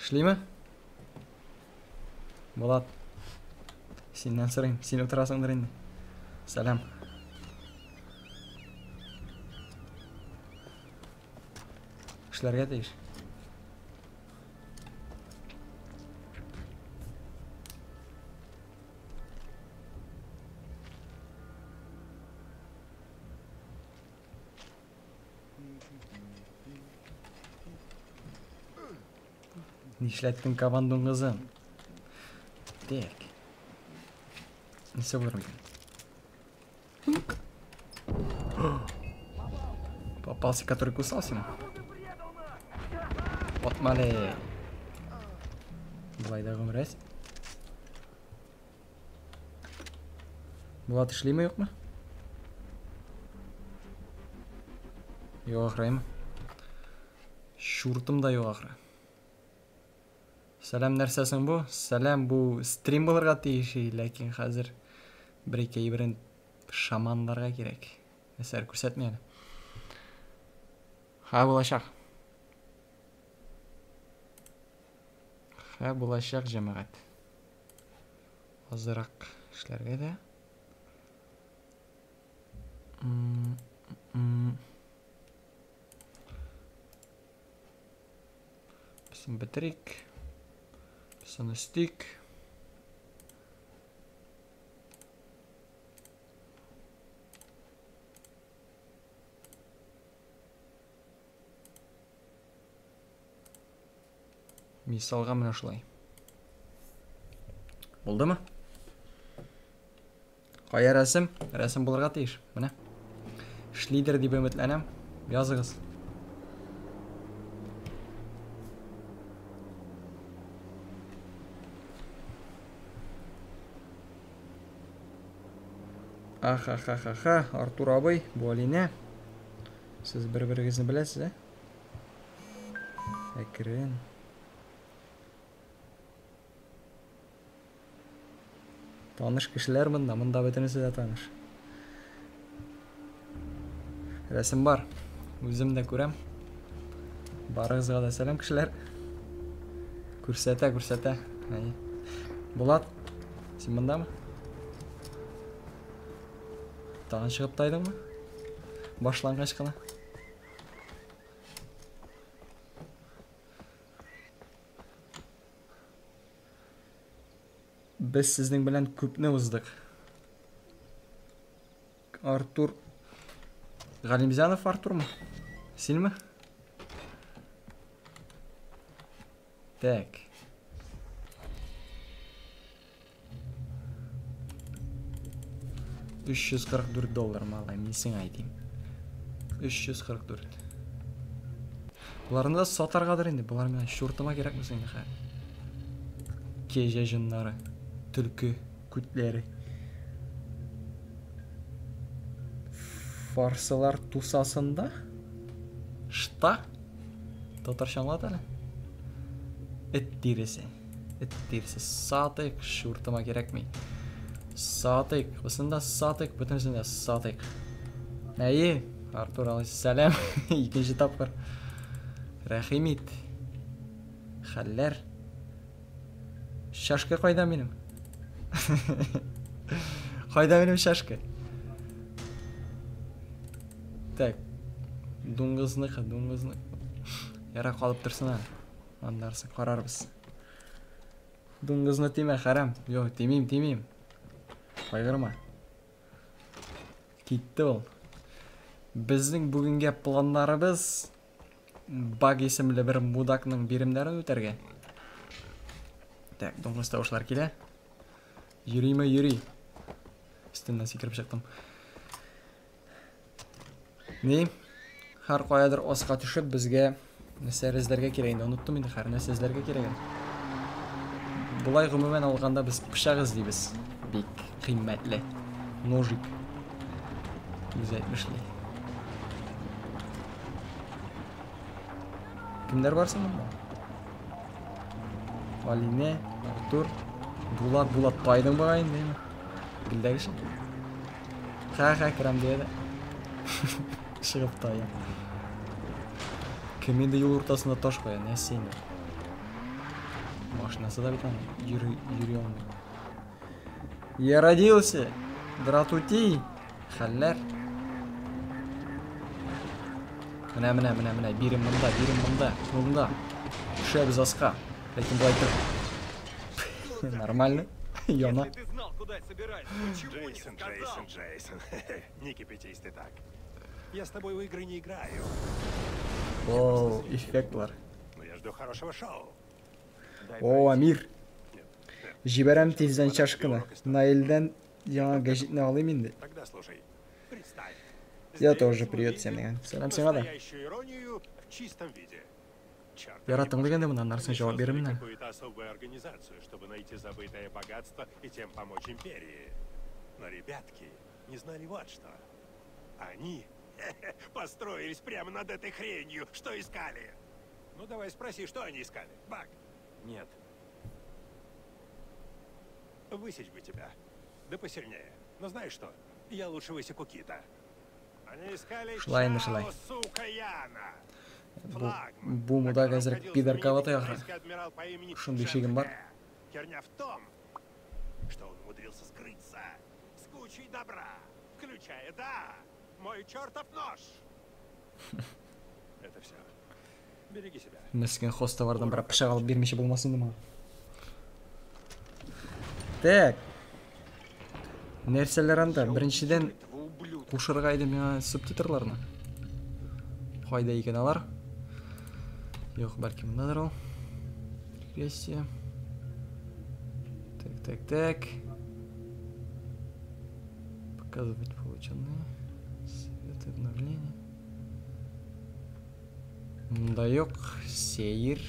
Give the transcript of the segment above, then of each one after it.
Шли ме? Болат. Сенен сұрайым. Сен отырасыңдар енді. Сәлем. Кішілерге дейш. Нишлеттің кабандың қызын? Так. Несі болырым? Попался, который кусался ему. Отмали. Былай да ғымыр әс. Болат ішлей ме жоқ ма? Жоқ ақырай ма? Шуртым да жоқ ақырай. Сәлем нәрсәсің бұ? Сәлем бұ стрим болырға тейші, ләкин қазір бір-екі бірін шамандарға керек. Әсәр көрсетмейді. Ха болашақ. Ха болашақ жамағат. Азырақ ішлерге де. Бісын бітірік. Бісын істік. Мисалға мына шылай. Болды ма? Қая рәсім? Рәсім болырға тейш. Мына. Шлидер деп үмітләнем. Язығыз. Аха, Артур абай, бұл әліне. Сіз бір-біріңізді білесіз, Әкірін. Таныш кішілер мұнда бітінісі де таныш. Рәсім бар. Өзім де көрем. Барығызға да сәлем кішілер. Көрсәтә. Болат, сен мұнда ма? Тағын шығып тайдың ма? Башланғаш қана. Біз сіздің білән көпні ұздық. Артур... Ғалимзянов Артур ма? Сен ма? Так. $344 малай, несің айтайым. 344. Бұларында сатарғадыр енді. Бұлар мен шортыма керек мүсің. Кеже жынлары, түлкі, күтлері. Фарсылар тусасында? Шта? Татаршанлады әлі? Эт диресі. Сатық шортыма керек мей. Сатық. Осында сатық, бүтінсінде сатық. Әйе, Артур алайсы сәлем. Екінші тапқыр. Рахимит. Халлер. Шашка қайда менім? Қайда менім шашка? Так. Дуңғызнықы. Яра қалып тұрсына. Андарсы қарарбыз. Дуңғызны теме қарам. Йо, темейм. Қайғырма. Кетті ол. Біздің бүгінге пландарыбыз баг есімлі бір мудакның берімдерін өтерге. Так, доңғыстауышылар келе. Юрий. Үстіннен секіріп шықтым. Не? Қар қоядыр осқа түшіп бізге нәсәріздерге керегенді. Ұныттым енді қар нәсәріздерге кереген. Бұлай ғымымен алғанда біз пышақ іздейбіз. Бек қимметлі. Ножик. Güzelmişli. Kimler varsın bunda? Aline, Artur, Bulat taydın bağayın değil mi? Bildeki şey. Ha kiram diye de. Шығып тайын. Кім енді ел ортасында таш қоя, не сені? Машинасы да бит аны йөри алмый. Я родился. Дратути. Хәлләр. Менә. Бирем монда. Шәбез аска. Ләкин бу айтыр. Нормально. Яна. Ты знал, куда собираешься, почему не сказал? Джейсон. Не кипятись ты так. Я с тобой в игры не играю. О, эффектлар. Но я жду хорошего шоу. О, Амир. Жиберем тизден чашкыны. Наилден яңа гәҗитне алыйм инде. Тогда слушай. Представь. Я Здесь тоже мы привет видим всем. Сәлам сиңа да. настоящую иронию в чистом виде. Черт, Яратың они дигәндә моннан нарсын создали җавап бирим менә. какую-то особую организацию, чтобы найти забытое богатство и тем помочь империи. Но ребятки не знали вот что. Они построились прямо над этой хренью. Что искали? Ну давай спроси, что они искали, Бак? Нет. Высечь бы тебя. Да посильнее. Но знаешь что? Я лучше высеку Кита. Они искали Шулай инде, Чао, шулай. сука, Яна. Бу муда хәзер пидоркавата яхры. Адмирал по имени Шундый Джен шигем бар. Хэ. Херня в том, что он умудрился скрыться с кучей добра, включая, да, мой чертов нож. Это все. Береги себя. Мескен хостовардан бер пычак алып бирмеши булмасын дима. Так. Нәрсәләр анда? Беренчедән Этого ублюдка. кушырга иде миңа субтитрларны. Кайда икән алар? Юк, бәлки мондадыр ул. Регрессия. Так. Показывать полученные. Совет обновления. Мында юк. Сейр.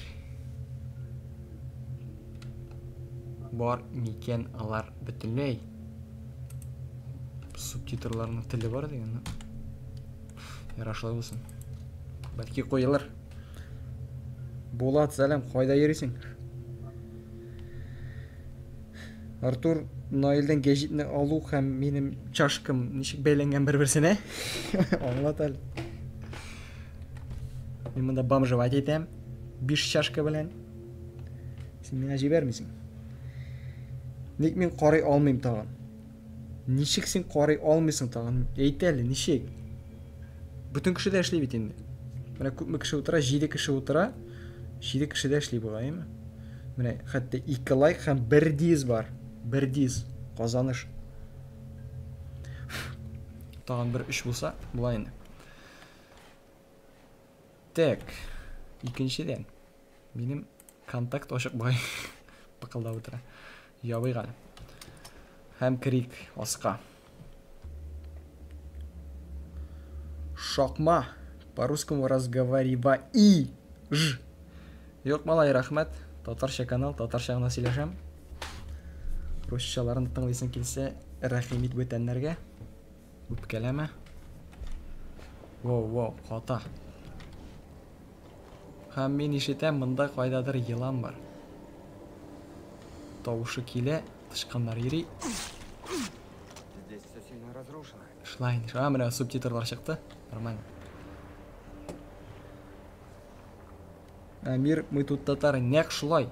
Бар микән алар бөтенләй. Субтитрларның теле бар дигән. Ярашлы булсын. Бәлки коелыр. Булат, сәлам, кайда йөрисең? Артур, Наилдән гәҗитне алу һәм минем чашкам ничек бәйләнгән бер-берсенә? Аңлат әле. Мин монда бомжевать итәм. 5 чашка белән. Син миңа җибәрмисең. Ник мин карый алмыйм тагын? Ничек син карый алмыйсың тагын? Әйт әле, ничек? Бүтән кеше дә эшли бит инде. Менә күпме кеше утыра, 7 кеше утыра. 7 кеше дә эшли була, әйме? Менә хәтта 2 лайк һәм 1 диз бар. 1 диз казаныш. Тагын бер 3 булса, була инде. Так. Икенчедән. Минем контакт ачык бай. Пакылдап утыра. Ябыйган. Һәм крик аска. Шакма. По-русскому разговаривай. Ж. Юк, малай, рахмәт. Татарча канал, татарча гына сөйләшәм. Русчаларын тыңлыйсың килсә, рәхим ит бүтәннәргә. Үпкәләмә. Воу, хата. Һәм мин ишетәм, монда кайдадыр йылан бар. Тавышы килә, тышканнар йөри. Здесь все сильно разрушено. Шлайн, менә субтитрлар чыкты. Нормально. Амир, мы тут татары, нәк шулай.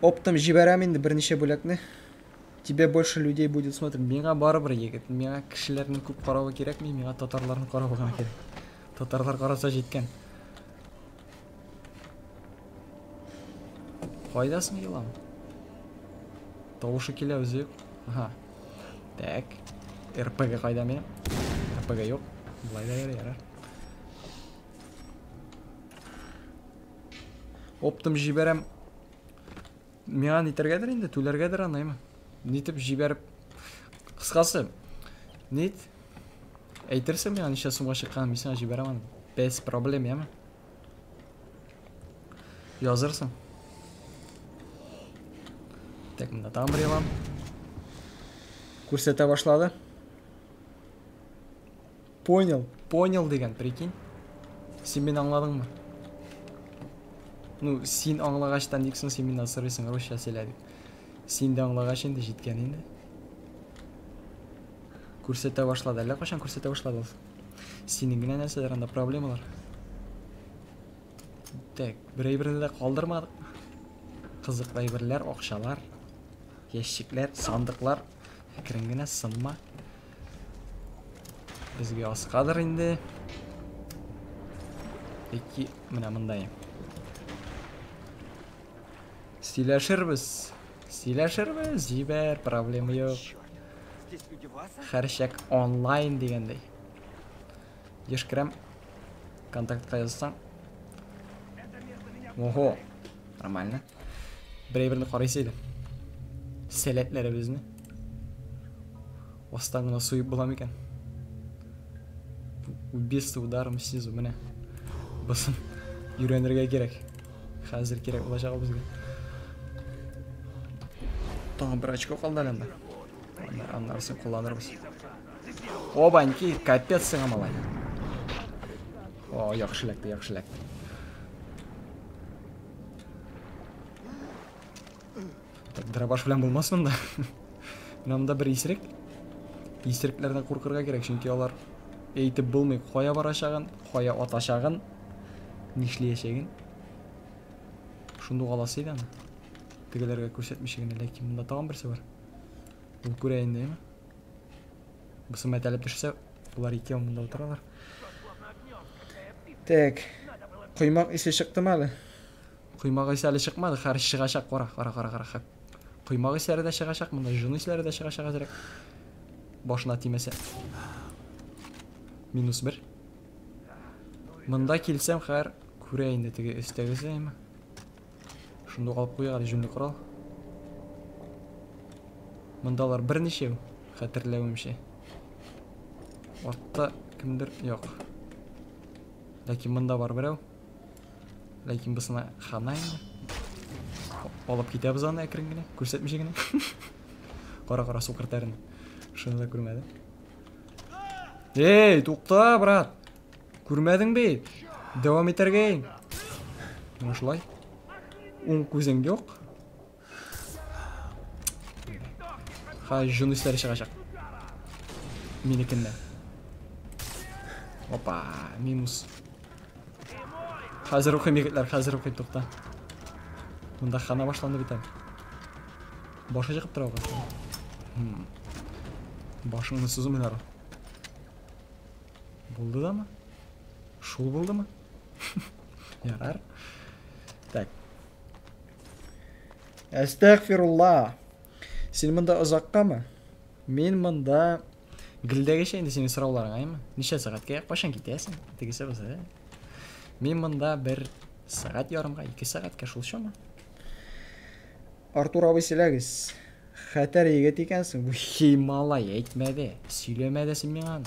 Оптом җибәрәм инде берничә бүләкне. Тебе больше людей будет смотреть. Миңа барыбер егет. Миңа кешеләрнең күп каравы кирәкми, миңа татарларның каравы гына кирәк. Татарлар караса җиткән. Кайдасың елан? Тавышы килә үзе юк. Ага. Так. РПГ кайда минем? РПГ юк. Булай да ярар. Оптым җибәрәм. Миңа нитәргәдер инде, түләргәдер анаймы. Нитеп җибәреп. Кыскасы. Нит? Әйтерсең миңа ничә сумга чыккан, мин сиңа җибәрәм аны. Без проблем, яме. Язырсың. Так, монда тагын бер елан. Күрсәтә башлады. Понял дигән, прикинь. Син мине аңладыңмы? Ну, син аңлагачтан диксең, син миннән сорыйсың, русча сөйләдек. Син дә аңлагач инде җиткән инде. Күрсәтә башлады. Әллә качан күрсәтә башлады ул? Сенің генә нәрселер анда проблемалар. Так, бірі-бірді де қалдырмадық. Қызық бірлер, оқшалар, ящиклер, сандықлар. Әкірін генә сынма. Бізге асқадыр енді. Екі, мына мұндайым. Сөйләшербіз, жибер, проблема жоқ. Здесь люди Васа? Хәршәк онлайн дегендей. Ешкірем, контактқа жазсаң. Охо, нормально. Бірі-бірді қарайсайды. Сәлетлері бізні. Остан ғына суйып болам екен. Убийство ударом снизу, міне. Бұсын үйренерге керек. Қазір керек болашағы бізге. Тағы бір очко қалды әлемді. Андарсын қолданырбыз. Обаньки, капец сыңа малай. О, яқшылекті. Так, дробаш білен болмасын да. Мынамда бір есірек. Есіреклерден қорқырға керек, çünkü олар ейтіп болмай қоя барашағын, қоя оташағын, нешлейешегін. Шунду қаласыйды аны. Тегелерге көрсетмешегін, ләкин мұнда тағын бірсі бар. Бұл көрейін деймі? Бұсы мәтәліп düşсе, бұлар екеу мұнда отыралар. Так, құймақ есе шықты ма әлі? Құймақ есе әлі шықмады, қары шығашақ, қора. Құймақ есе әрі де шығашақ, мұнда жын есе әрі де шығашақ әзірек. Башына тимесе. -1. Мұнда келсем қар көрейін де теге істегісі емі. Шынды қалып қойғады жүнді құрал. Мұндалар бірнешеу қатырлауымше. Ортта кімдір жоқ. Ләкин мұнда бар біреу. Ләкин бұсына қана енді. Олып кетеміз аны әкірінгіне, көрсетмешегіне. Қара су қыртарын. Шынында көрмеді. Ей, тоқта, брат. Көрмедің бе? Давам етерге. Мұшылай. Оң көзің жоқ. Ха, жын істері шығашақ. Менекінде. Опа, минус. Қазір оқайым егетлер, тоқта. Мұнда қана башланды бетем. Башы жығып тұра оға. Башыңны сүзім ұлары. Болды да ма? Шул болды ма? Ярар. Так. Әстәғфирулла. Сен мұнда ұзаққа ма? Мен мұнда гілдегі шейінде сені сұрауларың аймы? Неше сағатқа қашан кетесің? Тегісі бұзы. Мен мұнда 1 сағат ярымға, 2 сағатқа шул шо ма? Артур абай селәгіз. Хәтәр егет екенсің. Хей, малай, әйтмәді. Сөйлемәді сен мен аны.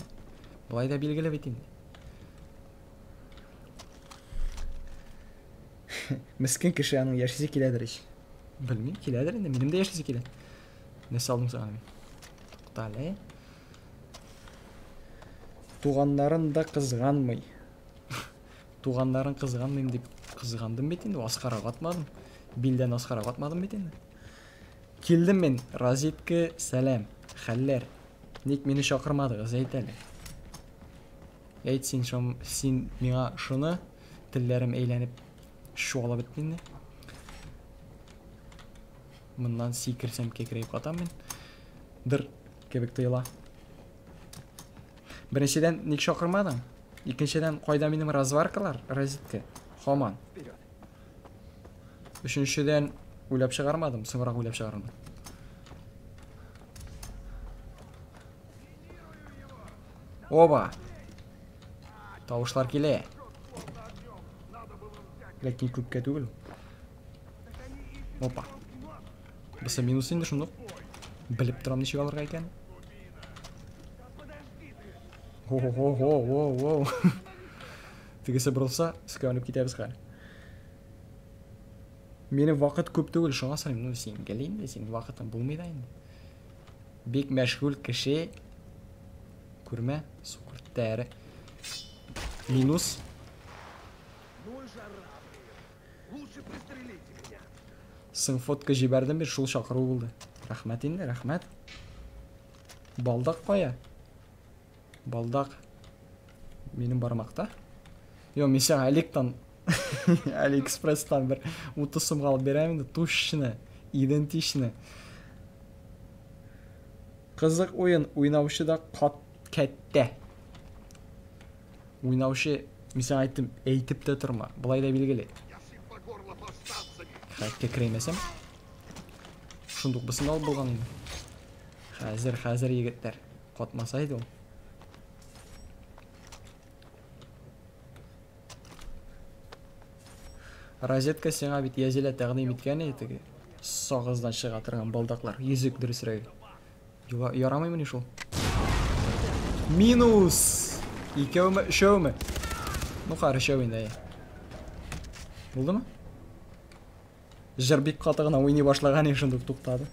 Бұлай да белгілі бетінде. Міскін кіші аның яшысы келедір еш. Білмейм, келедір енді. Менім де яшысы келеді. Не салдым саған мен? Тоқталы. Туғандарын да қызғанмай. Туғандарын қызғанмайым деп қызғандым бетінде. Асқара қатмадым. Билден асқара қатмадым бетінде. Келдім мен. Разетке сәлем. Хәлләр. Нек мені шақырмады ғыз әйтәлі. Әйт сен миңа шыны тілләрім әйләніп шуала бітмейді. Мұндан секірсем кекірейіп қатам мен. Дыр кебек тыйыла. Біріншеден нек шақырмадың? Екіншеден қойда менің разваркалар, розетке. Хоман. Үшіншеден ойлап шығармадым, соңырақ ойлап шығармадым. Оба! Тауышлар келе. Ләкин көпке түгіл. Опа. Бұсы минус енді шындық. Біліп тұрам нешек алырға екен. О-о-о-о-о-о. Тегесі бұрылса, сүкәуініп кетеміз қар. Мені вақыт көп түгіл, шоңа салайым. Сен келейін де, сен вақытын болмайды енді. Бек мәшғүл кіші. Көрме, соқыр тәрі. Минус. Сын фотка жібердім бер, шул шақыру болды. Рахмет енді, рахмет. Балдақ қоя. Балдақ. Менің бармақта. Мен саған Аликтан Алиэкспресстан бір 30 сомға алып беремін, точно, идентично. Қызық ойын, ойнаушы да кәтті. Ойнаушы, мен саған айттым, әйтіп те тұрма, бұлай да белгілі. Қайтке кіремесем. Шындық бұсын алып болған еді. Қазір егеттер. Қатмасайды ол. Розетка сеңа бит езелі тәғдим еткен еді. Соғыздан шыға тұрған балдақлар. Езік дұрысырайды. Ярамаймын ешол. Минус! Екеуімі, үшеуімі. Қары үшеуінде. Болды ма? Жырбек қатығына ойны башлаған ешіндік тұқтады.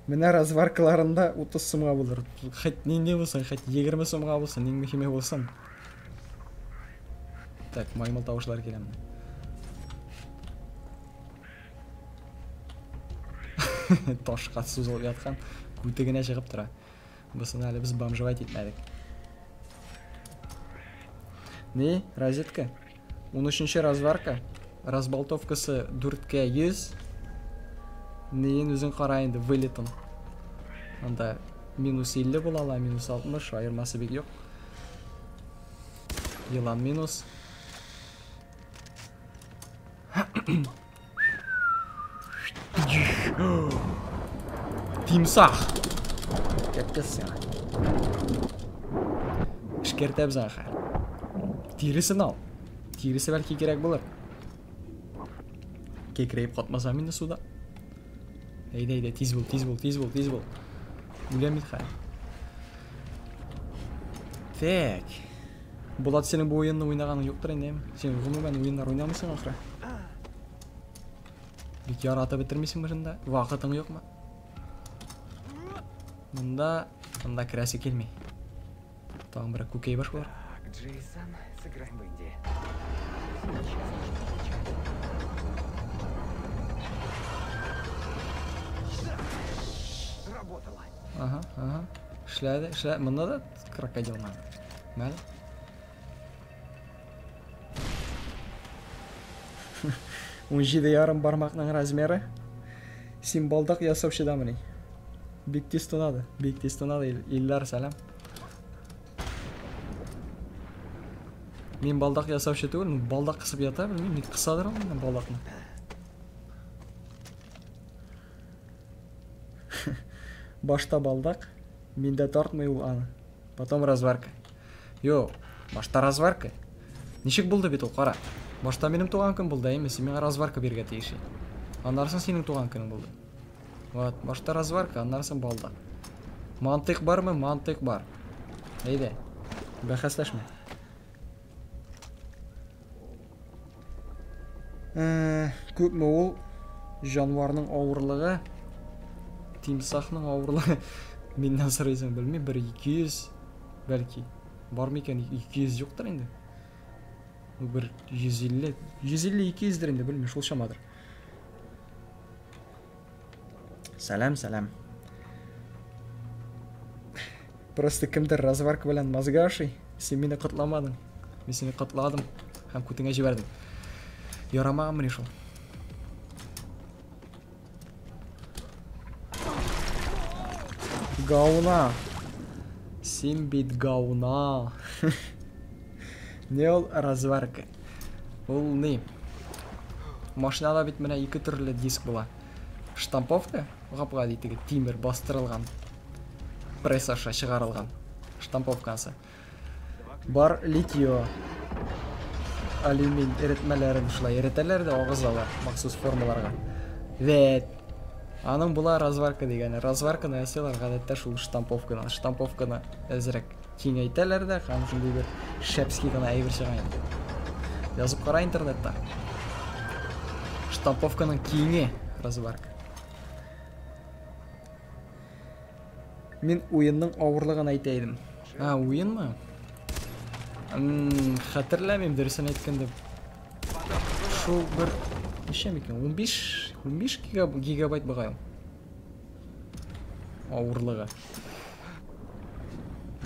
Міне разваркаларында 30 сомға болыр. Қайт ненде болсын, қайт 20 сомға болсын, нең мекеме болсын. Так, маймыл тауышылар келемін. Тошқа сузылып жатқан көтігіне шығып тұра. Бұсын әлі біз бомжевать етмәдік. Не? Розетка? 13-ші разварка. Разболтовкасы дүртке 100. Нейін өзің қарайынды вылетін. Анда минус 50 болала, минус 60, айырмасы бек жоқ. Елан минус. Тимсах! Кәптесің. Ішкертәп заңға. Тирісін ал. Тирісі бәлкі керек болыр. Кекірейіп қатмаса менде суда. Әйді, тез бол. Өлемейді қай. Так. Болат сенің бұл ойынны ойнағаның жоқтыр әйнем. Сен ғұмымен ойынлар ойнамайсың ақыры. Бек ярата бітірмейсің бұрында. Вақытың жоқ ма? Мұнда кірәсі келмей. Тағын бірақ көкей баш болар. Джейсон, сыграем в Инди. Работала. Ага. Шляды. Мұнда да крокодил ман. Мәлі? 17,5 бармақның размері. Сен балдақ ясапшы дамыны. Бек тез тонады, еллар сәлем. Мен балдақ ясапшы түгіл, балдақ қысып ята, білмейм, мен қысадырым мен балдақны. Башта балдақ, менде тартмай ол аны. Потом разварка. Башта разварка. Нешік болды бет ол, қара. Башта менің туған күн болды, емес, мен разварка берге тейші. Андарсын сенің туған күнің болды. Вот, башта разварка, андарсын балда. Мантық бар ма? Мантық бар. Әйді, бәқаслашма. Көп мө ол жануарның ауырлығы, тимсахның ауырлығы. Меннен сұрайсың білмей, бір 200 бәлки. Бар мекен 200 жоқтыр енді. Бір 150-200 енді білмей, шол шамадыр. Сәлем. Просто кімдір разварка білән мазгашый, сен мені құтламадың. Мен сені құтладым, һәм көтіңе жібердім. Ярамаған мені шол. Гауна. Сен бет гауна. Не ол разварка? Ол не? Машинада бет мені 2 түрлі диск бола. Штамповка, ғапыға дейтігі тимер бастырылған, прессаша шығарылған штамповкасы. Бар литио, алюмин ерітмелерін шылай ерітелерді оғызалар, мақсус формаларға. Вет, аның бұла разварка дегені. Разварканы әселер ғадетті шул штамповканы. Штамповканы әзірек кеңейтелерді, қаным жүндей бір шәпскі ғана әйбір шығайын. Yazып қара интернетта. Штамповканың кеңе разварка. Мен ойынның ауырлығын айтайдым. Ойын ма? Қатырләмем дұрысын айткенде. Шул бір... Нешем екен? 15 гигабайт бағайым. Ауырлығы.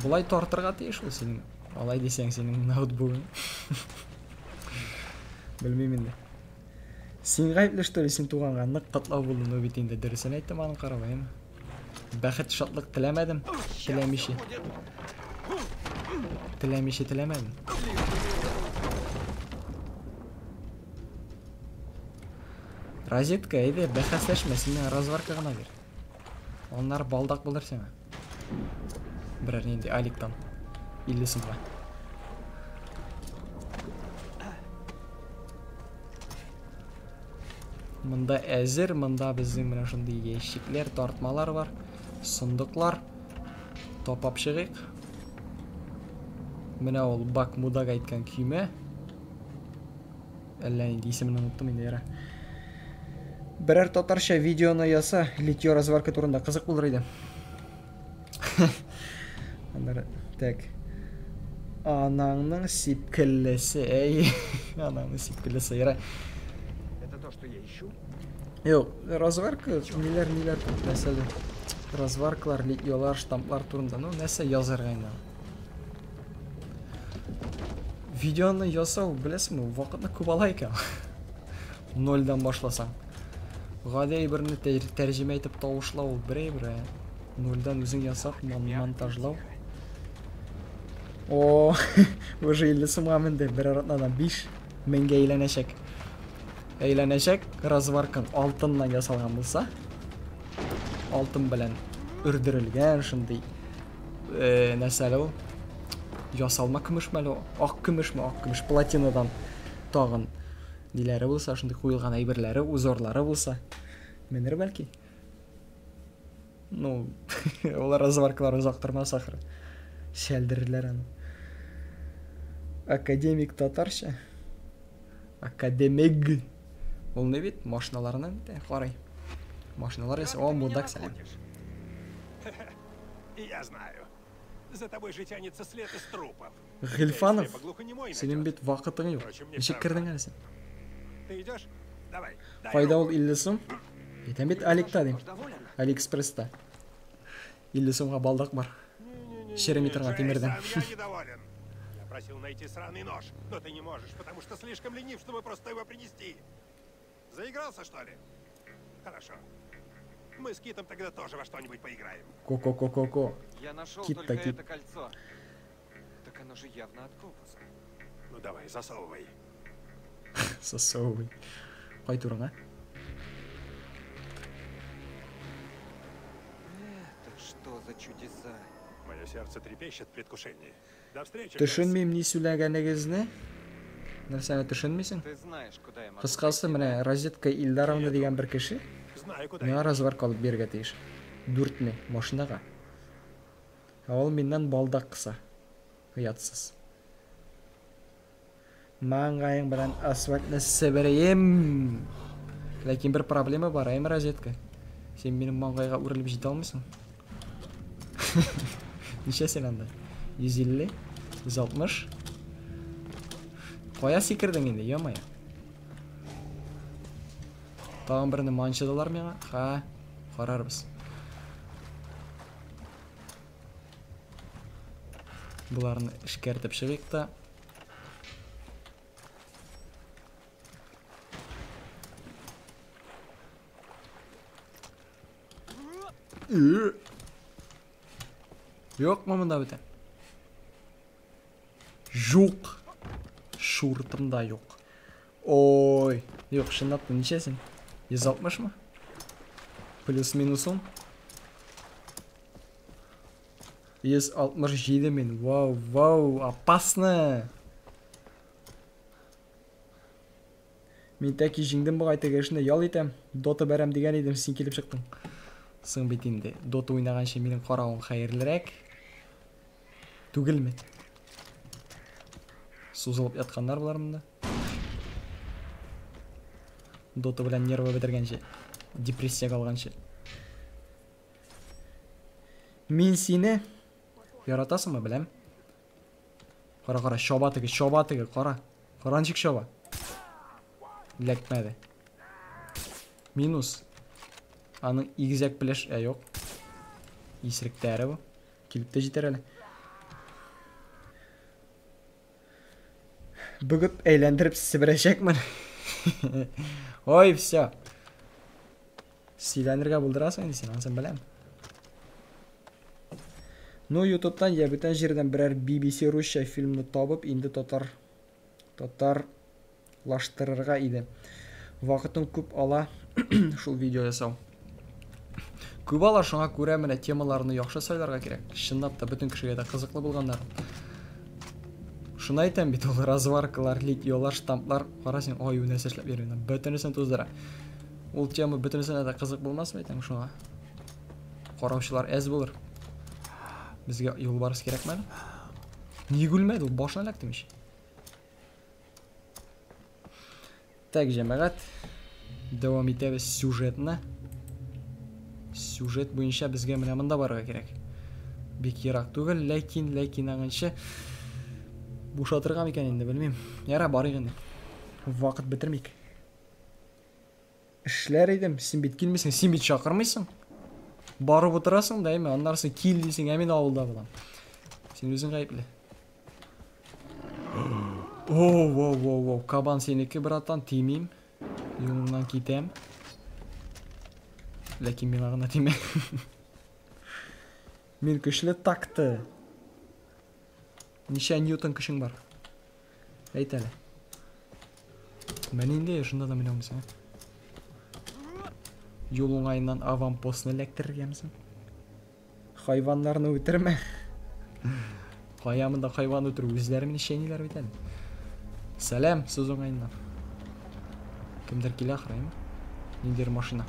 Бұлай тартырға тейш ол сенің Алай десең сенің ноутбугың. Білмеймін де. Сен ғайыплы, что ли, сен туғанға нық қатлау болдың нөбетіңді дұрысын айтты маған қарабайым. Бәхет шатлық тілемедім, тілемеші. Тілемедім. Розетка, әйде, бәхәсләшмә, сенің разварка ғана бер. Onlar балдақ болар сеңа. Бірер ненде Аликтан. 50 сымға. Мында әзір, мында біздің мына шынды ешіклер, тартмалар бар. Сұндықлар. Топап шығайық. Мына ол бак мудаг айтқан күйме. Әлі есімін ұмыттым енді ера. Бірер татарша видеоны яса, литье разварка турында қызық болар еді. Так. Анаңның сипкілісі, әй. Анаңның сипкілісі, ера. Это то, что я ищу? Yok, разварка, neler mesela разваркалар, литьелар, штамплар турында, ну, нәрсе язар ғайна. Видеоны ясау, білесің, вақытны көп ала екен. Нольдан башласаң. Ғадай біріні тәржеме айтып тауышлау, бірі. Нольдан өзің ясап, монтажлау. О, уже 50 сымға мінді, бір аратнадан 5 менге Әйленешек, разваркан алтыннан ясалған болса, алтын білән үрдірілген шындай нәрсәлі ол. Ясалма күміш мәлі, ақ күміш, платинадан тағын нелері болса, шындай қойылған әйбірлері, узорлары болса. Менер бәлки. Ну, олар разваркалар ұзақтырма сақыры. Шәлдірілер аны. Академик татарша. Академик. Ол не бит? Машиналарынан қарай. Машиналар есі, о, мудак сәлем. Я знаю. За тобой же тянется след из трупов. Гильфанов, сенің бит вақытың yok. Нешек кірдің әлі сен? Ты идешь? Давай. Қайда ол 50 сом? Етен бит Аликта дейм. Алиэкспресста. 50 сомға балдақ бар. Шереметрға темірден. Я недоволен. Я просил найти сраный нож, но ты не можешь, потому что слишком ленив, чтобы просто его принести. Заигрался, что ли? Хорошо. Мы с Китом тогда тоже во что-нибудь поиграем. Ко-ко-ко-ко-ко. Я нашел Кит только таки. это кольцо. Так оно же явно от компаса. Ну давай, засовывай. Сосовый. Қай тұрың, а? Это что за чудеса? Мое сердце трепещет в предвкушении. До встречи. Түшінмейм не сөйләгәнегезне? Нәрсәне түшінмейсің? Ты знаешь, куда я могу Қысқасы, міне, Розетка Илдаровна деген бір кіші. Знаю, куда. Мына разварка алып берге тиеш. 4 машинаға. Ол меннен балдақ қыса. Ұятсыз. Маңғайың білән асфальтны сібірейім. Ләкин бір проблема бар, айым Розетка. Сен менің маңғайға үріліп жете алмайсың. Неше сен анда? 150, 160. Қоя секірдің енді, емайя. Тағын біріні маншыдылар меға? Ха, қарарбыз. Бұларыны ішкертіп шығайық та. Yok mu bunda bir tane? Yok. Şurtımda yok. Oy. Yok şınlattı. Neçesin? 160 mı? Плюс минусом. 167 min. Вау, опасно. Мен тәки жеңдім бұл айта кешінде ял етем. Дота бәрем деген едім, сен келіп шықтың. Сын бетінде дота ойнағанша менің қарауым қайырлырек. Түгіл ме? Сузылып ятқандар бұларымда. Дота білән нервы бітіргенше, депрессия қалғанша. Мен сені яратасың ма білем? Қара, шоба тігі, қара. Қараншық шоба. Ләкмәді. Минус. Аның игізек білеш, жоқ. Есіріктәрі бұл. Келіп те жетер әлі. Бүгіп әйлендіріп сібірешекмін. Ой, все. Силәнергә булдырасың инде син, аны беләм. Ну, YouTube'дан я бүтән җирдән берәр BBC русча фильмны табып, инде татарлаштырырга иде. Вакытым күп ала шул видео ясау. Күп ала, шуңа күрә менә темаларны яхшы сайларга кирәк. Чынлап та бөтен кешегә дә кызыклы булганнар. Шуны әйтәм бит, ул разваркалар, литьолар, штамплар, карасың, ой, нәрсә эшләп йөргән. Бөтенесен туздыра. Ул тема бөтенесенә дә кызык булмасмы әйтәм шуңа. Караучылар әз булыр. Безгә юлбарыс кирәкме? Ни гүлмәде, ул башына эләктемеш. Так, җәмәгать, дәвам итәбез сюжетны. Сюжет буенча безгә менә монда барырга кирәк. Бик ерак түгел, ләкин аңынчы бушатырга микән инде, белмим. Яра, барыйк инде. Вакыт бетермик. Эшләр идем, син бит килмисең, син бит чакырмыйсың. Барып утырасың да, әйме, аннарсы кил дисең, ә мин авылда булам. Син үзең гаепле. Оу, кабан сенеке, братан, тимим. Юлыңнан китәм. Ләкин миңа гына тиме. Мин көчле такты. Ничә ньютон көчең бар? Әйт әле. Мен инде шунда да менә алмыйсың. Юл уңайынан аванпостны эләктерергәмсең? Хайваннарны үтермә. Каямында хайван үтерү үзләре мине шәниләр бит әле. Сәлам, сез уңайынан. Кемдер килә ахраймы? Ниндер машина?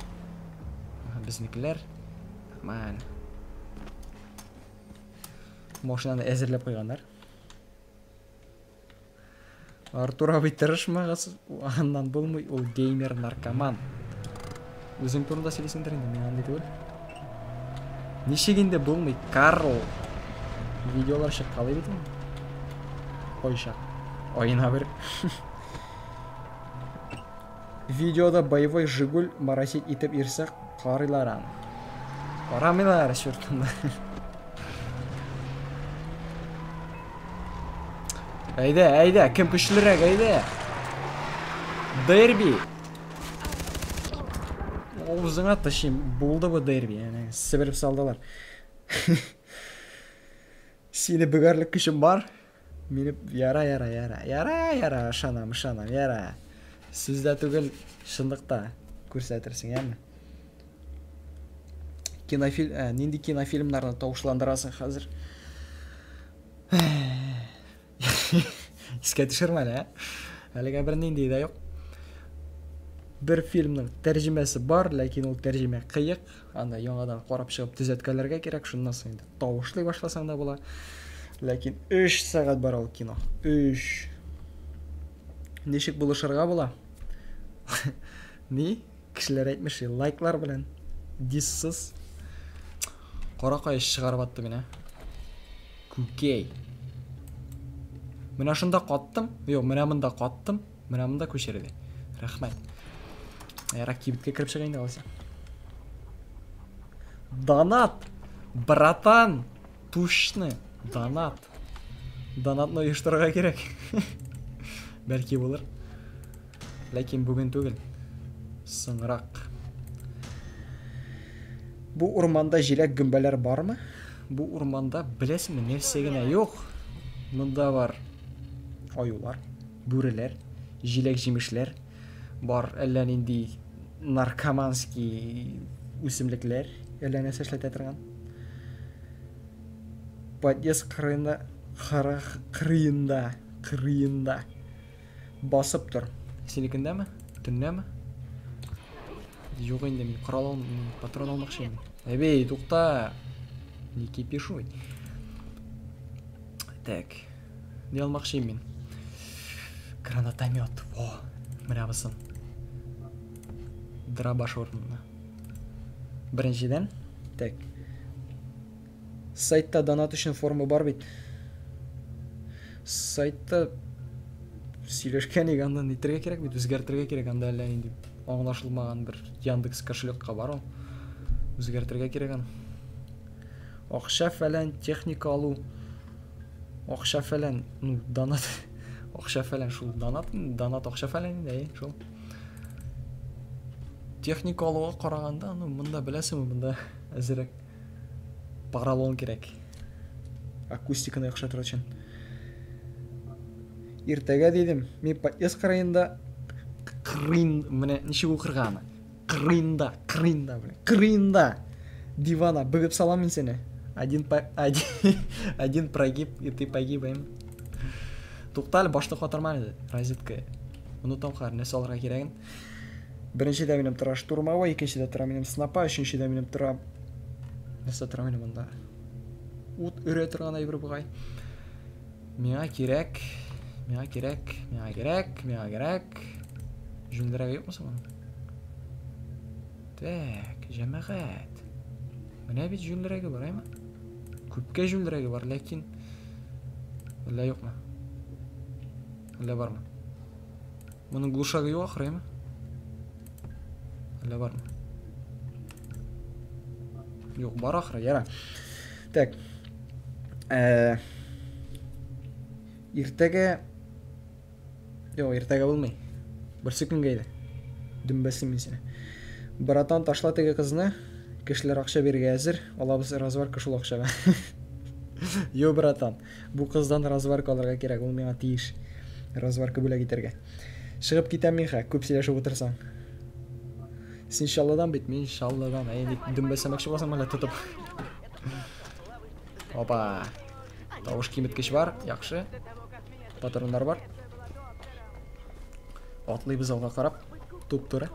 Безнекеләр. Ман. Машинаны әзерләп куйганнар. Артур абый тырышмагыз, аннан булмый, ул геймер наркоман. Үзең турында сөйлисеңдер инде, мен андый түгел. Ничек инде булмый, Карл. Видеолар чыккалы бит инде. Койша. Ойына бер. Видеода боевой Жигуль моросить итеп ирсәк, карыйлар аны. Карамыйлар чертында. Әйдә, кем көчлерәк, әйдә. Дерби. Авызыңа ташыйм, булды бу дерби, яны сибереп салдылар. Сине бөгәрлек көчем бар. Мине яра, шанам, яра. Сездә түгел, шындыкта күрсәтерсең, яме. Нинди кинофильмнарны тавышландырасың хәзер? Искә төшермә әле, әлегә бер нинди дә юк. Бер фильмның тәрҗемәсе бар, ләкин ул тәрҗемә кыек. Анда яңадан карап чыгып төзәткәләргә кирәк, шуннан соң инде тавышлый башласаң да була. Ләкин 3 сәгать бар ул кино. 3. Ничек булышырга була? Ни? Кешеләр әйтмеш, лайклар белән. Диссыз. Каракай чыгарып атты менә. Күкей. Менә шунда каттым. Юк, менә монда каттым. Менә монда күчерде. Рәхмәт. Ярак кибеткә кирип чыга инде алса. Донат. Братан. Тушны. Донат. Донатны оештырырга кирәк. Бәлки булыр. Ләкин бүген түгел. Соңрак. Бу урманда җиләк гөмбәләр бармы? Бу урманда беләсеңме, нәрсә генә юк. Монда бар аюлар, бүреләр, җиләк җимешләр, бар әллә нинди наркоманский үсемлекләр, әллә нәрсә эшләтә торган. Подъезд кырыенда басып тор. Синекендәме? Төннәме? Юк инде, мин корал патрон алмакчы идем. Әбей, тукта. Не кипишуй. Так. Не алмакчы мин. Гранатомет. Во, менә бусын. Драбаш орнына. Беренчедән, так. Сайтта донат өчен форма бар бит. Сайтта сөйләшкән анда нитәргә кирәк бит, үзгәртергә кирәк анда әллә инде аңлашылмаган бер Яндекс кошелекка бар ул. Үзгәртергә кирәк аны. Акча фәлән, техника алу. Акча фәлән, донат. Акча фәлән шул донат акча фәлән инде, шул. Техника алуга караганда, монда беләсеңме, монда әзерәк паралон кирәк. Акустиканы яхшыртыр өчен. Иртәгә дидем, мин подъезд кырыенда менә ничек укырганы? Кырыенда, кырыенда. Дивана бөгеп салам мин сине. Один прогиб, и ты погибаем. Туктале, башта катырман иде. Розетка. Унутам кар, нәрсә алырга кирәген. Беренчедә минем тора штурмовой, икенчедә тора минем снапа, өченчедә минем тора нәрсә тора минем монда. Ут өрә торган әйбер бугай. Миңа кирәк. Жүлдерәге юкмы соң? Так, җәмәгать. Менә бит жүлдерәге бар, әйме? Күпкә жүлдерәге бар, ләкин әллә юкмы? Әллә бармы? Моның глушагы юк ахры, әйме? Әллә бармы? Юк, бар ахры, яра. Так. Иртәгә булмый. Берсе көнгә иде. Дүмбәсем мин сине. Братан, ташла теге кызны. Кешеләр акча бирергә әзер. Алабыз разварка шул акчага. Йо, братан. Бу кыздан разварка алырга кирәк. Ул миңа тиеш. Разварка бүләк итәргә. Чыгып китәм мин ха, күп сөйләшеп утырсаң. Син шалладан бит, мин шалладан. Дүмбәсәмәкче булсаң әле тотып. Опа. Тавыш кимиткеч бар, яхшы. Патроннар бар. Атлыйбыз алга карап, туп-туры.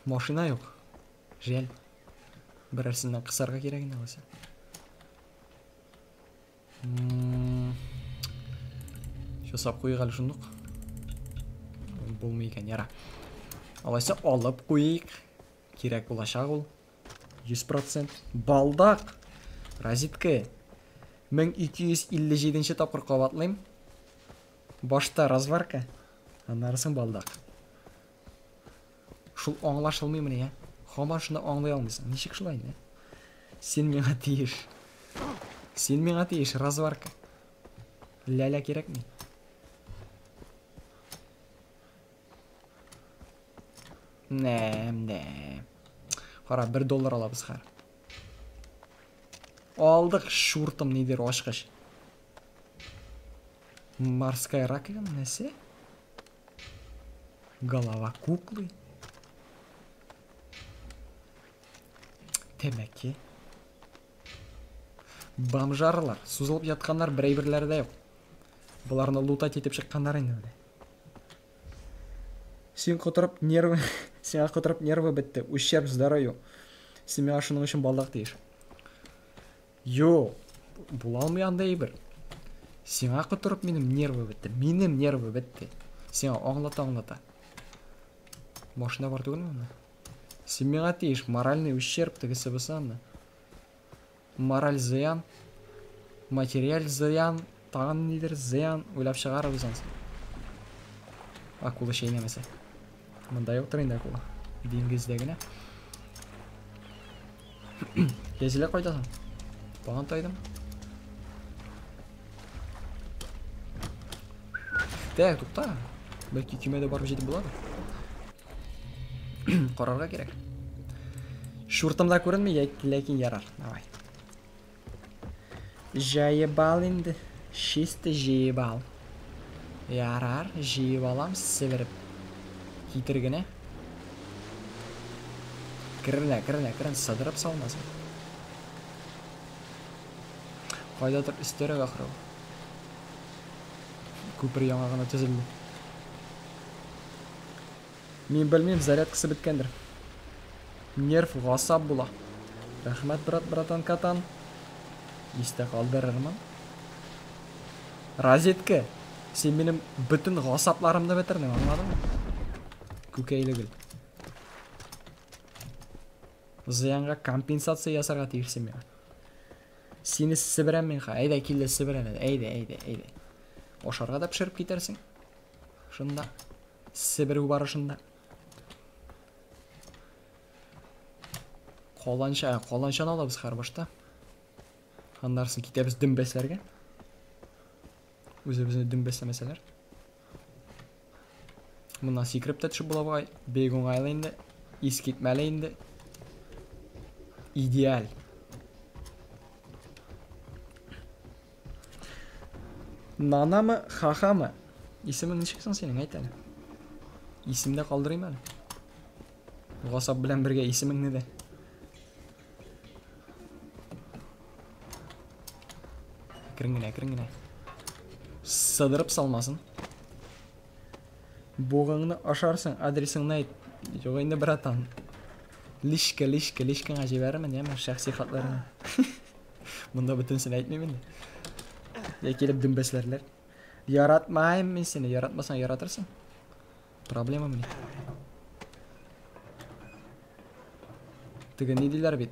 Машина юк. Жел. Берәрсеннән кысарга кирәк инде алса. Шосап куйга әле шундук. Булмый икән, яра. Алайса алып куйыйк. Кирәк булачак ул. 100%. Балдак. Розетка. 1257-нче тапкыр кабатлыйм. Башта разварка. Аннарысын балдак. Шул аңлашылмый менә. Һаман шуны аңлый алмыйсың. Ничек шулай инде? Син миңа тиеш, разварка. Ләлә кирәкми. Нәм. Кара, $1 алабыз хәр. Алдык шуртым нидер ашкыч. Морская раковина нәрсә? Голова куклы. Тәмәке. Бомжарлар, сузылып ятканнар бер-берләре дә юк. Буларны лутать итеп чыкканнар инде. Син котырып нервы бетте. Ущерб здоровью. Син миңа шуның өчен балдак тиеш. Йо, була алмый андай бер. Сиңа котырып минем нервы бетте. Сиңа аңлата. Машина бар түгелме? Син миңа тиеш, моральный ущерб тегесе булсамы? Мораль зыян, материаль зыян, тагын нидер зыян, уйлап чыгарыбыз ансын. Акула шейнемесе. Монда юктыр инде акула. Диңгездә генә. Кәҗеләр кайдасың? Баган тайдым. Так, тукта. Бәлки кимәдә барып җитеп булады. Карарга кирәк. Шуртымда күренми, ләкин ярар. Давай. Җаебал инде. Чисто җаебал. Ярар, җыеп алам, себереп. Китер генә. Кірін, сыдырып салмасын. Кайдадыр өстәрәк ахры. Күпер яңа гына төзелде. Мин белмим, зарядкасы биткәндер. Нерв гасап була. Рәхмәт, братан Катан. Истә калдырырмын. Розетка. Сен минем бүтін гасапларымды бетердең, аңладыңмы? Күкәйлегел. Зыянга компенсация ясарга тиешсең миңа. Сине себерәм мин ха. Әйдә килде себерәм. Әйдә. Ашарга да пешереп китерсең. Шунда. Себерү барышында. Каланчаны алабыз һәр башта. Anlarsın ki biz dümbeslerge. Өзі дүмбеслемеселер. Мына секіріп та түшіп бұлауға бек оңайлы енді. Ес кетмәлі енді. Идеал. Нана мы, Хаха мы? Есімің нешексің сенің, айт әлі. Есімді қалдырайым әлі. Ғасап білән бірге есімің неде? Кірінгіне. Сыдырып салмасын. Боғыңны ашарсың, адресіңні айт. Жоқ енді братан. Лишкің ажи бәрімін, емен шәқси хатларына. Мұнда бүтінсін айтмайым енді. Келіп дүмбеслерлер. Яратмайым мен сені, яратмасаң яратырсың. Проблема міне. Тігі не дейлер бет?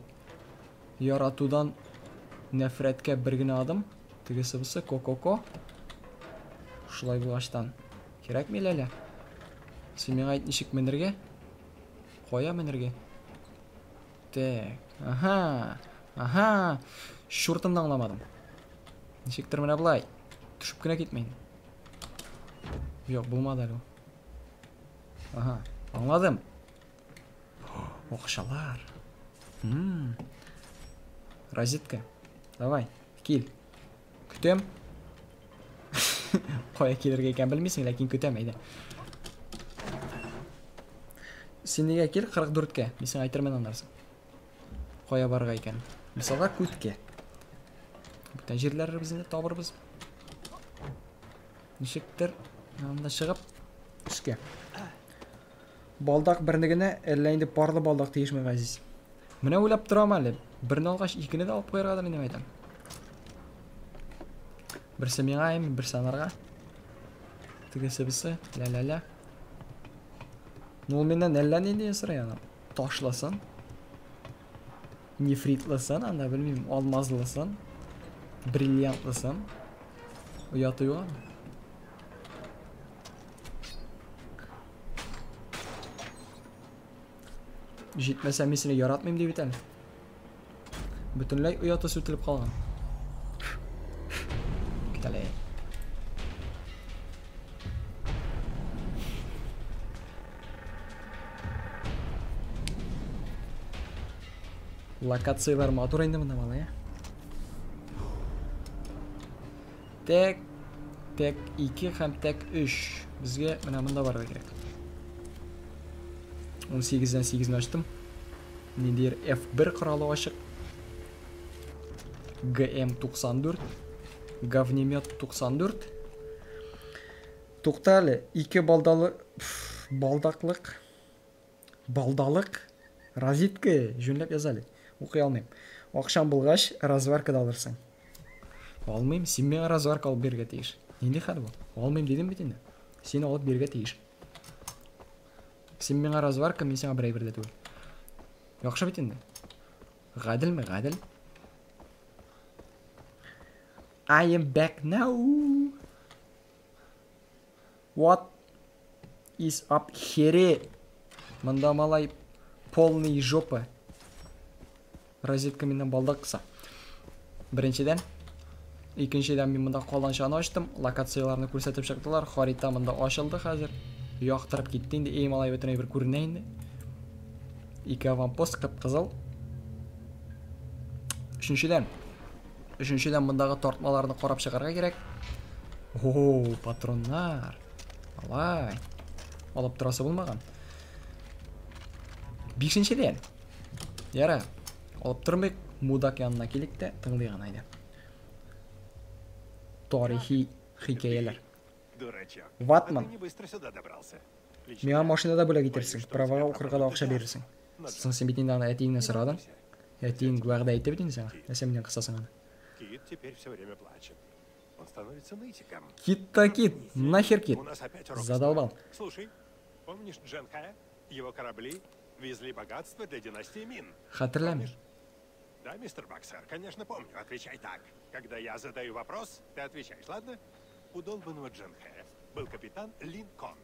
Яратудан нәфретке біргіне адым. Тігісі бұсы ко-ко-ко. Шулай бұлаштан. Керек мейлі әлі? Сен мен айт нешік мінірге? Қоя мінірге. Так. Аха. Шуртымды аңламадым. Нешіктір міне бұлай? Түшіп күні кетмейін. Жоқ, болмады әлі. Аха, аңладым. Оқшалар. Розетка. Давай, кел. Күтем. Қоя келерге екен білмейсің, ләкин күтем, әйді. Сен неге кел 44-ке, мен айтырмен андарсың. Қоя барға екен. Мысалға көтке. Бұтан жерлері біздің табырбыз. Нешіктір, анда шығып, түске. Балдақ бірнігіне әлләйінді барлы балдақ тейішмей ғазиз. Міне ойлап тұрам әлі. Бірін алғаш екіні де алып қойырғадар мен айтам. Бірсі мен айым, бірсі анарға. Тігісі бісі, ля-ля-ля. Ол менен әллән енді есірі янам. Ташласын. Нефритласын, анда білмеймін, алмазласын. Бриллиантласын. Ұяты yoğan. Жетмесем мен сені яратмайым деп етәлі. Бүтінләй ұяты сөтіліп қалған. Кетәлі. Локациялар матур енді мында мала, я? Тек 2 һәм тек 3. Бізге мында барға керек. 18-ден 8-ні аштым. Нендер F1 құралы ашық. GM94. Говнемет 94. Тоқталы 2 балдалық розетка жөнлеп язалы. Оқи алмайым. Оқшам болғаш разваркада алырсың. Алмайым, сен мен разварка алып берге тейіш. Ненде қады бұл? Алмайым дедім бетінде. Сені алып берге тейіш. Сен мен разварка, мен сен бір айбірді түгіл. Яқшы бетінде. Ғаділ ме, ғаділ? I am back now. What is up here? Мында малай полный жопа. Розетка менен балдақса. Біріншіден. Екіншіден мен мында қоланшаны аштым. Локацияларны көрсетіп шықтылар. Харита мында ашылды қазір. Яқтырып кетті енді. Ей малай өтіне бір көрінейінді. 2 аванпост қып-қызыл. Үшіншіден мұндағы тортмаларны қорап шығарға керек. Ооо, патрондар. Алай. Алып тұрасы болмаған. Бесіншіден. Яра. Алып тұрмек. Мудак янына келікті. Тыңдыған айды. Тарихи хикаялар. Ватман. Меға машинада бөлі кетерсің. Праваға оқырғада ақша берірсің. Сың сен бетінде ана әтейіңнен сұрадың. Әтейің уағда айтты бетінде саңа. Әсемден қысасың ана. Кит теперь все время плачет. Он становится нытиком. Кит-то кит. Нахер кит. Задолбал. Слушай, помнишь Джанхая? Его корабли везли богатство для династии Мин. Хатırlamıyorum. Да, мистер Боксер, конечно помню. Отвечай так. Когда я задаю вопрос, ты отвечаешь, ладно? У долбанного Джанхая был капитан Линкон.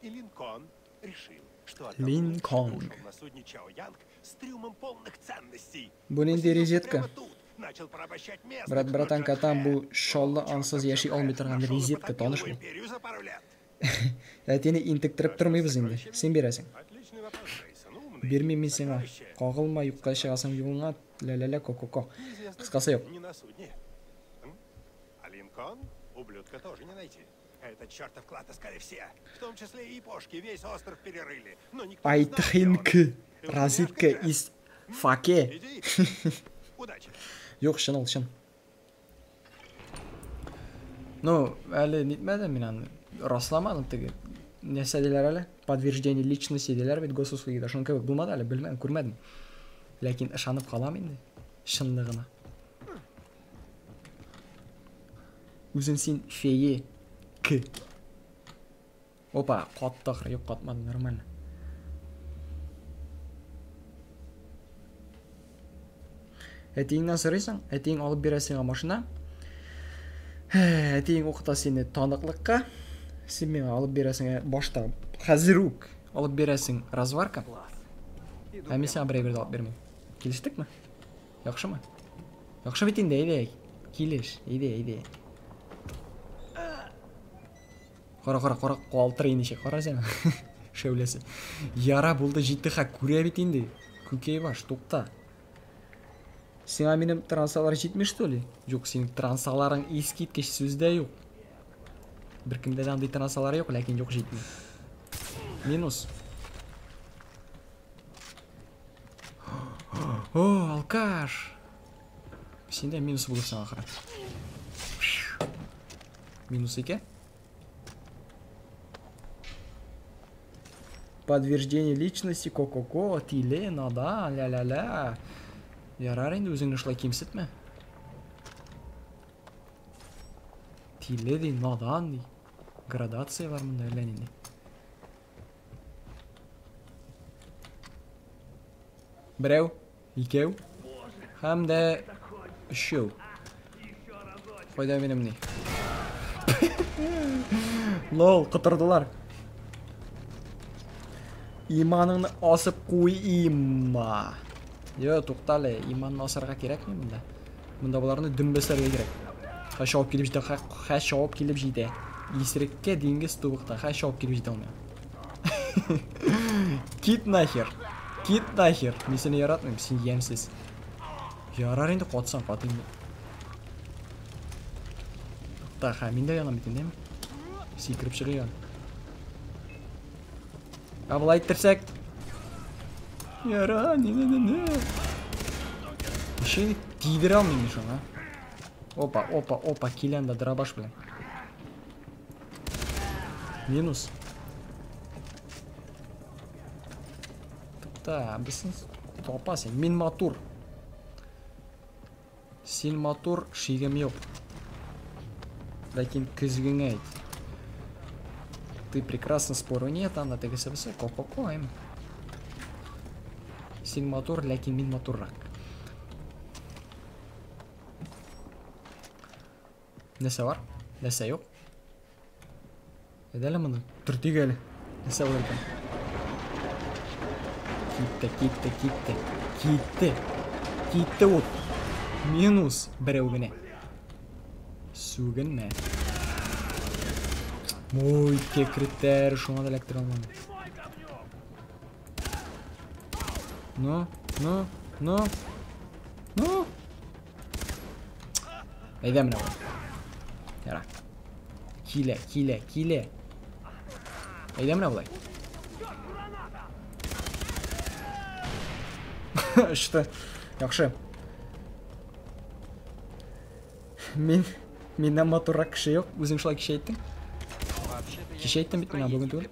И Линкон решил, что Линкон ушел на судне Чао Янг с трюмом полных ценностей. Bu ne rozетка? Прямо тут, начал порабощать местных. Брат, братан, но катан, Джанхэ, бу шоллы ансыз яши алмай тұрған нашел и резетка, потопил таныш его бу. империю за пару лет. Әтені интіктіріп тұрмайбыз енді. Сен бересің. Отличный вопрос, Грейсон. Умный. Бермей мен сеңа. Сокровище. Қағылма, юққа шығасың юлыңа, ля-ля-ля, ко-ко-ко. Неизвестно, Қысқасы yok. не на судне. А Линкольн? Ублюдка тоже не найти. Этот чертов клад искали все. В том числе и пошки. Весь остров перерыли. Но никто не знал, где он. Айтхинкі, Ты у меня разитка как из факе. Иди. Удачи. Yok, шын ол, шын. Ну, әлі нетмеді мен аны расламадым тігі. Несі әделер әлі? Подтверждение личности әделер бет госуслугида. Шын көбік болмады әлі, білмәдім, көрмәдім. Ләкин ышанып қалам енді. Шынлығына. Өзін сен фее к. Опа, қатты ақыры. Yok, қатмады, нормально. Әтейіңнен сұрайсың, әтейің алып бересің машина. Әтейің оқыта сені танықлыққа. Сен мен алып бересің башта. Қазір өк алып бересің разварка. Әмен сен бірі-бірді алып бермейм. Келістік ме? Яқшы ма? Яқшы бет енді, әйде. Келеш, әйде. Қора, қуалтыр ендеше, қора сен. Шәулесі. Яра болды жетті қа көре бет енді. Көкей баш, тоқта. Сен менің трансалар жетме, что ли? Жоқ, сенің трансаларың ескеткеш сөзде жоқ. Біркімде андай трансалар жоқ, ләкин жоқ жетме. Минус. О, алкаш. Сенде минус болырсың ақыры. Минус еке? Подтверждение личности, ко-ко-ко, тиле, нада, ля-ля-ля. Ярар енді өзіңді шылай кемсітме. Тиле дей, надан дей. Градация бар мұнда әләнінде. Біреу, екеу, һәм де үшеу. Қойда менім не? Лол, құтырдылар. Иманыңны асып қойма. Йо, тоқталы, иманын асырға керек ме мұнда? Мұнда бұларны дүмбесерге керек. Ха шауып келіп жейді. Есірекке дейінгі стубықта. Ха шауып келіп жейді алмай. Кит нахер. Мен сені яратмайм, сен емсіз. Ярар енді қотсам, қатыңды. Ха, мен де янам етін, деме? Секіріп шығыған. Абылай тұрсак. Яра, не. Еще тидер алмайм нешон, а? Опа, келянда дробаш білем. Минус. Тіпті, бісін топа сен. Мен мотор. Сен мотор шегім yok. Ләкин күзгің айт. Ты прекрасно спору нет, анда тегісі бісі. Ко-ко-ко, айм. Сен мотор, ләкин мен моторрақ. Нәсі бар? Нәсі yok. Әдәлі мұны? Түртегі әлі. Нәсі бар екен. Кетті от. Минус біреугіне. Сугін мә. Мой, кекреттер, шуңа да электр алмады. Ну. Әйдә менә бұл. Яра. Киле. Әйдә менә бұлай. Үшті. Яқшы. Менен моторрақ кіші yok. Өзің шылай кіші айттың? Кіші айттың бит менен бүгін түгіл.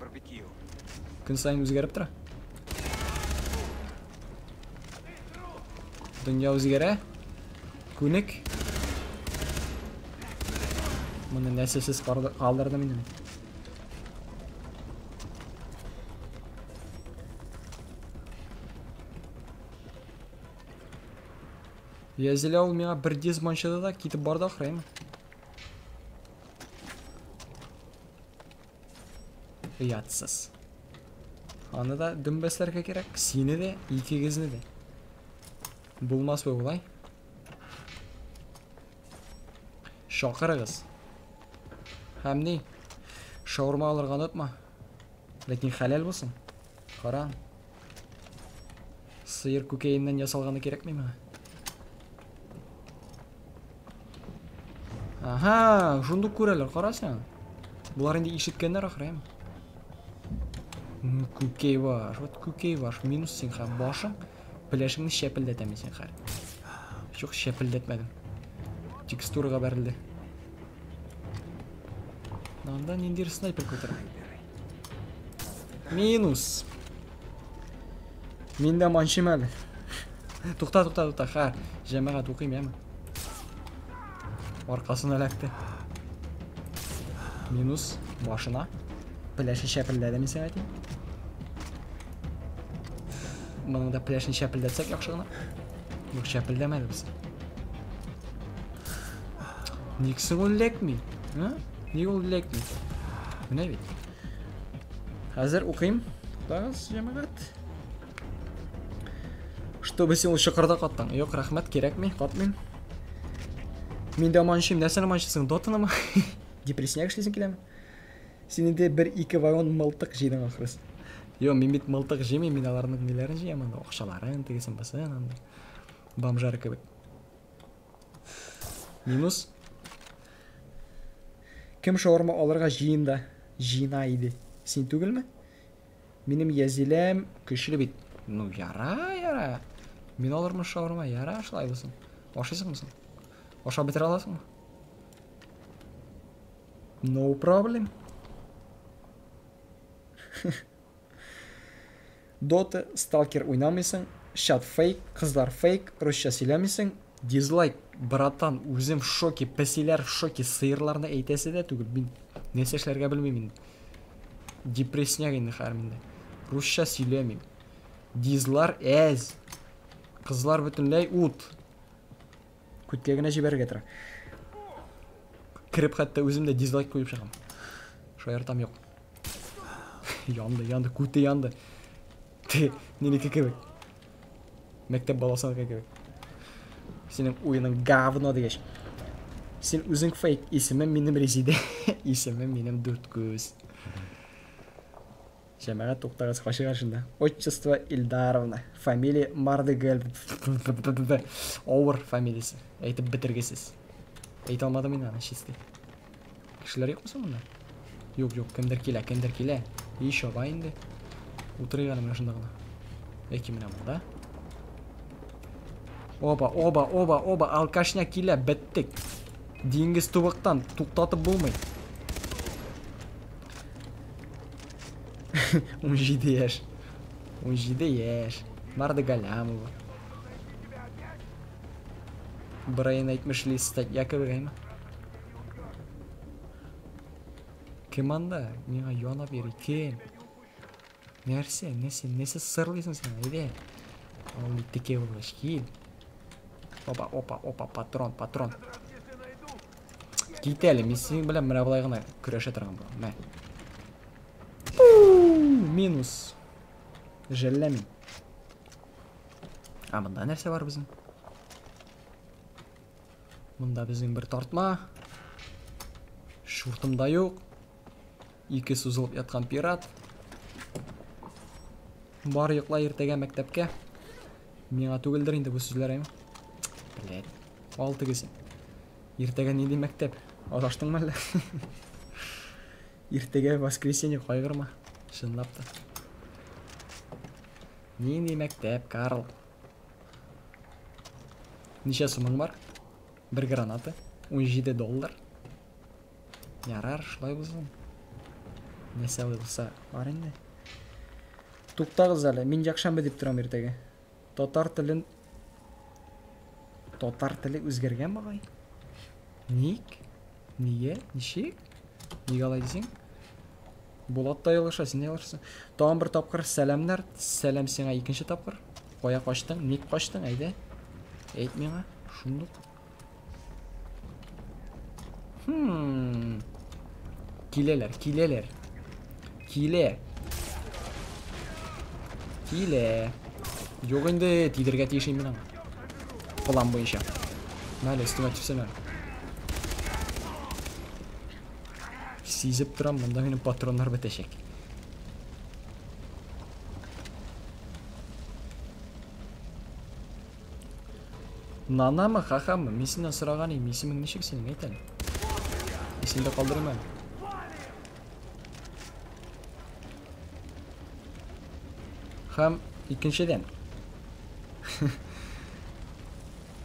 Күн сайын өзгеріп тұра. Дүния өзгере. Күнік. Мұны нәсесіз қалдырды менен. Езілі ол меға бір дез маншыды да кетіп барды ақырайым. Ұятсыз. Аны да дүмбәслерге керек. Сені де, екі кезіні де. Болмас бай олай. Шақырыңыз. Һәм не? Шаурма алырға ұнатма. Ләкин хәләл болсын. Қараң. Сыйыр көкейінен ясалғаны керек ме? Аха, шундук күрәләр, қарасаң. Бұлар инде ишеткәннәр ахры. Көкей бар, вот көкей бар. Минус син һәм башың. Пеләшеңне шәпелдәтәме син хәр. Юк, шәпелдәтмәдем. Текстурага бәрелде. Анда ниндир снайпер көтер. Минус. Миндә маншым әле. Тукта. Ха, җәмәгать укыйм яме. Аркасына эләкте. Минус башына. Пеләше шәпелдәдеме син әйтим? Моның да пеләшен шәпелдәтсәк яхшы гына. Юк, шәпелдәмәде без. Никсен ул ләкми? Ни ул ләкми? Менә бит. Хәзер укыйм. Тагыз җәмәгать. Чтобы син ул чыкырда каттың. Юк, рәхмәт, кирәкми, катмыйм. Миндә маншым, нәрсәне маншысың? Дотанымы? Депрессияга эшлисең киләме? Син инде 1-2 вагон мылтык җыйдың ахрысы. Yo, мин бит мылтык җыймыйм, мин аларның ниләрен җыям анда, акчаларын тегесен басын анда. Бомжар кебек. Минус. Кем шаурма алырга җыенда? Җыйна иде. Син түгелме? Минем язиләм көчле бит. Ну, яра. Мин алырмын шаурма, яра, шулай булсын. Ашыйсыңмы син? Ашап бетерә аласыңмы? No problem. Dota, Stalker уйнамыйсың, Shot fake, кызлар fake, русча сөйләмисең, дизлайк, братан, үзем в шоке, пәсиләр в шоке, сыйырларны әйтәсе дә түгел, мин нәрсә эшләргә белмим инде. Депрессиягә инде хәр миндә. Русча сөйләмим. Дизлар әз. Кызлар бөтенләй ут. Күткә генә җибәргә тора. Кирип хәтта үзем дә дизлайк куеп чыгам. Шаяртам юк. Янды, күте янды. Нинеке кебек. Мәктәп баласыныкы кебек. Синең уйының говно дигәч. Син үзең фейк, исемем минем Резиде, исемем минем Дүрткүз. Җәмәгать туктагыз кашыган шунда. Отчество Ильдаровна, фамилия Мардыгел. Овер фамилиясе. Әйтеп бетергесез. Әйтә алмадым мин аны чисти. Кешеләр юкмы монда? Юк, кемдер килә. Ишо ба инде. Утырыган менә шунда гына. Яки менә монда. Оба, алкашня килә, беттек. Диңгез тубыктан туктатып булмый. 17 яшь. 17 яшь. Мардыгалямова. Брайан әйтмешли статья кебегәйме? Кем анда? Миңа янап йөри, кем? Нәрсә сырлыйсың син, әйдә. Ал итеке булыш кил. Опа, патрон. Кит әле, мин синең белән менә булай гына көрәшә торган булам. Мә. Минус. Жәлләмин. Монда нәрсә бар безнең? Монда безнең бер тартма. Шуртымда юк. Ике сузылып яткан пират. Бар йокла иртәгә мәктәпкә. Миңа түгелдер инде бу сүзләр, әйме? Бләд. Ал тегесен. Иртәгә нинди мәктәп? Адаштыңмы әллә? Иртәгә воскресенье кайгырма. Чынлап та. Нинди мәктәп, Карл? Ничә сумың бар? Бер граната. $17. Ярар, шулай булсын. Нәрсә булса, бар инде. Туктагыз әле, мин якшамбы дип торам иртәгә. Татар теле үзгәргән багай. Ник? Нигә? Ничек? Нигә алай дисең? Булат та ялгыша, син ялгышасың. Тагын бер тапкыр сәламнәр. Сәлам сиңа икенче тапкыр. Кая качтың? Ник качтың? Әйдә. Әйт миңа. Шундук. Киләләр. Килә. Юк инде, тидергә тиешим мин аңа. План буенча. Мәле, өстемә төшсен әле. Сезіп тұрам, мұнда менің патронлар бітешек. Нанамы, қақамы, мен сенен сұраған ем, есімің нешек сенің айтайын. Есімді қалдырым әлі. Хам, екіншеден.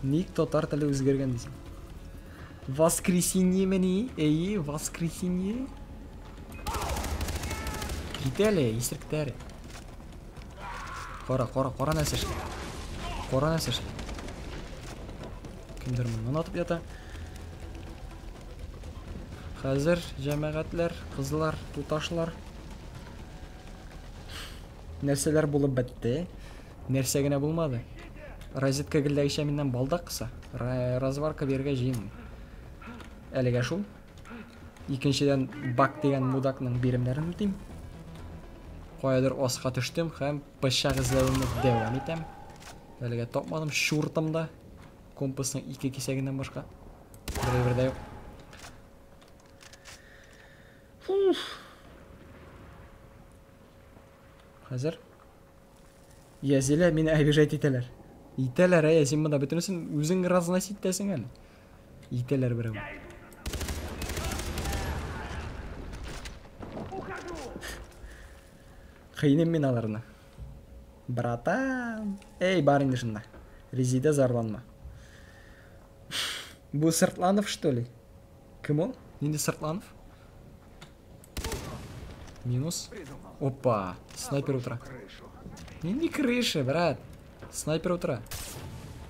Ник тотар тілі өзгерген дейсің. Воскресенье мені, воскресенье. Кетелі, есіріктәрі. Қора нәсір. Қора нәсір. Кімдер мұнан атып ята? Қазір жәмәғәтлер, қызылар, туташылар. Нәрселер болып бәтті. Нәрсегіне болмады. Розетка гілдәгі шәмінен балдақ қыса. Разварка берге жеймін. Әліге шул. Екіншеден бак деген мудакның берімдерін өтейм. Қойадыр осқа түштім, хәм пышақ іздәуімді дәуам етем. Әліге топмадым шуртымда. Компасның 2 кесегінен башқа. Бірде жоқ. Қазір. Язелі мені әбежайт етелер. Ителер, сен мұнда бүтінісін өзің разносить етесің әлі. Ителер бірі. Қиынем мен аларына. Братан. Барыңды шында. Резиде зарланма. Бұл Сыртланов, что ли? Кім ол? Ненде Сыртланов? Минус. Опа, снайпер утра. Не крыша, брат. Снайпер утра.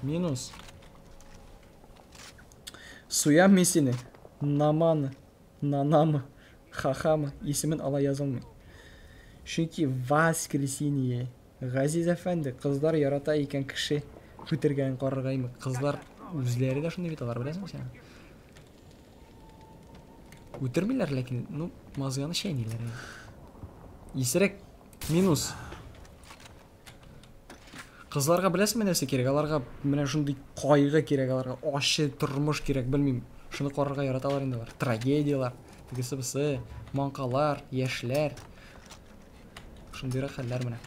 Минус. Суям мен сені. Наманы, нанамы, хахамы есімін ала yazылмай. Çünkü воскресенье. Ғазиз әфәнді, қыздар ярата екен кіші көтерген қорғаймы. Қыздар өзлері де шынды беталар, білесің сен? Өтірмейлер, ләкін, мазғаны шайнейлер. Есірек, минус. Қызларға білесің мен нәрсе керек, аларға менен шынды қойғы керек, аларға ашы тұрмыш керек, білмеймін. Шынды қорға яраталар енді бар. Трагедиялар, тегісі-бісі, манқалар, ешілер. Шындырақ хәлләр мене.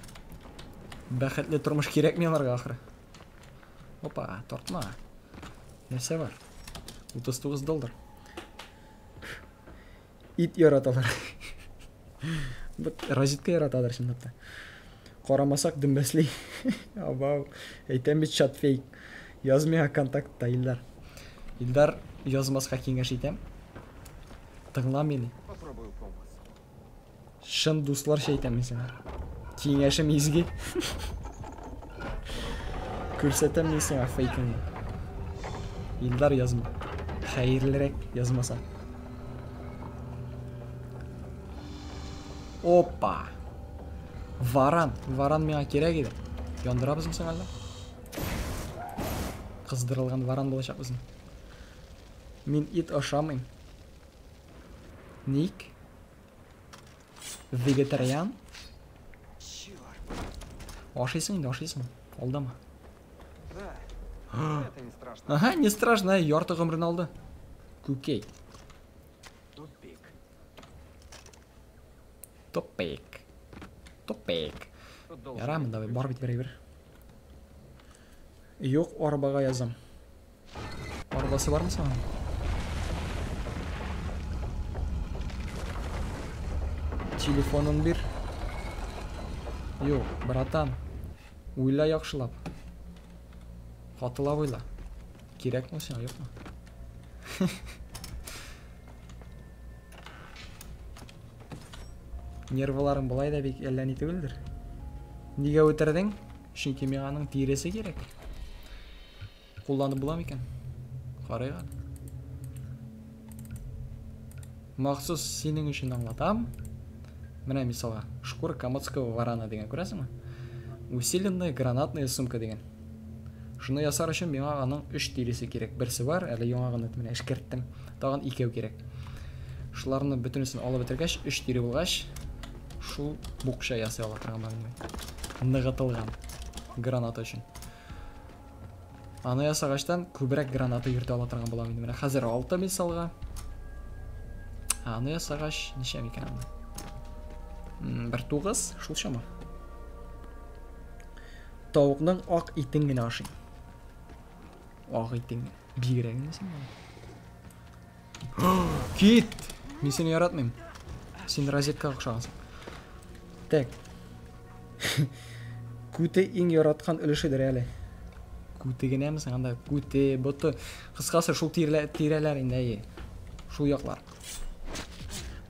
Бәхетлі тұрмыш керек мен аларға ақыры. Опа, тортма. Нәрсе бар? $39. Ит яраталар. Розетка яраталар шындапта. Қарамасақ дүмбәслей. Абау. Әйтен бет чат фейк. Язмеға контактта, Илдар. Илдар язмасқа кеңеш етем. Тыңла мені. Шын дуслар шейтем мен сені. Кеңешім езге. Көрсетем мен сені фейкіңді. Илдар язма. Хайырлырек язмаса. Опа. Варан меңа керек еді. Яндыра бізім сен әлі? Қыздырылған варан болашақ бізім. Мен ит ашамын. Ник? Вегетариан? Ашайсың енді, ашайсың. Алдама. Это не страшно. Ага, не страшно, ярты ғымрын алды. Көкей. Топпек. Ярамын, давай, бар бит бір. Yok, арбаға язам. Арбасы бар ма саған? Телефонын бер. Yok, братан. Ойла яқшылап. Қатылап ойла. Керек ма сен, жоқ ма? Нервыларың бұлай да бек әллән еті білдір. Неге өтірдің? Çünkü меғаның тиресі керек. Қолданып бұлам екен. Қарайға. Мақсус сенің үшін аңлатам. Міне мисалға. Шкура комодского варана деген көресің ма? Усиленная гранатная сумка деген. Шыны ясар үшін меғаның 3 тиресі керек. Бірсі бар, әлі yoңағын өтіміне ішкерттім. Тағын 2 керек. Шыларыны бүтінісін алып өтіргәш, 3 тире болғаш, шул бұқша ясай алатырған мәлімей. Нығытылған граната үшін. Аны ясағаштан көбірек граната ерте алатырған боламын. Міне қазір 6 мисалға. Аны ясагач ничә микән аны? 1.9 шул чама. Тавыкның ак итен генә ашый. Ак итен бигрәк син. Кит! Мин сине яратмыйм. Син розеткага охшагансың. Так. Күте иң яраткан өлешедер әле. Күте генәмесең анда? Күте, боты. Кыскасы шул тирәләр инде. Шул яклар.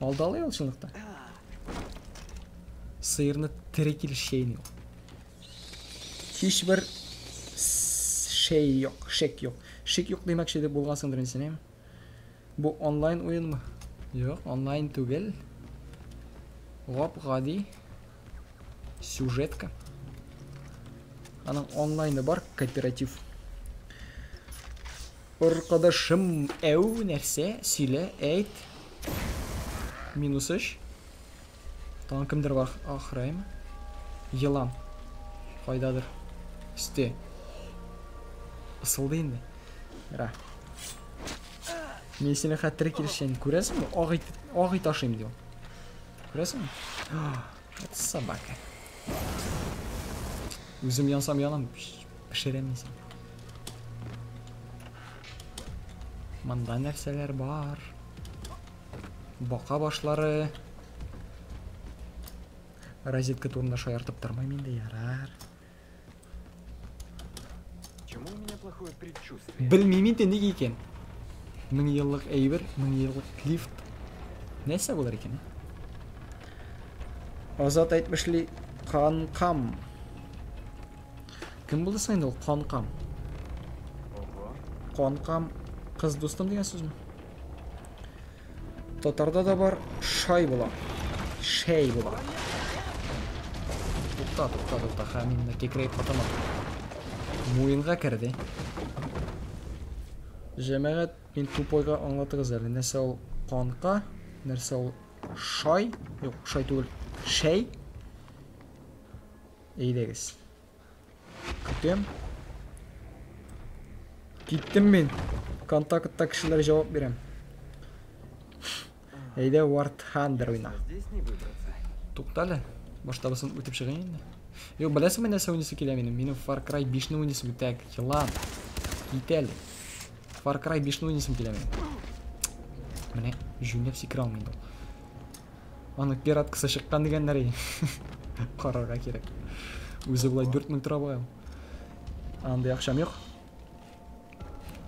Алдалы ул чынлыкта. Сыерны тере килешәйни. Һичбер шек юк. Шек юк димәкче дип булгансыңдыр инде. Бу онлайн уенмы? Юк, онлайн түгел. Гади сюжетка. Аның онлайны бар, кооператив. Arkadaşım нәрсә? Сөйлә, әйт. -3. Тан кемдер бар ахраймы? Йылан. Кайдадыр? Өсте. Ысылды инде. Ра. Мен сине хәтер килешән күрәсеңме? Агый ташыйм дим. Күрәсеңме? Это собака. Үзем янсам янам, пешерәм син. Мында нәрсәләр бар? Бака башлары. Розетка турында шаяртып тормайм инде, ярар. Почему у меня плохое предчувствие? Белмим инде ник икән. 1000 еллык әйбер, 1000 еллык лифт. Нәрсә булыр икән? Азат әйтмешли канкам. Кем булды син ул канкам? Ого. Канкам кыз дустым дигән сүзме? Татарда да бар шай була. Шәй була. Тукта, хәминне кекрәйп катама. Муенга керде. Җәмәгать, мин тупойга аңлатыгыз әле. Нәрсә ул канка? Нәрсә ул шай? Юк, шай түгел. Шәй. Әйдәгез. Көтәм. Киттем мин. Контактта кешеләр җавап бирәм. Әйдә War Thunder уйна. Здесь не выбраться. Туктале. Баштабысын үтеп чыгын инде. Юк, беләсеңме нәрсә уйныйсы килә минем? Минем Far Cry 5-не уйныйсым үтәк. Йылан. Китәле. Far Cry 5-не уйныйсым килә минем. Менә җүнәп сикерә алмыйм. Аны пираткасы чыккан дигәннәр. Карарга кирәк. Үзе булай 4000 тора бугай. Анда акчам юк.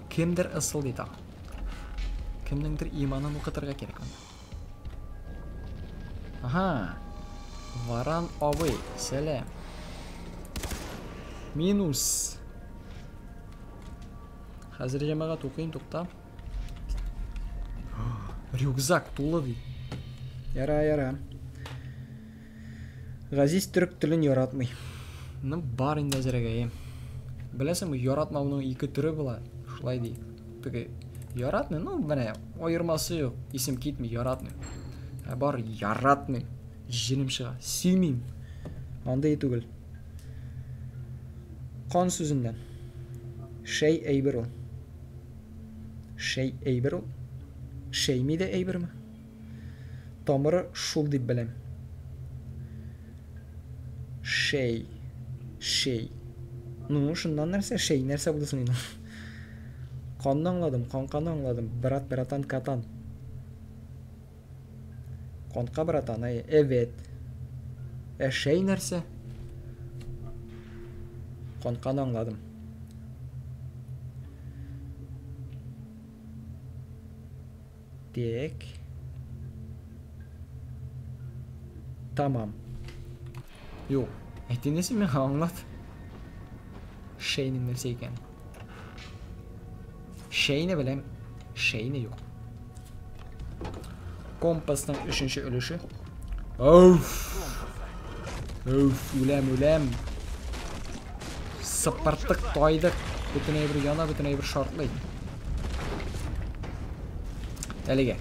Кемдер ысыл дита. Кемнеңдер иманын укытырга кирәк. Ага. Варан авый, сәлам. Минус. Хәзер җәмәгать укыйм, тукта. Рюкзак тулы ди. Яра. Газиз түрк телен яратмый. Ны бар инде әзрәгә. Беләсеңме, яратмауның ике төре була. Шулай ди. Теге яратмый, менә аермасы юк. Исем китми, яратмый. Бар яратмый. Җинем чыга. Сөймим. Андай түгел. Кан сүзеннән. Шәй әйбер ул. Шәй әйбер ул. Шәйми дә әйберме? Тамыры шул дип беләм. Шәй. Ну, шуннан нәрсә? Шәй нәрсә булды соң инде? Канны аңладым, канканы аңладым. Братан, катан. Канка братан, evet. Шәй нәрсә? Канканы аңладым. Так. Tamam. Юк, әйтенесе мен аңлат. Шәйнең нәрсә икән? Шәйне беләм, шәйне юк. Компасның 3-нче өлеше. Үләм. Сыпыртык, тайдык. Бөтен әйбер яна, бөтен әйбер шартлый. Әлегә.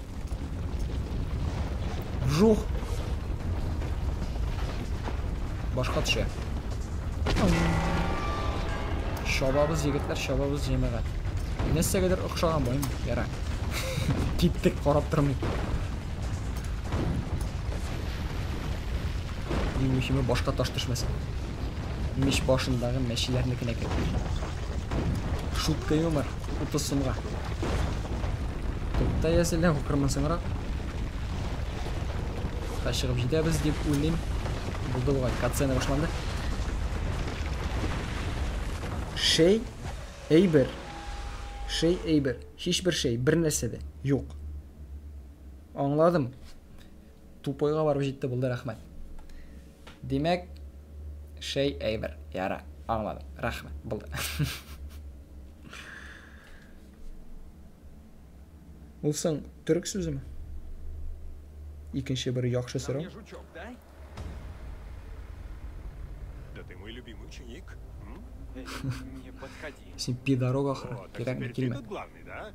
Жух. Башка төшә. Шабабыз егетләр, шабабыз җәмәгать. Нәрсәгәдер охшаган буйм, яра. Киттек, карап тормый. Ең мөһиме башка таш төшмәсен. Миш башындагы мәчеләрнекенә кереп. Шутка юмор 30 сумга. Тукта ясәлә укырмын соңрак. Качыгып җитәбез дип уйлыйм. Булды бугай, катсцена башланды. Шей әйбер. Һичбер шей, бер нәрсә дә юк. Аңладым. Тупойга барып җитте, булды, рәхмәт. Димәк, шей әйбер. Яра, аңладым. Рәхмәт, булды. Улсын, түрк сүземе? Икенче бер яхшы Там сорау. мне жучок, дай. Да ты мой любимый ученик. М? Не подходи. Син пидорог ахры. О, так Кирәкме, теперь ты килмә. тут главный, да?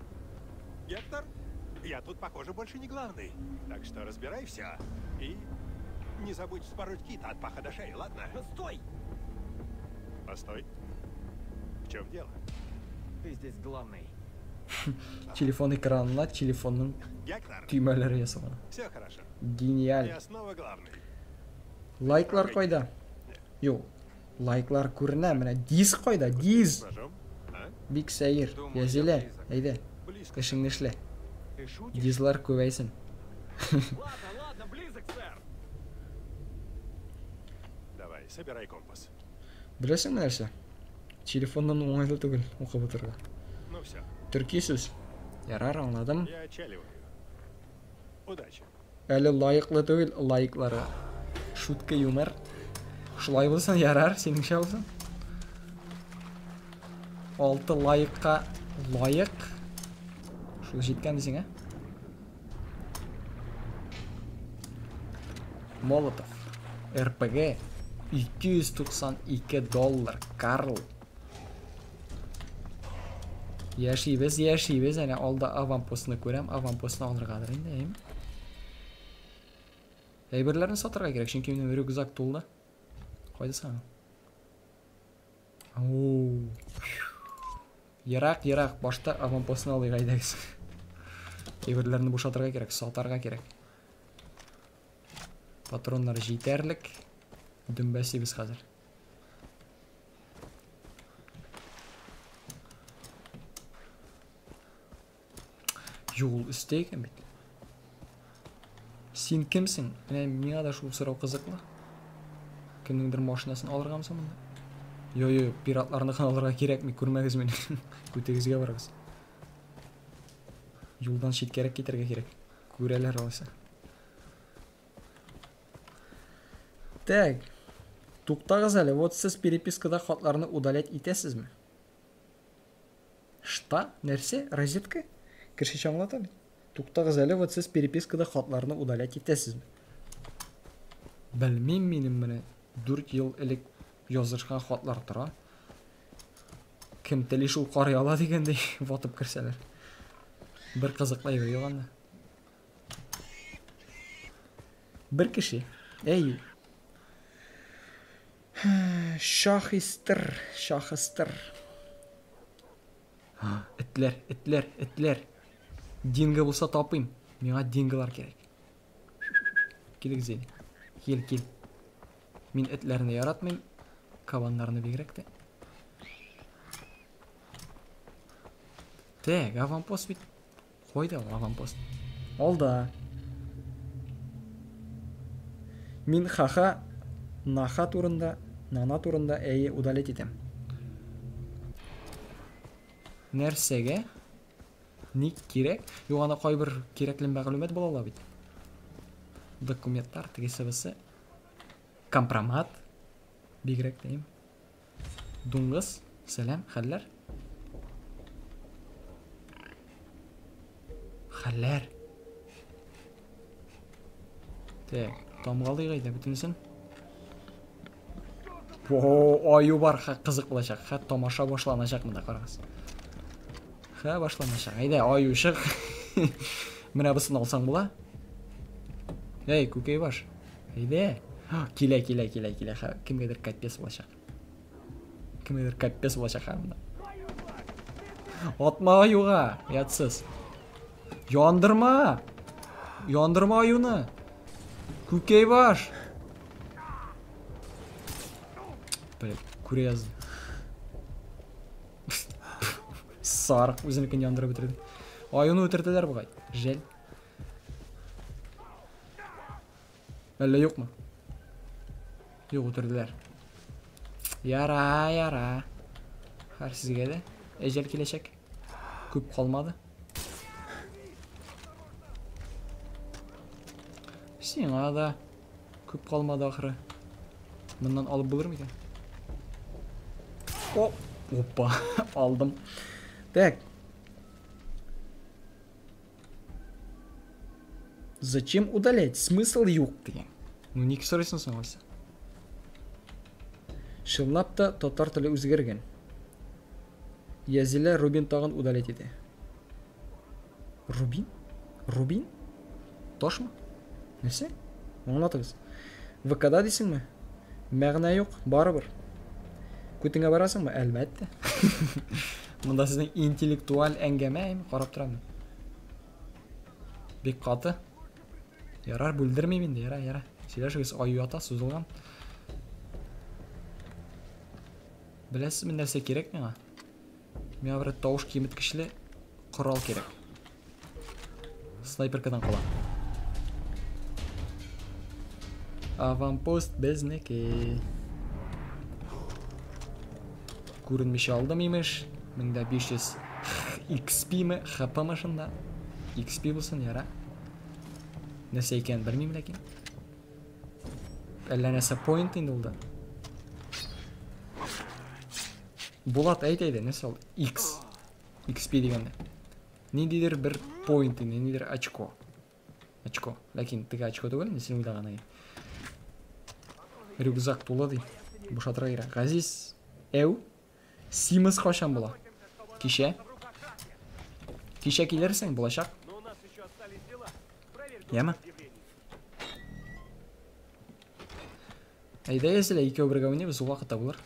Гектор, я тут, похоже, больше не главный. Так что разбирай все. И не забудь вспороть кита от паха до шеи, ладно? Стой! Постой. В чем дело? Ты здесь главный. Телефон экранына телефонның Гектор, төймәләре ясаган. все хорошо. Гениаль. Я снова главный. Лайклар кайда? Юк. Лайклар күренә, менә диз кайда? Диз. С ножом? А? Бик сәер. Думаю, Язилә, я близок. әйдә. Близко. Эшеңне эшлә. Ты шутишь? Дизлар күбәйсен. Ладно, близок, сэр. Давай, собирай компас. Беләсеңме нәрсә? Телефоннан уңайлы түгел укып утырга. Ну все, Төрки сүз. Ярар, аңладым. я отчаливаю. Удачи. Әле лайыклы түгел лайкларга. Шутка юмор. Шулай булсын, ярар, синеңчә булсын. 6 лайыкка лайык. Шул җиткән дисең, ә? Молотов. РПГ. $292. Карл. Яшибез, әнә алда аванпостны күрәм, аванпостны алыргадыр инде, әйме? Әйберләрне сатырга кирәк, чөнки минем рюкзак тулды. Кайда саң? Оу. Ерак, башта аванпостны алыйк, әйдәгез. Әйберләрне бушатырга кирәк, сатарга кирәк. Патроннар җитәрлек. Дүмбәсибез хәзер. Юл өсте икән бит. Син кимсең? Менә миңа да шул сорау кызыклы. Кемнеңдер машинасын алыргамсың монда? Йо, пиратларны алырга кирәкми, күрмәгез мине. Күтегезгә барыгыз. Юлдан читкәрәк китәргә кирәк. Күрәләр алса. Так. Туктагыз әле, вот сез перепискада хатларны удалять итәсезме? Шта? Нәрсә? Розетка? Кеше аңлата бит. Туктагыз әле, вот сез перепискада хатларны удалять итәсезме? Белмим, минем менә 4 ел элек язышкан хатлар тора. Кем тели шул карый ала дигәндәй ватып керсәләр. Бер кызыклы әйбер юганда. Бер кеше. Әй. Шахистр. Этләр. Динго булса тапыйм. Миңа динголар кирәк. Килик зел. Кил. Мин этләрне яратмыйм. Кабаннарны бигрәк тә. Так, аванпост бит. Кайда аванпост? Алда. Мин хаха наха турында, нана турында әйе удалить итәм. Нәрсәгә? Ник кирәк? Югана кайбер кирәкле мәгълүмат була ала бит. Документлар тегесебесе. Компромат. Бигрәк тәйм. Дуңгыз, сәлам, хәлләр. Хәлләр. Так, тамгалы гайда бөтенсен. Аю бар, кызык булачак. Тамаша башланачак монда, карагыз. Башланачак. Әйдә, аю чык. Менә бусын алсаң була. Эй, күкәй баш. Әйдә. Килә. Кемгәдер капес булачак. Монда. Атма аюга, ятсыз. Яндырма аюны. Күкәй баш. Блядь, курязды. Сарық өзінікен яндырып бітірді. Ай, оны өтірділер бұғай. Жел. Әлі yok mu? Yok, өтірділер. Яра. Har sizге де. Ejel келешек. Көп қалмады. Сиңа да көп қалмады ақыры. Мұндан алып болыр ма екен? Опа, алдым. Так. Зачем удалять? Смысл yok деген. Ну, неге сұрайсың соңғысы? Шыллап та татар тілі өзгерген. Язилә Рубин тағын удалять еді. Рубин? Рубин? Тош ма? Нәрсе? Аңлатыңыз. ВК-да дейсің ме? Мәғына жоқ, барыбір. Көтіңе барасың ба? Әлбәтте. Мұнда сіздің интеллектуал әңгәме қарап тұрамын. Бек қаты. Ярар, бүлдірмеймін де, яра. Сөйлешіңіз аю ата созылған. Білесіз мен нәрсе керек меңа? Мен бір тауыш кеміткішілі құрал керек. Снайперкадан қала. Аванпост безнеке. Көрінмеші алдым емеш. 1500 XP ме? HP машында. XP болсын, яра. Нәрсе екен білмеймін әкен. Әлі нәрсе point енді олда. Болат әйт-әйді, нәрсе ол? XP дегенде. Нендейдер бір point, нендейдер очко. Очко. Ләкин тігі очко түгіл, несін ойлаған әйі. Рюкзак толы дей. Бұшатыра кері. Ғазиз, әу, симыз қашан бола? Кеше? Кеше келерсің, болашақ? Яма? Әйді езілі, екеу бірге ойнайбыз, ол уақытта болар.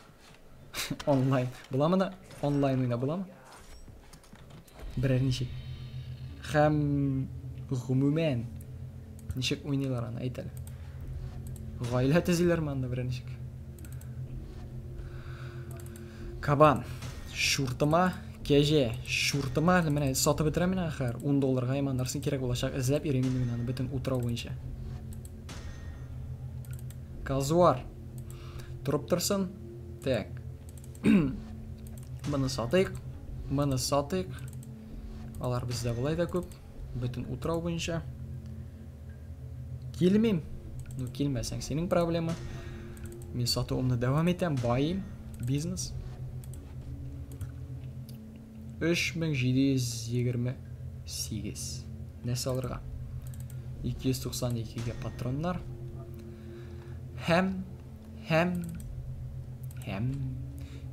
Онлайн. Бұла ма да? Онлайн ойна бұла ма? Бірер нешек. Хәм ғұмумен. Нешек ойнайлар ана, айталі. Ғайлы тізілер ма анда бірер нешек. Кабан. Шуртыма, кеже. Шуртыма, міне, сатып бітіремін ақыр. $10 аймандарсын керек болашақ. Ізләп еремін аны бүтін утра ойынша. Казуар. Тұрып тұрсын. Так. Мұны сатайық. Алар бізде бұлай да көп. Бүтін утра ойынша. Келмейм. Ну, келмәсәң сенің проблема. Мен сатуымны дәвам етем. Байым. Бизнес. 3728. Нәсі алырға? 292-ге патронлар. Хәм.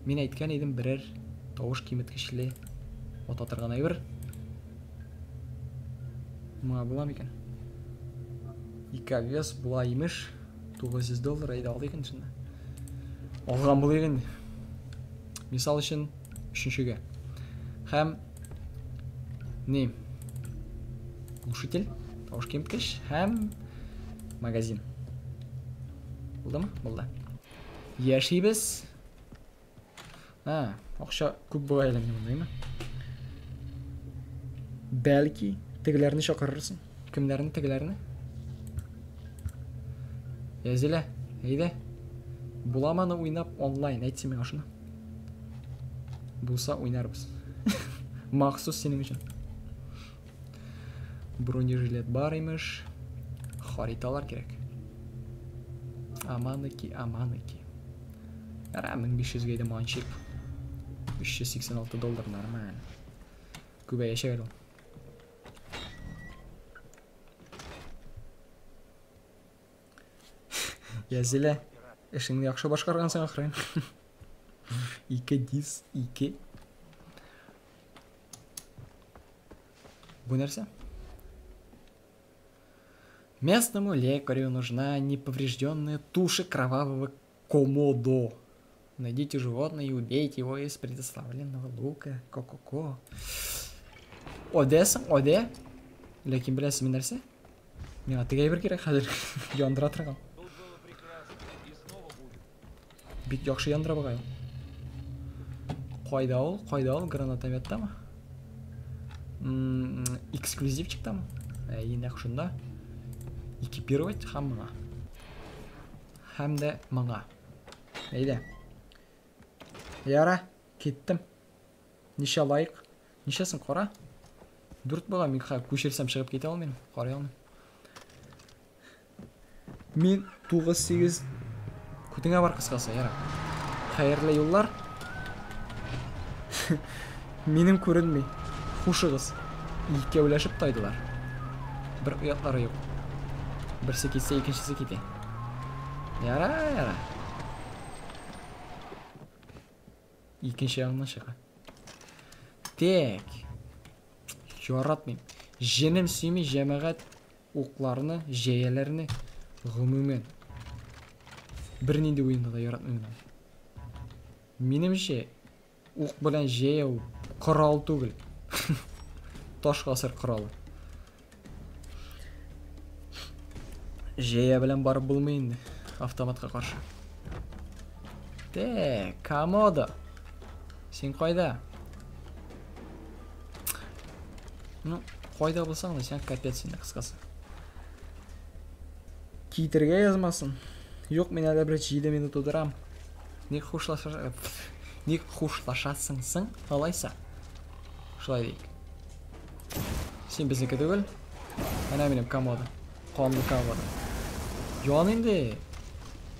Мен айтқан едім бірер тауыш кеміткішілі отатырған айбір. Мұға бұлам екен. 2 авиас бұла емеш. $900 айда алды екен шында. Алған бұл екен. Мисал үшін үшіншіге. Хәм не? Глушитель, тауыш кеміткіш, хәм магазин. Болды ма? Болды. Яшейбіз. Ақша көп бұға әлемде мұндай ма? Бәлкі тігілеріні шақырырсың. Кімдеріні тігілеріні? Язілі, әйді. Бұламаны ойнап онлайн, әйтсе мен ашына. Бұлса ойнарбыз. Мақсус сенің үшін. Бронежилет бар емеш. Хариталар керек. Аманыки. Ара, 1500-ге де маншик. $386 нормально. Көбе яшек әлі. Язілі, ішіңді яқшы башқарғансың ақырайын. 2. Бұл нәрсе? Местному лекарю нужна неповрежденная туша кровавого комодо. Найдите животное и убейте его из предоставленного лука. Ко-ко-ко. Одесың, оде? Лекин білесің мен нәрсе? Мен атыға ебір керек, қазір яндыра тұрған. бик жакшы яндыра багай. Кайда ул? Гранатометтамы? Эксклюзивчиктамы? Эне ушунда. Экипировать хамга. Хамда мага. Эйде. Яра, кеттим. Ниша лайк. Нишасын кара? Дүрт бага мен көшерсем чыгып кете алмайм. Карай алмайм. Мен 98 күтіңе бар кыскасы, яра. Хайырлы юллар. Менің көрінмей. Хушыгыз. Икеулешип тайдылар. Бір уятлары yok. Бірсі кетсе, екіншісі кете. Яра. Екінші аңынан шыға. Тек. Жоратмайм. Женім сүймей жемағат оқларыны, жейелеріні ғымымен. Бірінінде ойында да яратмайм. Менімше, оқ білән жея құрал түгіл. Таш ғасыр құралы. Жея білән барып болмайынды. Автоматқа қаршы. Тек, камода. Сен қайда? Қайда болсаң да, сен капет сенде қысқасы. Кейтерге yazmasın. Yok, мен әлі бір жейді мені тудырам. Не құшлашасың, алайса. Шылай дейік. Сен біздікі түгіл. Әне менем камода. Қанды камода. Жоған енді.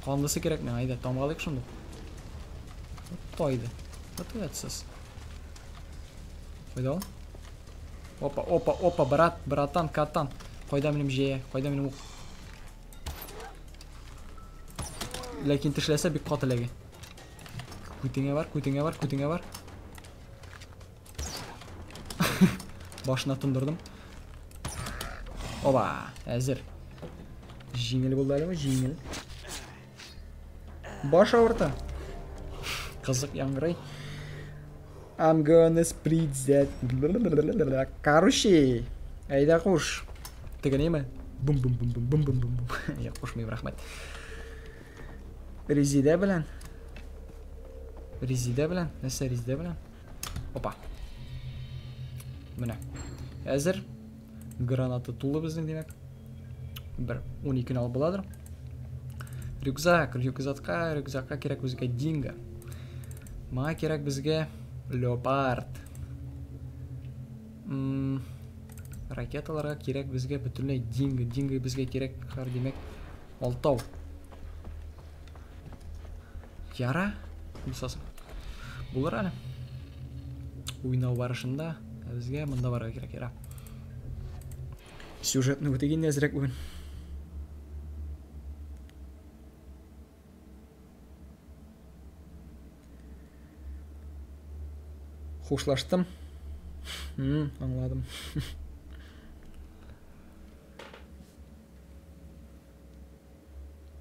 Қандысы керек мен, айда, тамғалайық шынды. Тойды. Ответсіз. Қойда ол? Опа, братан, каттан. Қойда менем жея, қойда менем ұқ. Ләкин тішләсә бик қатыләге. Күтіңе бар. Башына тұндырдым. Оба, әзір. Жеңіл болды әлі ме? Жеңіл. Баш ауырта. Қызық яңғырай. I'm gonna split that. Короче, әйда қош. Тігіне ме? Бум. Я қошмайым, рахмет. Резиде білән. Нәрсе резиде білән? Опа. Міне. Әзір. Гранаты тулы біздің демек. Бір 12 алып боладыр. Рюкзакқа керек бізге динго. Маға керек бізге леопард. Ракеталарға керек бізге бүтінлей динго. Динго бізге керек қар демек 6. Яра. Бұлар әлі. Ойнау барышында бізге мұнда барға керек, яра. Сюжетні өтеген әзірек бүгін. Хушлаштым. Аңладым.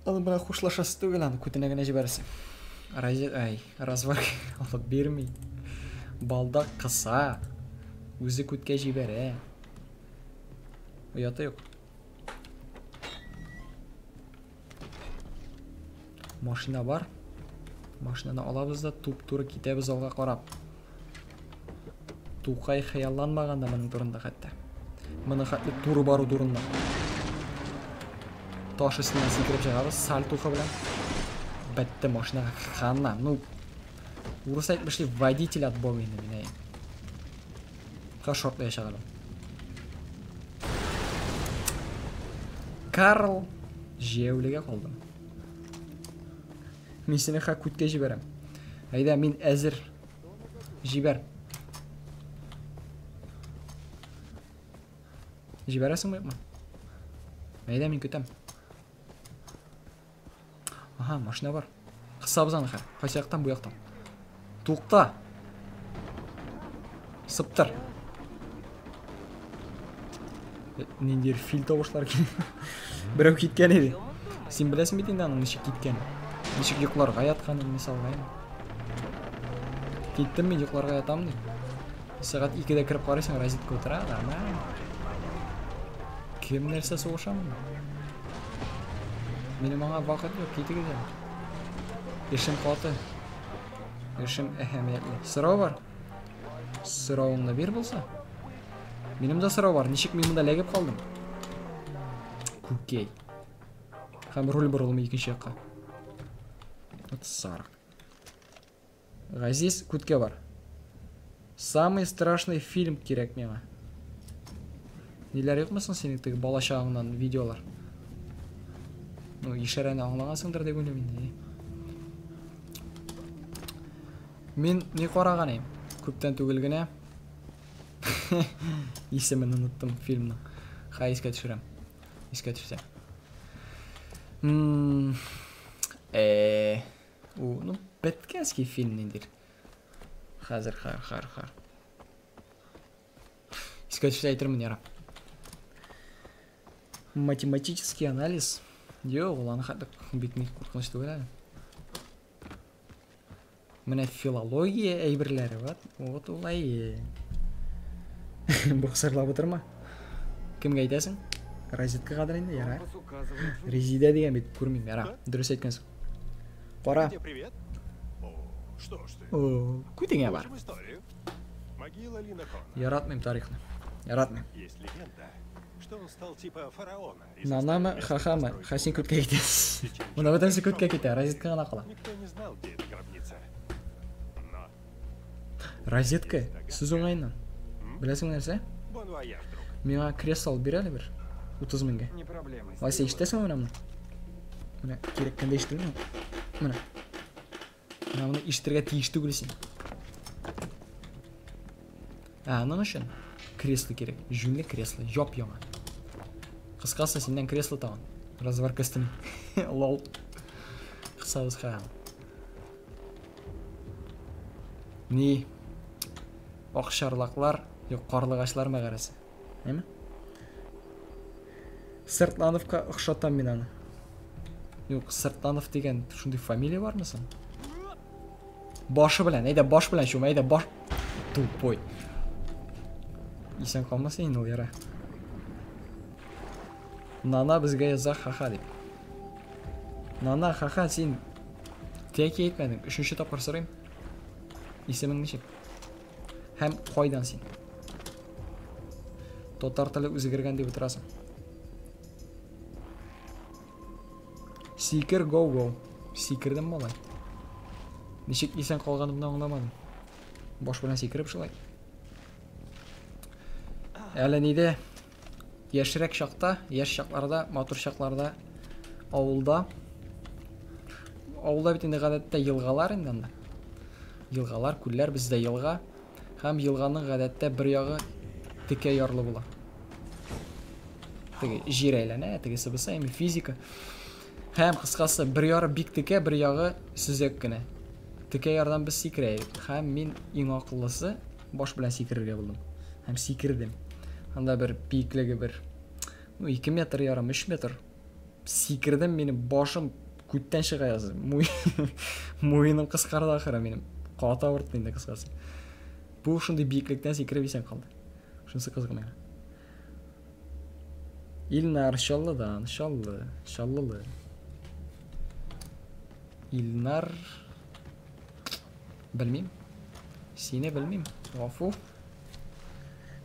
Алым бірақ хушлашасы түгіл, аны көтінегіне жібәрісі. Развар алып бермей. Балда қыса. Өзі көтке жібәрі. Ұяты yok. Машина бар. Машинаны алабыз да туп-туры кетебіз алға қарап. Туқай қияланмағанда мұның тұрында қатты. Мұның қатты туры бару тұрында. Таш үстінен секіріп жағабыз, сәл туқы білән. Бәтті машинаға қанна. Урыс айтмышлы водитель от бога енді мен әйін. Қа шортта яшағалым. Карл жеуліге қолдым. Мен сені қа көтке жіберем. Айда, мен әзір. Жібер. Жібересің бай ма? Айда, мен көтем. Аха, машина бар. Қысабыз анықар. Қайсаяқтан бұяқтан. Туқта. Сыптыр. Нендер фил табышлар кен. Біреу кеткен еді. Сен білесің бет енді аның нешік кеткен. Нешік ұйқыларға ятқанын мысалғайын. Кеттім мен ұйқыларға ятамын деп. Сағат 2-де кіріп қарайсың, розетка отырады. Кем нәрсе соғышамын? Менің аңа вақыт жоқ, кеті кетемін. Ишим қаты. Ишим әһәмиятлі. Сұрау бар. Сұрауыңда бер болса. Менің де сұрау бар. Нешік мен мұнда ләгіп қалдым? Көкей. Хам рөл бұрылым екінші жаққа. Вот сарық. Ғазиз күтке бар. Самый страшный фильм керек меға. Нелер еқмасын сеніктегі бала шағыңнан видеолар? Ну, ешараны аңлағансыңдар деп ойлаймын. Мен не қораған ем? Көптен түгілгіне. Есімін ұныттым фильмнің. Ха, еске түшірем. Еске түшсе. Ну, бәткенский фильм нендер. Қазір, қар. Еске түшсе айтырмын, яра. Математический анализ. Жоқ, оланы қадық бетіне қорқынышты ойлады. Міне филология әйбірлері бат. Вот олай. Бұқсарлап отырма. Кімге айтасың? Розетка қадырында, яра. Резида деген бет көрмеймін, яра. Дұрыс айткансың. Қора. Привет. Что ж ты? Көтеңе бар. Могила Линокона. Яратмайм тарихны. Яратмайм. Есть легенда, что он стал типа фараона. Нанамы, хахамы, хасин көтке кетесіз. Мұна бөтенсі көтке кете, розетка ғана қала. Никто не знал, где эта гробница. Но Розетка, сіз оңайынан. Білесің нәрсе? бон вояж, друг. Миңа кресло алып берелі бір. 30 мыңға. Не проблема. Вася, іштесің мұна мұны? Мұна керек кінде іштірген мұна. Мұны іштерге тиішті көресің. Анын үшін кресло керек. Жүнлі кресло, жоп яма. Қысқасы сенден кресло тауын. Разварка істің. Лол. Қысабыз қағам. Не? Оқшарлақлар, қарлығашлар мағарасы. Әмі? Сыртлановқа ұқшатам мен аны. Yok, Sırtlanov деген шундай фамилия бар мысын? Başı білән, әйді баш білән шум, әйді баш... Тупой. Исен қалмаса енді ол яра. Нана бізге яза хаха деп. Нана хаха сен тек етмәдің, үшінші тапқыр сұрайым. Есемің нешек? Хәм қойдан сен. Тотар тілі өзгерген деп отырасың. Seeker go. Seeker'den mi olay? Nişek isen қалғанымды аңламадым. Бош білән секіріп жылай. Әлі неде? Яшірек шақта, яш шақларда, матур шақларда, ауылда. Ауылда бітінде ғадетті елғалар енді. Елғалар, күллер бізде елға. Хәм елғаның ғадетті бір яғы тіке ярлы бола. Теге жер әйләне, теге сыбыса, еме физика. Хәм қысқасы бір яры бик тіке, бір яғы сүзек кіне. Тіке ярдан біз секірейік. Хәм мен ең ақыллысы бош білән секірерге болдым. Хәм секірдім. Анда бір биіклігі бір 2 метр ярым, 3 метр. Секірдім, менің башым көттен шыға язы. Мойыным қысқарды ақыры менің. Қата ұртты енді қысқасы. Бұл шынды биікліктен секіріп есен қалды. Шынсы қызғым ең. Илнар шаллыдан, шаллылы. Илнар... Білмейм. Сені білмейм. Ғафу.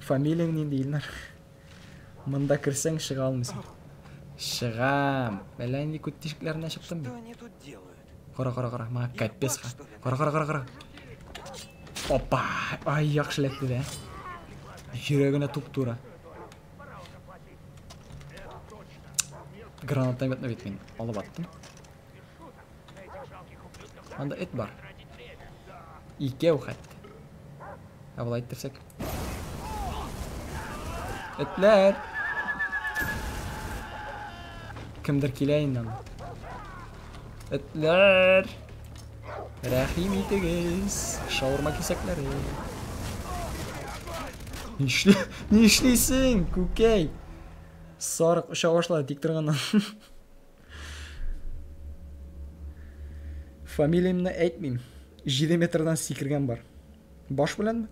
Фамилияң ненде Илнар. Мұнда кірсең шыға алмайсың. Шығам. Бәләнде көттешіклеріне шықтым Что бе? они тут делают? Қора. Ма кәппес қа. Қора. Опа. Ай, яқшылетті де. Жүрегіне туп-тура. Гранаттан бетіне бет мен алып аттым. Анда эт бар. Икеу қатты. Абыл айттырсак. Этлер. Кімдір келейін аны. Этлер. Рахим етегіз. Шаурма кесеклері. Не ішлейсің, көкей? Сарық ұша башлады тек тұрғаннан. Фамилиямны әйтмейм. 7 метрдан секірген бар. Баш білән бі?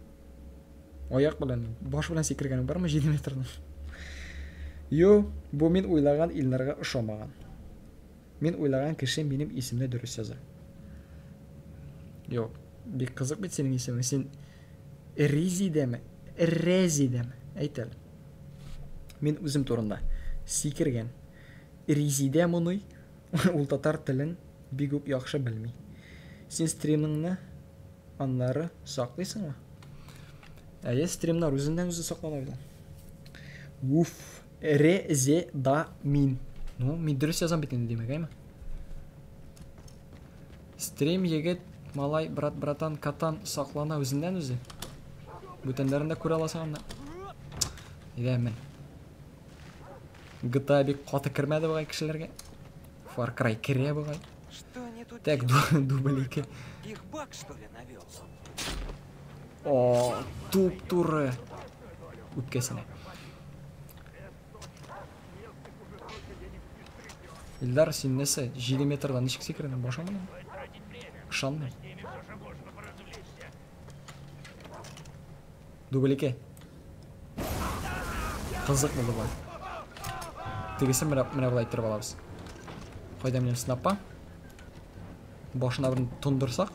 Аяқ білән бі? Баш білән секірген бар ма 7 метрдан? Йо, бұл мен ойлаған Илнарға ұшамаған. Мен ойлаған кіші менің есімді дұрыс яза. Yok. Bir kızık bit senin ismin. Sen Rizi deme. Rezi deme. Aytal. Men o'zim turunda sikirgan. Rizida munoy. Ул татар телен бик үк яхшы белми. Син стримingni анлары саклыйсыңмы? Әйе, стримнар үзеннән үзе саклана бит. Уф, резе да мин. Ну, мин дөрес язам бит инде димәк, әйме? Стрим егет, малай, брат, братан, катан саклана үзеннән үзе. Бүтәннәрен дә күрә аласың анда. Идә мен. GTA бик каты кирмәде бугай кешеләргә. Far Cry кирә бугай. Что они тут Так, делают? дублики. Их баг, что ли, навелся? О, туп-туры. Үпкәсенә. Илдар, син нәрсә? 7 метрдан ничек сикердең? Башамы? Ышанмыйм. Дублике. Кызык булды бу. Тегесе менә булай торып алабыз. Кайда менә снапа? Башына бер тундырсак.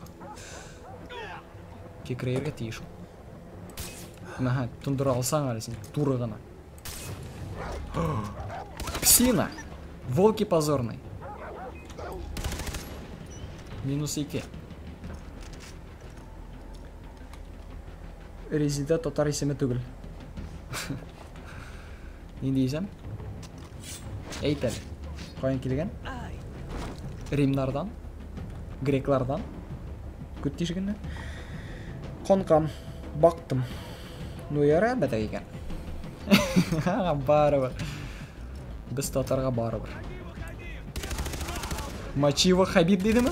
Кекрәергә тиеш. Мәһә, тундыра алсаң әле син, туры гына. Псина. Волки позорный. -2. Резида татар исеме түгел. Ни дисәм? Әйтәл. Каян килгән? Римнардан, греклардан. Күт тишегенне. Конкам, бактым. Ну яра бәтәк икән. Барыбер. Без татарга барыбер. Мачива Хабиб дидеме?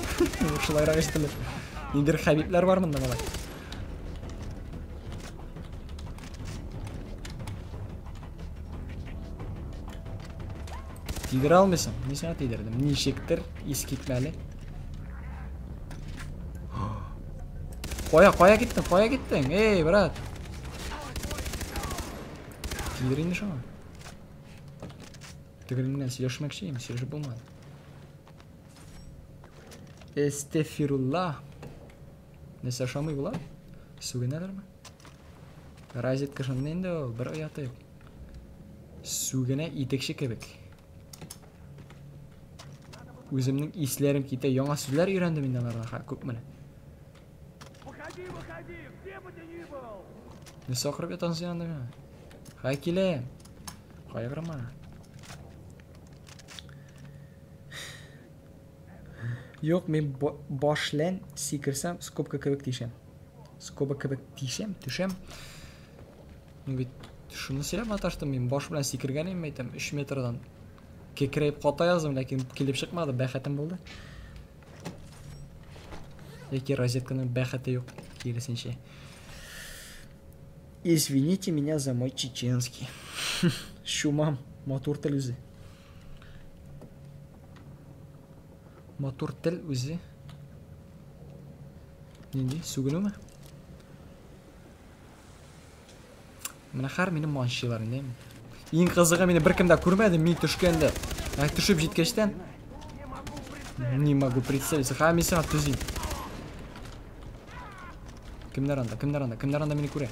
Шулайрак ишетелә. Ниндер Хабибләр бар монда малай. Тидер алмыйсың. Нисәңә тидердем? Ничектер искитмәле. Кая киттең? Эй, брат. Тидер инде шуңа. Тегереңнән сөйләшмәкче, сөйләшеп булмады. Эстефирулла. Нәрсә шамый була? Сүгенәләрме? Разетка шунда инде ул, бер аяты юк. Сүгенә итекче кебек. Үземнең исләрем китә, яңа сүзләр өйрәндем инде алардан, күп менә. Выходи, где бы ты ни был! Не сахар бит аны янда мен. Хай киләм. Кайгырма. Юк, мен башлан сикерсәм, скобка кебек тишәм. Төшәм. Ну бит шуны сөйләп аташтым, мен баш белән сикергән идем, әйтәм, 3 метрдан. Кекрәйеп ката яздым, ләкин килеп чыкмады, бәхәтем булды. Яки розетканың бәхәте юк, киресенчә. Извините меня за мой чеченский. Шумам, матур тел үзе. Матур тел үзе. Нинди, сүгенүме? Менә һәр минем манчыларым. Иң кызыгы мине беркем дә күрмәде, мин төшкәндә. Төшеп җиткәчтән. Не могу представить. Хами сәгать түзим. Кемнәр анда мине күрә.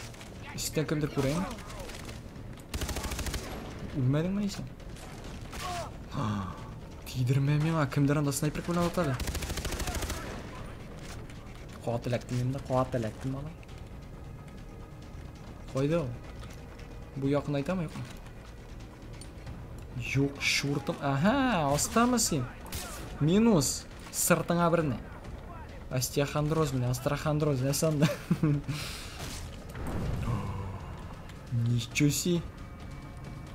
Истән кемдер күрәме? Үлмәдеңме исән? Тидермә миңа, кемдер анда снайпер куллана атады. Куат эләктем ала. Кайда ул? Бу якын айтамы, юкмы? Юк, шуртым. Ага, астамы син. Минус. Сыртыңа берне. Остеохондроз менә, астрохондроз, әсәндә. Ничего си.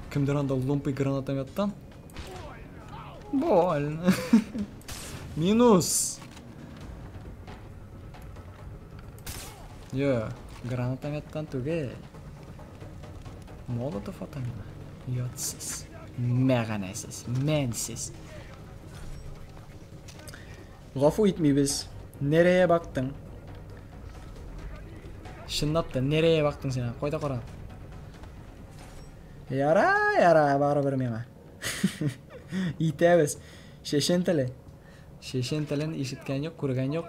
Кемдер анда ломпый гранатометтан? Больно. Минус. Йо, гранатометтан түгел. Молотов атамына. Ятсыз. Мәгәнәсез, мәнсез. Гафу итмибез. Нерeye бактың? Шынлап та, нерeye бактың сен? Кайда кара? Яра, барыбер миңа. Итәбез. Шешен телен ишеткән юк, күргән юк.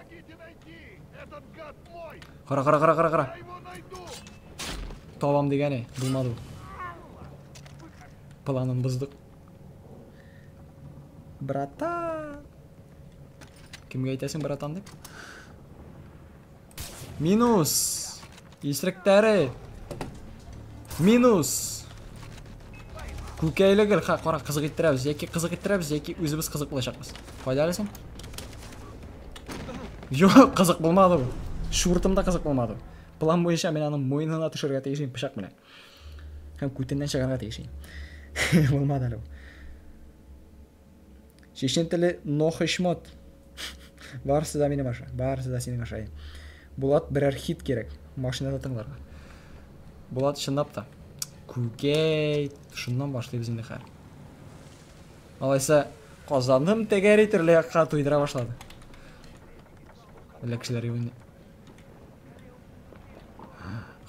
Этот гад мой! Қара. Я его найду! Табам дегені, болмады. Планын бұздық. Братан. Кімге айтасың братан деп? Минус. Есіріктері. Минус. Көкейлігіл, қара қызық еттіреміз. Яки қызық еттіреміз, яки өзіміз қызық болашақпыз. Қайдалысың? Жоқ, қызық болмады бұл. Шуртымда қызық болмады. План бойынша мен аның мойнына түшірге тегішейін пышақ менен. Һәм көтеннен шығарға тегішейін. Болмады әлі. Шешен тілі нохышмот. Барысы да менің аша. Барысы да сенің ашайын. Болат бірер хит керек. Машинада тыңларға. Болат шындап та. Көкей. Шыннан башлайбыз енді қар. Алайса қазандым тегері түрлі яққа тойдыра башлады. Білі кішілер еуінде.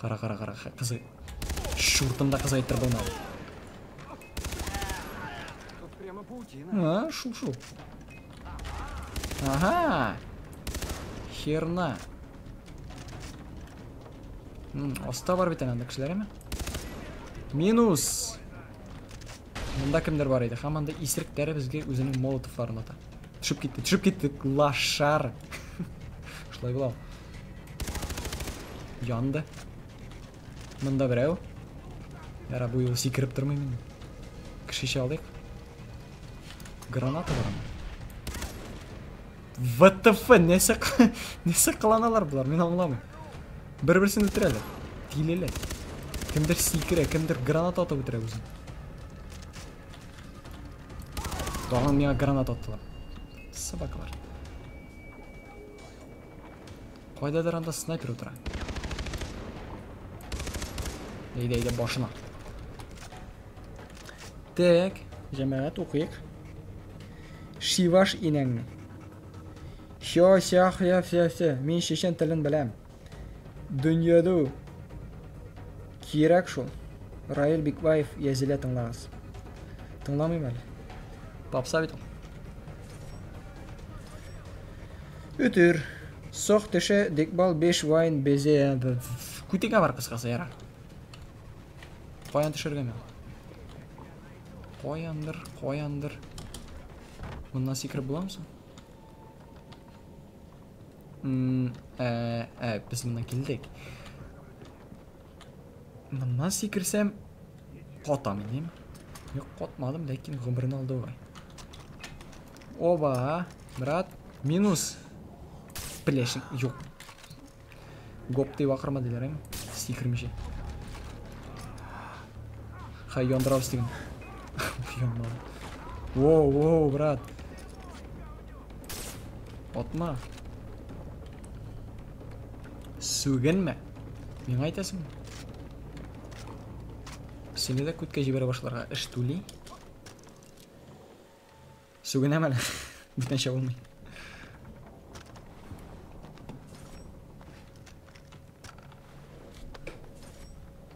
Қара. Қызы. Шуртымда қызы айттыр болмады. Тут прямо паутина. Шу. Ага. Херна. Оста бар бетен анда кішілер еме? Минус. Мұнда кімдер бар еді? Хаманда исіріктері бізге өзінің молотовларын ата. Түшіп кетті. Лашар. Шылай болау. Янды. Мұнда біреу. Яра бұл елі секіріп тұрмаймен. Кішеше алдық. Граната бар. ВТФ, несі қыланалар бұлар, мен аңламын. Бір-бірсін өтірелі. Тилелі. Кімдір секірі, кімдір граната атып өтірі өзін. Доған меға граната аттылар. Собакалар. Қойдадыр анда снайпер өтіра. Eyde başına. Tek, cemaat okuyuk. Şivaş inenni. Şah. Min şişen tilin bilem. Dünyada kirak şol. Rail Bikbayev yazılı tınlağız. Tınlamayım әлі. Papsa bitim. Ötür. Soq tişe dikbal 5 wine beze. Kütüge var kısқасы yara. Qoyan düşürge mi? Qoyandır. Bundan секіріп бола мısın? Biz bundan келдік. Bundan секірсем қотамын, деймін? Yok, қотмадым, лекин ғұмырын алды оғай. Оба, брат, минус. Білешін, жоқ. Гоп деп ақырма делер, әм? Секірмеше. Хай yoндырау істеген. Воу, брат. Отма. Сөген ме? Мен айтасың? Сені де көтке жібері башыларға іш төлей. Сөген әмәлі. Бүтінше болмай.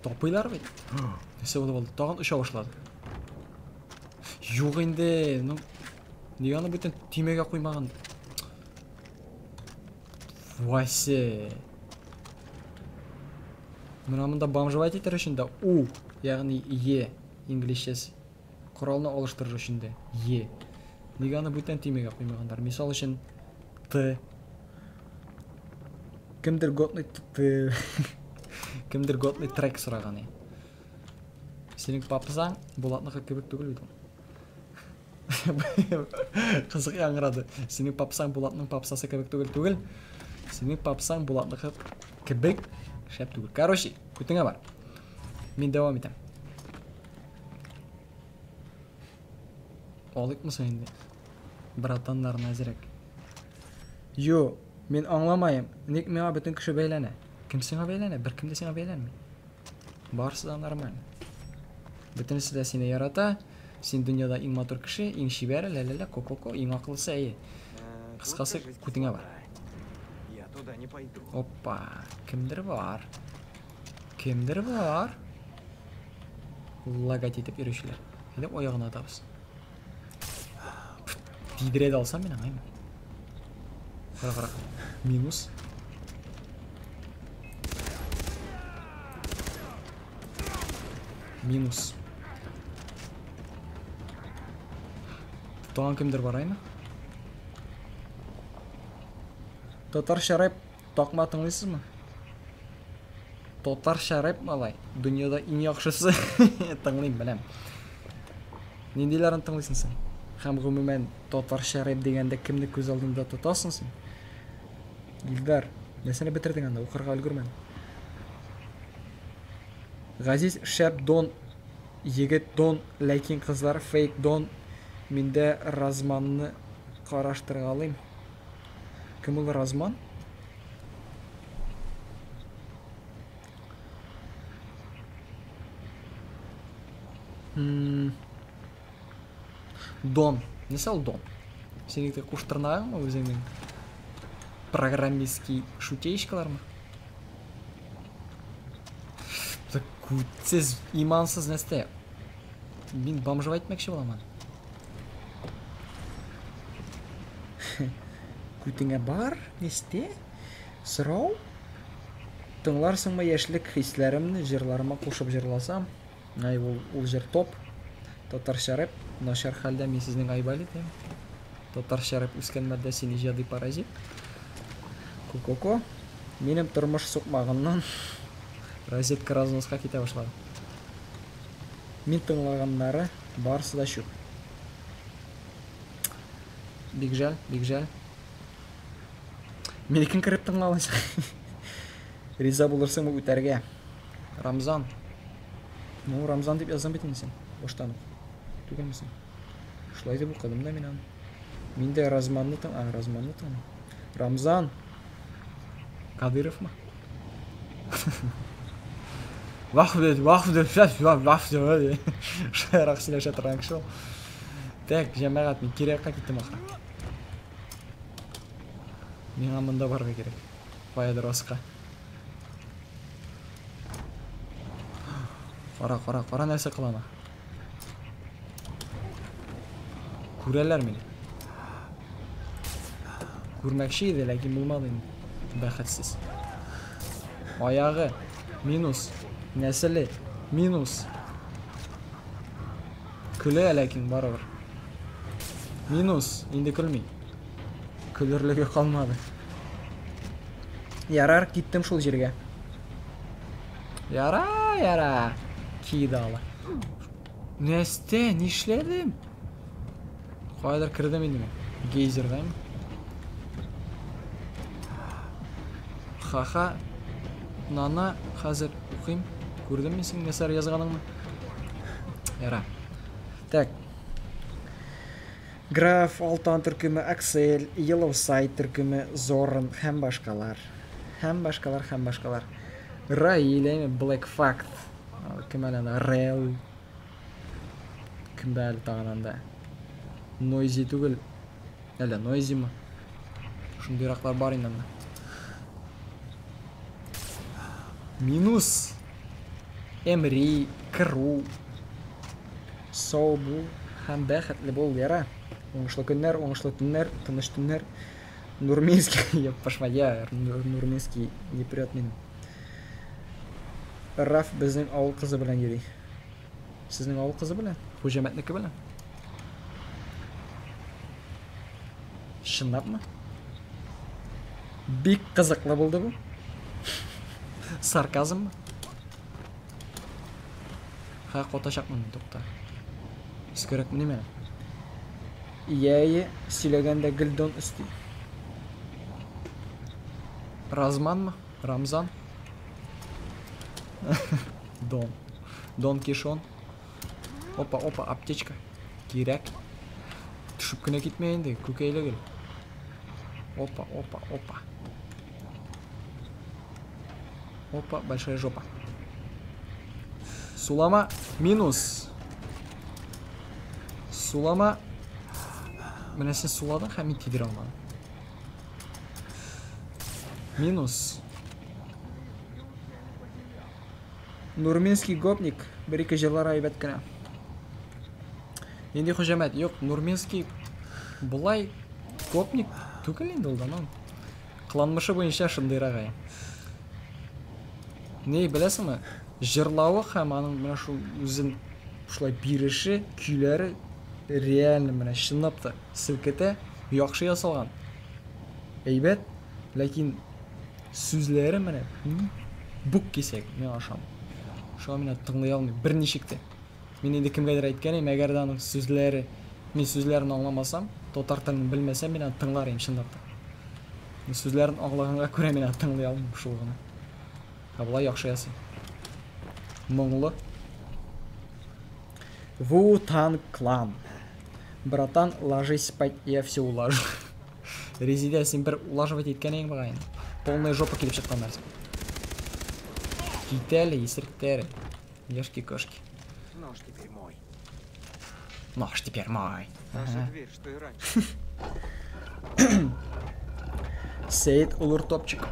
Топыйлар бейді. Несі болды. Тағын ұша башылады. Жоқ енді. Дегені бүтін түймеге қоймаған. Васе. Мұнамында бамжывайт етер үшінде У, яғни Е, инглишчесі. Құралына олыштырыр үшінде Е. Дегені бүтін түймеге қоймағандар. Мисал үшін Т. Кімдір готный трек сұрағаны. Сенің папызаң болатныға көбік түгіл бейді. Қызық яңырады. Сенің папызаң болатның папсасы көбік түгіл. Сенің папызаң болатныға көбік шәп түгіл. Короче, көтіңе бар. Мен давам етем. Олық мұса енді? Братанларын әзірек. Йо, мен аңламайым. Нек меға бүтін күші бәйләне. Кім сеңа бәйләне? Бір кімді сеңа бәйләнме? Барсы да нормально. Бүтінісі де сені ярата. Сен дүнияда ең матур кіші, ең шибәрі, ләләлә, ко-ко-ко, ең ақылысы әйе. Қысқасы көтіңе бар. Я туда не пойду. Опа, кімдір бар? Лагать етіп үйрешілер. Едіп ойағына атабыз. Тидіреді алсам мен аңайым. Қара. Минус. Минус. Тоған кімдер бар айна? Тотар Шарайып тоқма тыңлайсыз ма? Тотар Шарайып малай. Дүниеда ең яқшысы тыңлайым білем. Нендейлерін тыңлайсың сен? Һәм ғөмүмән Тотар Шарайып дегенде кімді көз алдында тотасың сен? Илдар, нәсені бітірдің анда, оқырға үлгірмен. Ғазиз шәп дон, егет дон, ләкин қызлар фейк дон. Менде Разманны қараштырғалайым. Кім ол Разман? Дон. Несі ол Дон? Сенекті қуштырнағың ма өзіңнің программистский шутейшкалар ма? Күтсіз, имансыз нәсті. Мен бомжып айтмекші боламын. Күтіңе бар, несте? Сұрау? Тыңларсың ма яшілік хисләрімні жырларыма қошып жырласам? Ай, ол жыр топ. Тотар Шарайып, нашар халда мен сіздің айбалы дейм. Тотар Шарайып үскен мәдді сені жады паразит. Ку-ку-ку. Менің тұрмыш соқмағымнан розетка разносқа кете башлады. Мен тыңлағаннары барысы да шүп. Бик жал, бик жал. Менекін кіріп тыңлалайсың. Риза болырсың мұ өтәрге. Рамзан. Ну, Рамзан деп язам бетін сен. Боштанып. Түген мүсін. Шылайды бұл қадымда мен аны. Мен де Разманны таным. Рамзан. Кадыров ма? Вахуды. Шайрақ сіле шатырған кіші ол. Так, жәмәғат, мен керекқа кеттім ақыра. Мен амында барға керек. Баядыр осықа. Қара нәрсе қылана. Көрелер мені. Көрмәкші еді, ләкин болмады енді. Бәхетсіз. Аяғы. Минус. Нәсілі. Минус. Күлі, ләкин барығыр. Минус. Енді күлмей. Күлірлігі қалмады. Ярар, кеттім шул жерге. Яра. Кейді ала. Нәсте, нешледім? Қайдар кірдім енді мен. Гейзер ғайым. Ха-ха. Нана, қазір ұқим. Көрдім мен сен нәсәр язғаның ма? Яра. Так. Граф, Алтан түркімі, Аксель, Yellowside түркімі, Зорын, һәм башқалар. Раил, Black Fact. Кім әлі Рел. Кім бәлі тағананда. Нойзи түгіл. Әлі, Нойзи ма? Шынды ирақтар бар инанда. Минус. Эмри, Кру. Соубу. Һәм бәхетлі бол, яра. Оңышлы күннер, оңышлы түннер, тыныш түннер. Нурминский, я пошла, Нурминский не прет мен. Раф біздің ауыл қызы білен еді. Сіздің ауыл қызы білен? Хужаметнікі білен? Шындап ма? Бик қызықлы болды бұл. Сарказм ма? Ха, қоташақмын, тоқта. Скөрек не мен? Ияйы сөйлегенде гүлдон үсті. Разман ма? Рамзан? Дон Кишон. Опа, аптечка. Керек. Түшіп күні кетмейінді, көкейлі кіл. Опа. Опа, большая жопа. Сулама, минус. Сулама. Мен сен суладың, һәм мен тидір алмадым. Минус. Нурминский гопник. Бір-екі жырлар айбет кіна. Енді хұжамет. Йоқ, Нурминский бұлай гопник түгіл енді олдан. Қыланмышы бойынша шындыра ғай. Не, білесің ме? жырлауы һәм аның мына шул үзен ушулай бириши, күйләре реально менә чынлап та селкетә, яхшы ясалган. Әйбәт, ләкин сүзләре менә бук кисәк, мен ашам. Шуңа мен тыңлый алмыйм берничек тә. Мен инде кемгәдер әйткән идем, әгәр дә аның сүзләре, мен сүзләрен аңламасам, татар телен белмәсәм, мен аны тыңлар идем чынлап та. Сүзләрен аңлаганга күрә мен аны тыңлый алмыйм шул гына. Болай яхшы ясый. Моңлы. Wu-Tang Clan. Братан, ложись спать, я все улажу. Резидия, сен бір улажывать еткән ең бағайын. Полная жопа килеп шыққан нәрсе. Китәлі, есіріктері. Ешки-кошки. Нож теперь мой. Нож теперь мой. Та же дверь, что и раньше. Сейд улур топчик.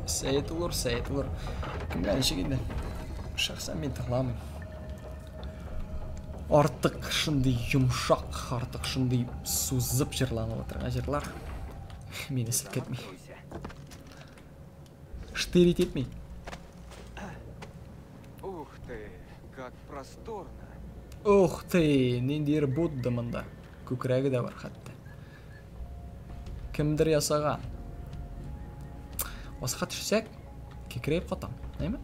Сейд улур. Кімге неше кеді? Шақсан мен тығыламын. Артық шындай юмшақ, артық шындай сузып жырланып отырған жырлар мені сілкетмей. Штырит етмей. Ух ты, как просторно. Ух ты, нендер будды мында. Көкірәгі де бар қатты. Кімдір ясаған? Осыға түшсек, кекірейіп қатам, нәйме?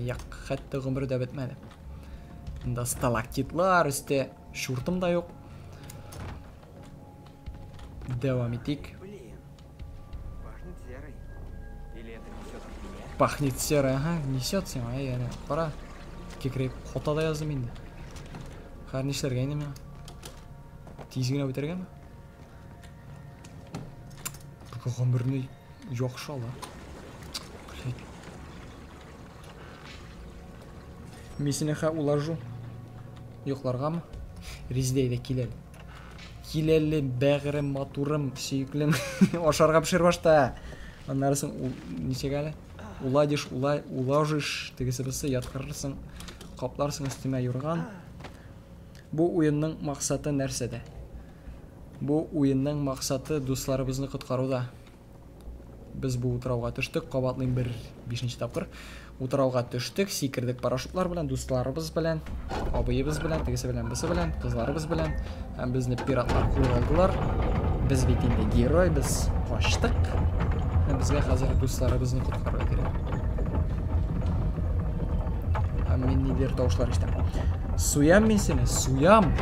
Яқ, қатты ғұмыр да бітмәді. Мында сталактитлар үсте, шуртым да жоқ. Девам етейік. Блин, пахнет серой. Или это несет от меня? Пахнет серой, ага, несет сен, әне, қара. Кекірейіп қотада яздым енді. Қар нешлерге айны мен? Тезгіне өтерген? Бұл ғұмырны жоқ шала. Месінеха улажу. Йоқларға ма? Рездейді келелі. Келелі, бәғірім, матурым, сүйіклім. Ошарға пішір башта. Анарысың, несек әлі? Уладиш, улажиш, тегісі бісі ятқырырсың, қапларсың үстіме юрған. Бұл ойынның мақсаты нәрседе? Бұл ойынның мақсаты достарыбызны құтқаруда. Біз бұл ұтырауға түштік, қабатлың бір 5-ші тапқыр. Ұтырауға түштік, секірдік парашутлар білән, достарыбыз білән, абайыбыз білән, тегісі білән, бісі білән, қызларыбыз білән. Әм бізні пиратлар қол алдылар. Біз бетінде герой, біз қаштық. Бізге қазір достарыбызны құтқару керек. Әм мен недер тауышлар іштем. Суям мен сені, суям.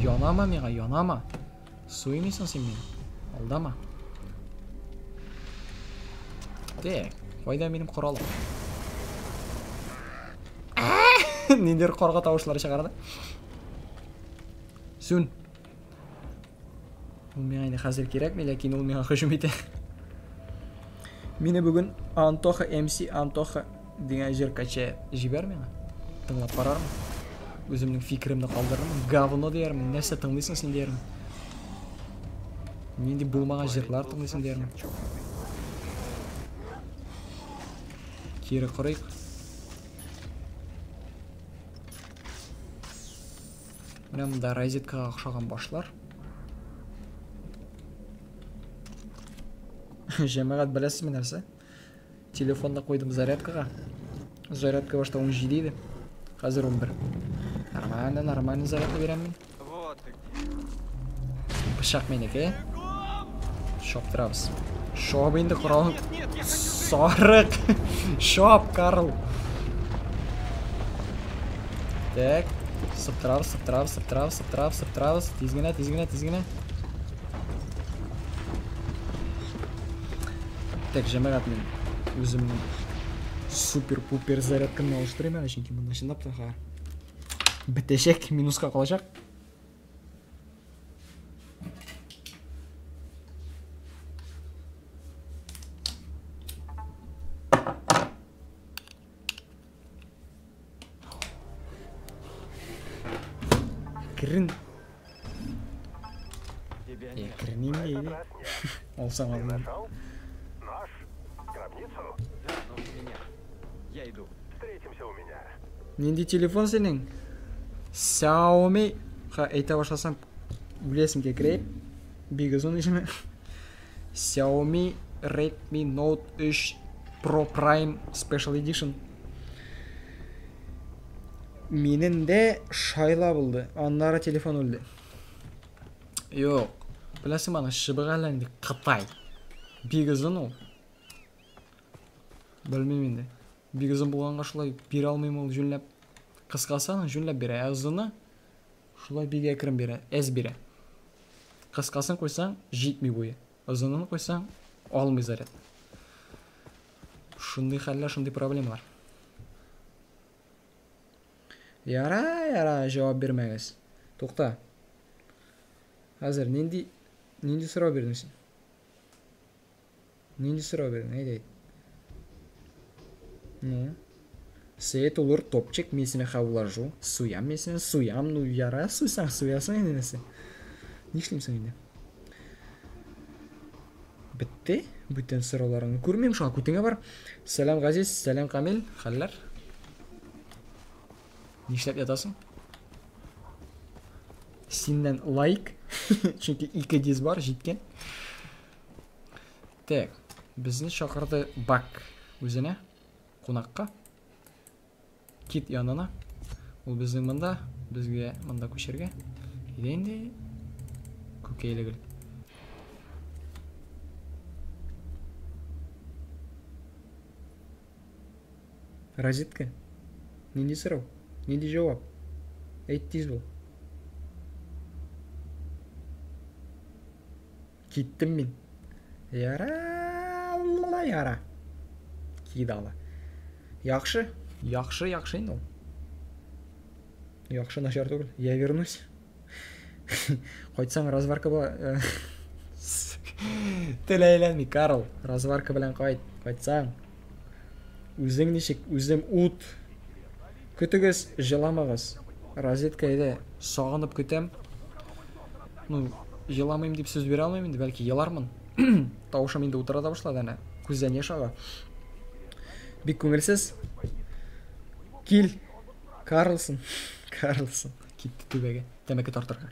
Янама меға, янама. Суймейсің сен мені, алдама. Тек, қойда менің құралым. Нендер қорға тауышлары шығарды. Сүн. Ол мен айны қазір керек ме, ләкин ол мен құшым ете. Мені бүгін Антоха, MC Антоха деген жер кача жібер мені. Тыңлап барармын. Өзімнің фикірімді қалдырырмын. Гавно дейірмін, нәрсе тыңлайсың сен дейірмін. Менде болмаған жерлар тыңлайсың дейірмін. Кері құрайық. Мына мұнда розеткаға ұқсаған башлар. Жемағат білесіз ме нәрсе? Телефонда қойдым зарядкаға. Зарядка башта 17 дейді. Қазір 11. Нормально зарядка беремін. Вот ты где. Пышақ менеке. Шоптырабыз. Шоп енді құралым. Сарық. Шоп, Карл. Так. Сыптырабыз. Тезгіне. Так, жамағат мен өзімнің супер-пупер зарядканы ауыстырайым әлі шенке мұнда шындап таға. Бітешек, минусқа қалашақ. Кірін. Кірінейін дейді. Олсаң алдым. Наш? Гробницу? Да, но у меня. Я иду. Встретимся у меня. Ненде телефон сенің? Xiaomi. Айта башласам, білесім кекірейіп. Бигазон ешімі. Xiaomi Redmi Note 3 Pro Prime Special Edition. Менің де шайла болды. Аннары телефон өлді. Yok. Білесің бана шыбығаланды Қытай. Бигізін ол. Білмеймін де. Бигізін болғанға шылай бере алмайым ол жүнләп. Қысқасаны жүнләп бере. Әзіні шылай биге әкірім бере. Әз бере. Қысқасын қойсаң жетмей бойы. Ұзынын қойсаң алмай заряд. Шындай хәлләр, шындай проблемалар. Яра, жауап бермәгіз. Тоқта. Қазір, ненді сұрау бердің сен? Ненді сұрау бердің, әйді. Ну. Сейт олар топчек, месіне қабылар жу. Суям, месіне суям. Ну, яра, суйсаң, суясың енесі. Не ішлеймсің енді? Бітті. Бүттен сұрауларыңы көрмейм. Шуға көтіңе бар. Сәлем Ғазиз, сәлем Камил. Қаллар. Не ішлеп ятасың? Сеннен лайк. Чүнкі 2 дез бар, жеткен. Так. Біздің шақырды Бак. Өзіне. Қонаққа. Кит янына. Ол біздің мұнда. Бізге мұнда көшерге. Еденде. Көкейлі кіл. Розетка. Ненде сұрау? Ненде жауап? Әйт тез бол. Кеттім мен. Яра. Кидалы. Яқшы енді ол. Яқшы нашар түгіл. Я вернусь. Қойтсаң разварка ба... Тіл әйләнмей, Карл. Разварка білән қойтсаң. Өзің нешік, өзім ұт. Күтігіз, жыламағыз. Розетка еді, соғынып күтем. Ну, жыламайым деп сөз бере алмайым енді, бәлкі елармын. Тауышым енді ұтырада башлады әне. Көзден ешаға. Бек көңілсіз. Кел. Карлсон. Кетті төбеге. Темекі тартырға.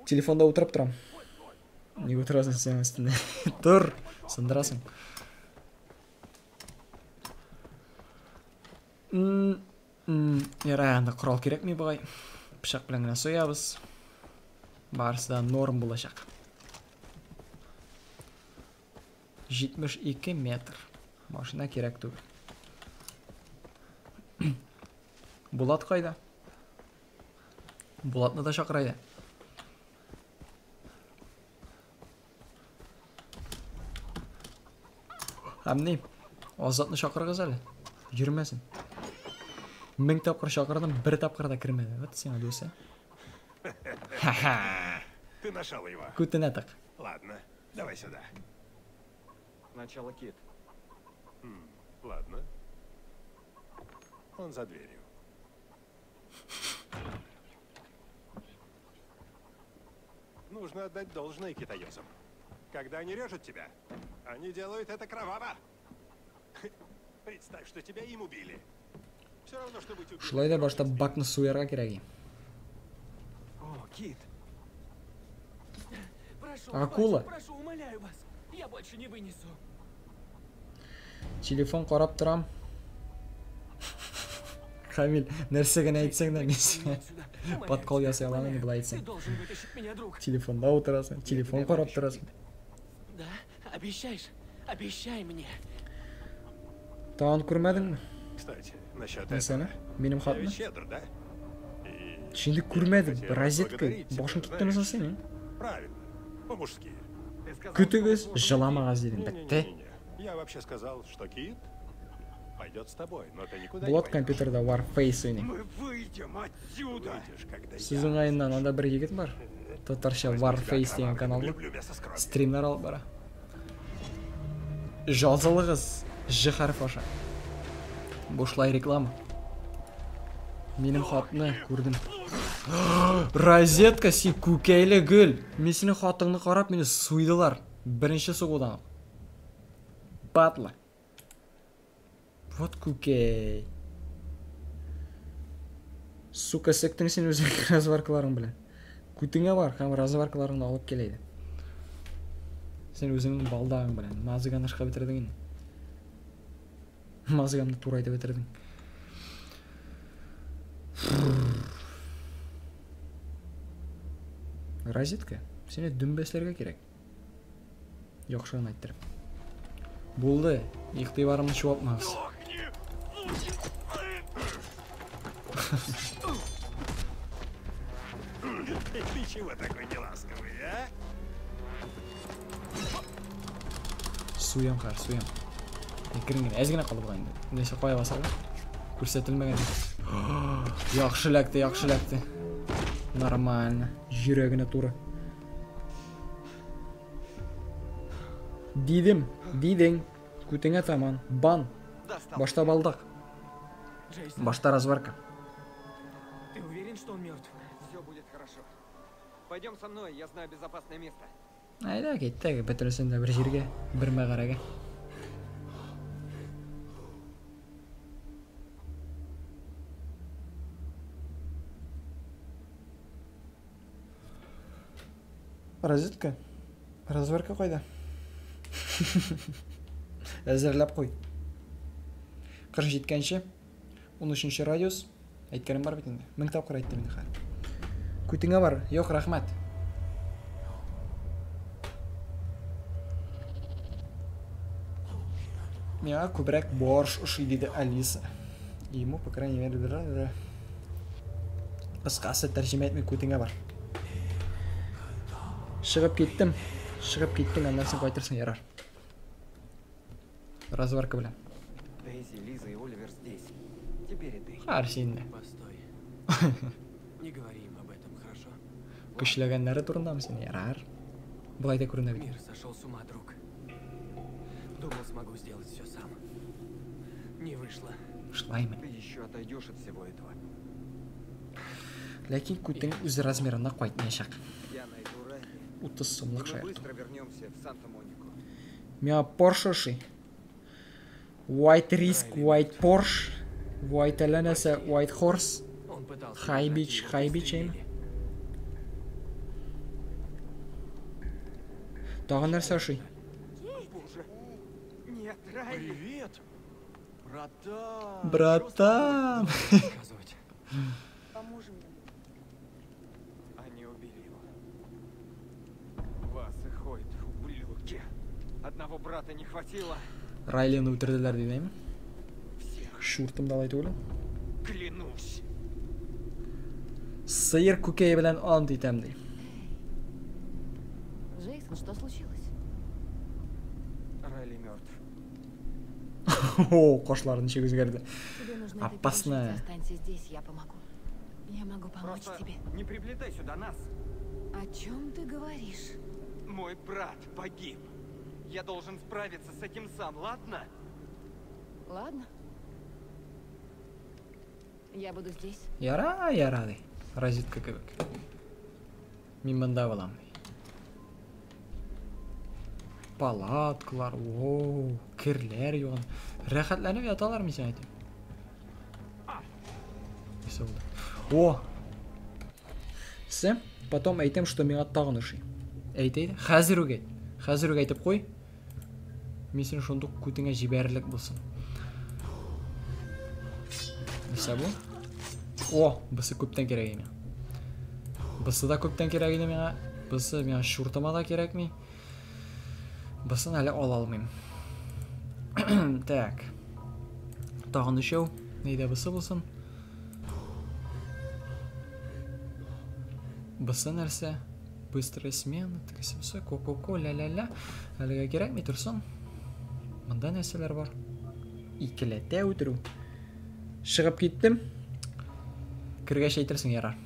Телефонда отырып тұрам. Не отырасың сен үстінде? Тұр. Сындырасың. Яра, құрал керек ме бұғай? Пышақ білен ғана соябыз. Барысы да норм болашақ. 72 метр. Машина керек түгіл. Болат қайда? Болатны да шақырайды. Әмне, Азатны шақырғыз әлі. Жүрмесін. 1000 тапқыр шақырдым, 1 тапқырда кірмеді. Вот сен өсі. Ты нашел его. Күтіне тақ. Ладно, давай сюда. Сначала Кит. Ладно. Он за дверью. Нужно отдать должное китаёзам. Когда они режут тебя, они делают это кроваво. Представь, что тебя им убили. Все равно, что быть убитым. Шулай да баштап Бакны суярға керек. О, Кит. Акула. Прошу, умоляю вас. Я больше не вынесу. Телефон қарап тұрам. Камил, нәрсеген айтсаң да мен подкол ясай аламын, бұл айтсаң. Ты должен вытащить меня, друг. Телефонда отырасың, телефон қарап тұрасың. Да? Обещаешь? Обещай мне. Тағын көрмәдің ме? Кстати, насчет Мәсәне, этого. менің Я хатны. ведь щедр, да? И Şimdi көрмәдің, хотел розетка, поблагодарить тебя, башың кетті знаешь. мысың сенің? Правильно, по-мужски. Ты сказал, Күтігіз жыламағаз дедің, бітті. Не-не-не-не. Я вообще сказал, что Кит пойдет с тобой, но ты никуда Болат не пойдешь. компьютерда Warface ойнай. мы выйдем отсюда. Выйдешь, когда Сіздің айынан анда бір егет бар. Татарша Warface деген каналды. Люблю мясо с кровью. Стримнар алып бара. Жазылығыз, Ж харфі аша. Бошлай реклама. Менің хатыны көрдім. Розетка си көкейлі гүл. Мен сенің хатыңны қарап мені суйдылар. Бірінші соғудан. Батла. Вот көкей. Сука, сектің сен өзің разваркаларың білін. Күтіңе бар, қам разваркаларыңды алып келейді. Сен өзіңнің балдағың білән мазыганы шықа бітірдің. Мазыгамды тура айтып бітірдің. Розетка, сені дүмбеслерге керек. Жоқшығын айттырып. Болды, иқтибарымды шуапмағыз. Ты чего такой неласковый, а? Суям қар, суям. Кіріңген, әзгіне қалып қайынды. Несі қоя басарға? Көрсетілмеген. Яқшы. Нормально. Жүрегіне тура. Дидең. Күтіңе таман. Бан. Башта балдақ. Башта разварка. Ты уверен, что он мертв? Все будет хорошо. Пойдем со мной, я знаю безопасное место. Айда кеттік, бітірсін де бір жерге, бір мағараға. Розетка? Разварка қойда? Әзірләп қой. 47-ші, 13-ші радиус. Айткерім бар бетінде. 1000 тапқыр айтты мені қар. Күтіңе бар, yok рахмат. Миға көбірек борш ұши дейді Алиса. Ему, по крайней мере, қысқасы тәржіме етмей көтіңе бар. Шығып кеттің, андан соң қайтырсың ярар. Разварка білем. Дейзи, Лиза и Оливер здесь. Теперь и ты. Қар сенде. Постой. Не говори им об этом, хорошо? Күшләгәннәре турындамы сен, ярар. Бұлай да көрінді бит. Мир сошел с ума, друг. Думал, смогу сделать все сам. Не вышло. Шылаймын. Ты еще отойдешь от всего этого. Ләкин күтің өз размерына қайтмайшақ. Я найду Райли. 30 сомлық Мы шайырту. быстро вернемся в Санта-Монику. Миға Porsche ұши. White Risk, White Porsche. White Alanasa, White Horse. Он пытался... High узнать Beach, его, High Beach, пристрелили. Тағы нәрсе ұши. Боже. Нет, Райли. Привет, братан. Братан! Рассказывать. Поможем ему. Они убили его. Вас и Хойт, ублюдки. Одного брата не хватило. Райлені өлтірділер деймін. Всех. Шуртымды алайды өлім. Клянусь. Сыйыр көкейі білән ант етем дей. Джейсон, что случилось? Райли мертв. О, қошларын неше өзгерді. Тебе нужно это Опасно. пережить. Останься здесь, я помогу. Я могу помочь Просто тебе. не приплетай сюда нас. О чем ты говоришь? Мой брат погиб. Я должен справиться с этим сам, ладно? Ладно. Я буду здесь. Яра дей. Розетка кебек. Мен мында балам дей. Палаткалар, оу, кірлер йоған. Рәхәтләніп яталар мен сен айтайын. Несі болды? О! Сі, потом айтайым, что миға тағын ұши. Айтайды, қазір айтып қой. Мен сен шондық көтіңе жібәрілік болсын. Несі бұл? О, бұсы көптен керек еме. Бұсы да көптен керек еді миға. Бұсы миға шуртыма да керек ми. Бұсын әлі ол алмайым. Так. Тағын үшеу. Нейді бұсы болсын. Бұсы нәрсе. Быстрая смена. Тікісі бұсы. Ко-ко-ко, ля-ля-ля. Әліге керек ме тұрсын? Мұнда нәрселер бар. Икілете өтіру. Шығып кеттім. Кіргеш айтырсың ярар.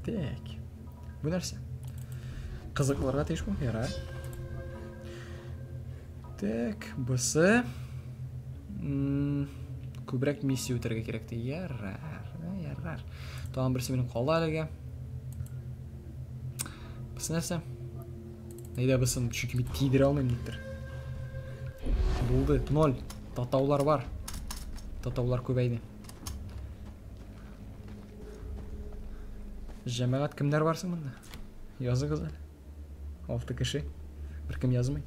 Так. Бұл нәрсе. Қызықларға теш бұл, ярар. Так, бұсы. Көбірек миссия өтірге керекті. Ярар. Тағын бірісі менің қолы әліге. Бұсы нәрсе? Нейді бұсын чүкіме тейдіре алмайым дектір. Болды, 0. Татаулар бар. Татаулар көбейді. Жәмәғат кімдер барсың мұнда? Язы қызы. 6 кеше. Беркем язмый.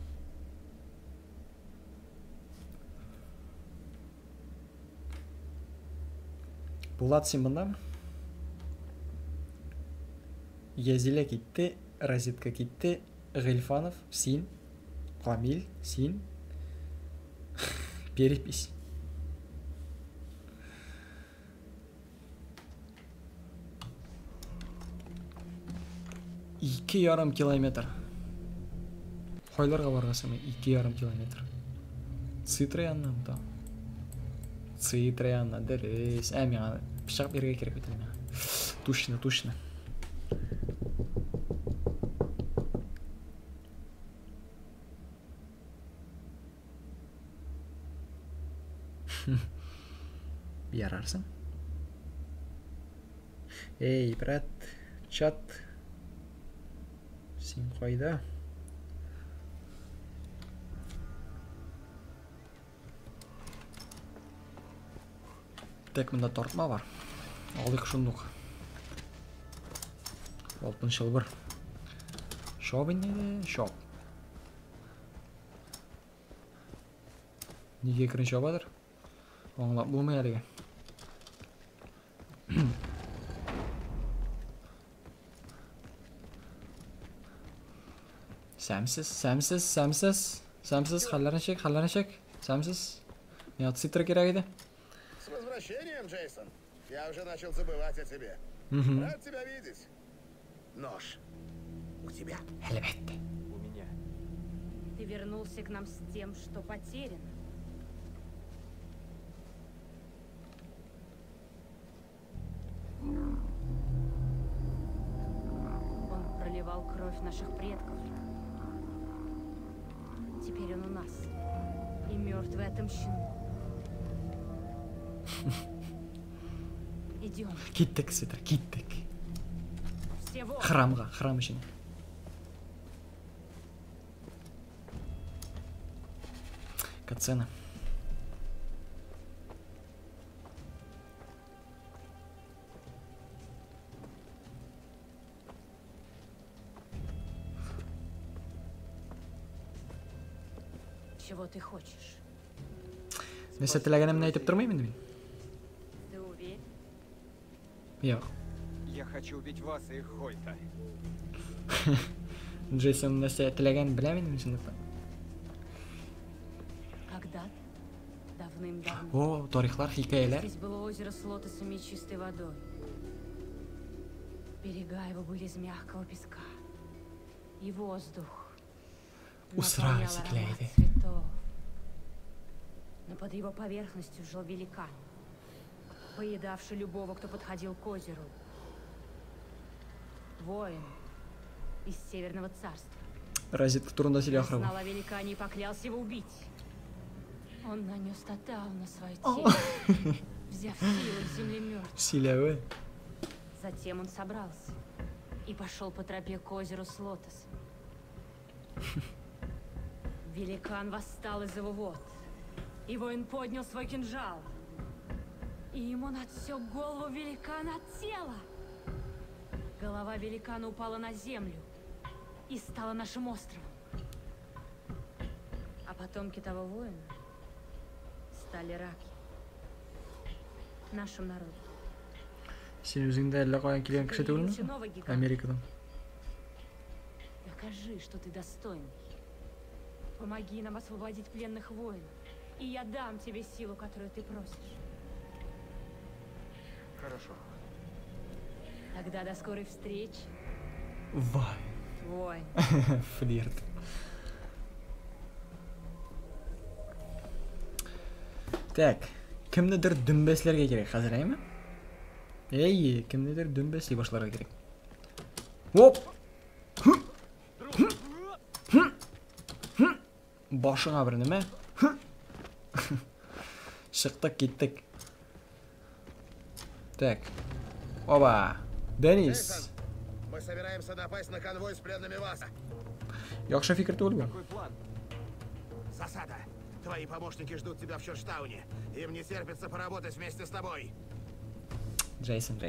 Булат син монда? Язилә китте, Разитка китте, Гыйльфанов, син, Камил, син. Перепись. Ике ярым километр. Хойларга баргасың, 2,5 километр. Цитраяннан да. Цитраяннан дөрес. Миңа пычак бергә кирәк бит миңа. Точно, точно. Ярарсың. Эй, брат, чат. Син кайда? Так, монда тартма бар. Алдык шундук. Алтын шылбыр. Шоп инде, шоп. Неге кирин шобадыр? Аңлап булмый әлеге. Сәмсез, хәлләрен чек, сәмсез. Миңа цитра кирәк иде. С возвращением, Джейсон. Я уже начал забывать о тебе. Рад тебя видеть. Нож. У тебя. Әлбәттә. У меня. Ты вернулся к нам с тем, что потеряно. Он проливал кровь наших предков. Теперь он у нас. И мертвый отомщен. Идем. Киттек, цитра, киттек. Всего. Храм өчен. Катсцена. Чего ты хочешь? Нәрсә теләгәнемне әйтеп тормыйм инде мин. Ты уверен? Юк. Я хочу убить вас и Хойта. Джейсон нәрсә теләгән беләм инде мин. Когда-то, давным-давно, О, тарихлар, хикаялар. здесь было озеро с лотосами и чистой водой. Берега его были из мягкого песка. И воздух Усрать наполнял аромат гляди. цветов. Но под его поверхностью жил великан, поедавший любого, кто подходил к озеру. Воин из Северного царства. Разитка турында сөйләй ахры. Знал о великане и поклялся его убить. Он нанес татау на свое тело, взяв силу из земли мертвых. Сөйләве. Затем он собрался и пошел по тропе к озеру с лотосом. Великан восстал из его вод, и воин поднял свой кинжал. И ему надсек голову великана от тела. Голова великана упала на землю и стала нашим островом. А потомки того воина стали раки. Нашим народом. Син үзеңдә әллә каян килгән кеше түгелме? Новый гигант. Америкадан. Докажи, что ты достойный. Помоги нам освободить пленных воинов, и я дам тебе силу, которую ты просишь. Хорошо. Тогда до скорой встречи, Вай. воин. Флирт. Так, кемнедер дөмбәсләргә кирәк хәзер, әйме? Эй, кемнедер дөмбәсли башларга кирәк. Оп! Башыңа бер ниме? Чыктык, киттек. Так. Оба. Денис. Джейсон, мы собираемся напасть на конвой с пленными ВАЗа. Яхшы фикер түгел бу. Какой план? Засада. Твои помощники ждут тебя в Чорчтауне. Им не терпится поработать вместе с тобой. Джейсон.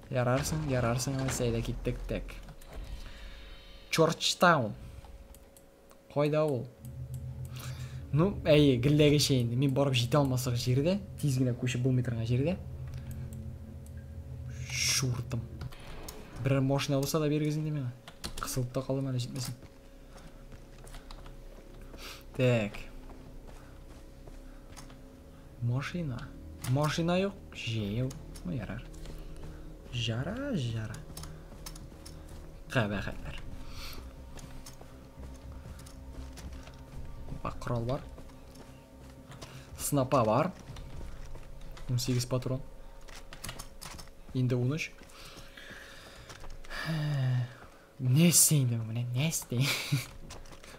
Ярарсың, алсайда киттек, так. Джорджтаун. Қайда ол? Ну, әйе, гілдәге шейінді. Мен барып жете алмасақ жерде, тезгіне көшіп болмай тұрған жерде. Шуртым. Бір машина болса да бергізін деме. Қысылып та қалым әлі жетмесін. Так. Машина. Машина жоқ. Жеу. Ярар. Жара. Қабақаттар. Бақ, құрал бар. Снапа бар. 18 патрон. Енді 13. Не істейді мұны? Не істейді?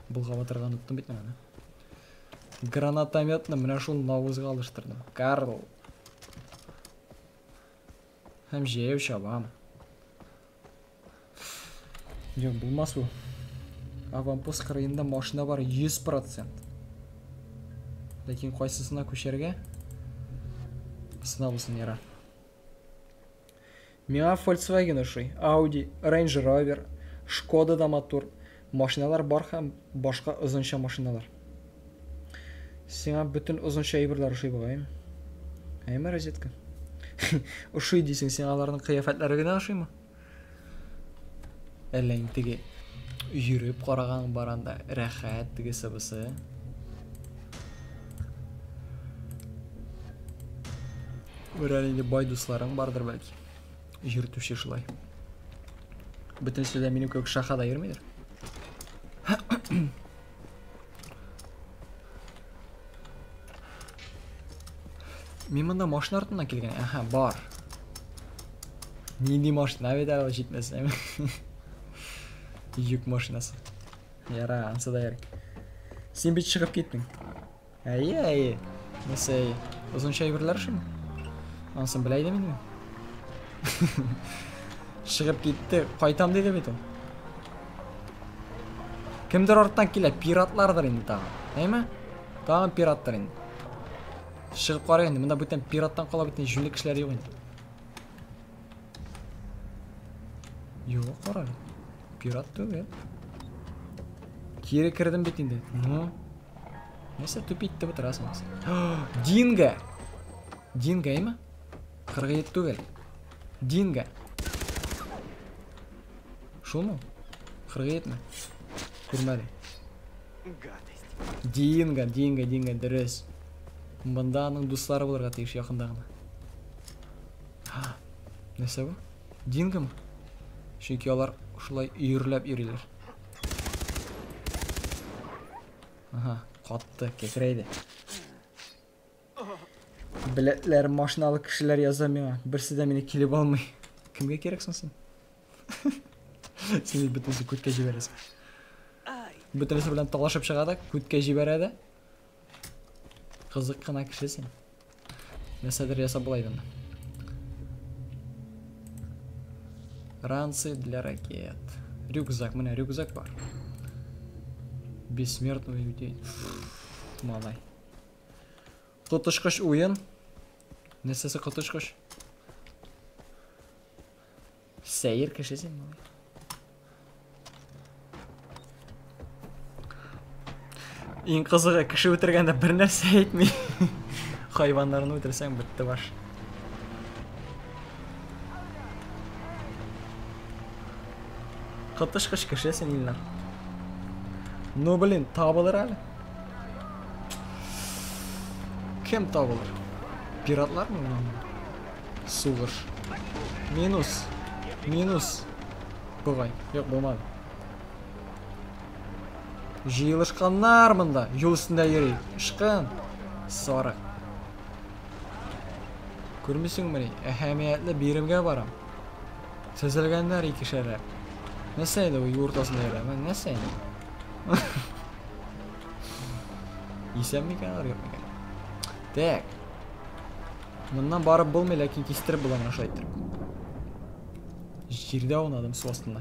Бұлға батырған ұттым бетін ана. Гранатометні мұна шул науызға алыштырдым. Карл. Hem жеу шабам. Жоқ, бұлмас бұл. Аванпост қырайында машина бар 100%. Лекен қойсысына көшерге сыналысын ера. Миға Volkswagen ұшый, Audi, Range Rover, Шкода да мотор. Машиналар бар һәм башқа ұзынша машиналар. Сеңа бүтін ұзынша ебірлер ұшый бұғайым. Әйме розетка. Ұшый дейсің, сен алардың қияфәтлері гіне ұшый ма? Әлің теге үйіріп қараған баранда рәхәт теге сыбысы. Бір әлінде бай дусларың бардыр бәлки. Үйіртуші шылай. Бүтін сөйлі менің көк шақада ермейдір. Мен мұнда машина артынан келген. Аха, бар. Нендей машина бет аралы жетмесін. Юк машинасы. Яра, ансада ярик. Сен бет шығып кеттің. Әйе. Несі, ұзынша ебірлер шым? Ансын біләйді мен. Шығып кетті, қайтам дейді бет ол. Кімдір артынан келе? Пиратлардар енді тағы. Әйме? Тағын пираттар енді. Шығып қарай енді, мұнда бүттен пираттан қала бүттен жүнлі кішілер еу енді. Еу, қарай. Пират түгел. Кері кірдім бет енді. Ну? Несі түпейтті бұтыр асыңыз. Динго! Динго әйме? 47 түгел. Динго. Шул му? 47 ме? Көрмәді. Динго, дұрыс. Мұнда аның достары болырға тегіш яқындағына. Несі бұл? Динго ма? Шүнкі олар ұшылай үйірләп үйрелер. Аха, қатты, кекірейді. Білетлер, машиналы кішілер яза меға. Бірсі де мені келіп алмай. Кімге керексің сен? Сен бүтінсі көтке жібересің. Бүтінісі білен талашып шығады, көтке жібереді. Қызық қана кіші сен. Нәсәдір яса бұлайдың. Ранцы для ракет. Рюкзак, міне рюкзак бар. Бессмертный людей. Малай. Құтышқыш ойын. Нәсәсі құтышқыш? Сәйір кіші сен, малай. Ең қызығы кіші өтіргенде бір нәрсе айтмай. Хайвандарын өтірсең бітті баш. Құтышқыш кіші сен елінен. Ну, блин, табылыр әлі. Кем табылыр? Пиратлар мı? Суғыш. Минус. Бұғай. Yok, болмады. Жиылышқаннар мұнда. Yol үстінде ерей. Шыққан. Сарық. Көрмесің міне, әхәмиятлі берімге барам. Сәзілгендер екішәрі. Нәсәйді ол ортасында ері? Нәсәйді? Есен мекенар yok мекен. Так. Мұндан барып болмай, ләкин кестіріп бұламын аша айттырып. Жерде ауынадым су астында.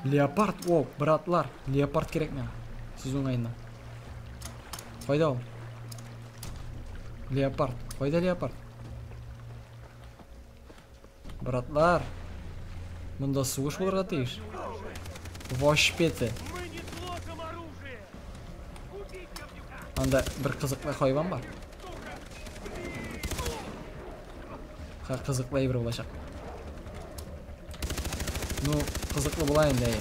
Леопард, о, братлар, леопард керек мен. Сіз оңайында. Қайда ол? Леопард, қайда леопард? Братлар. Мында сугыш булырга тиеш. Вашпеты. Мы не сложим оружие! Убить говнюка! Анда bir кызыклы хайван бар. Кызыклы бир булачак. Ну, кызыклы була инде.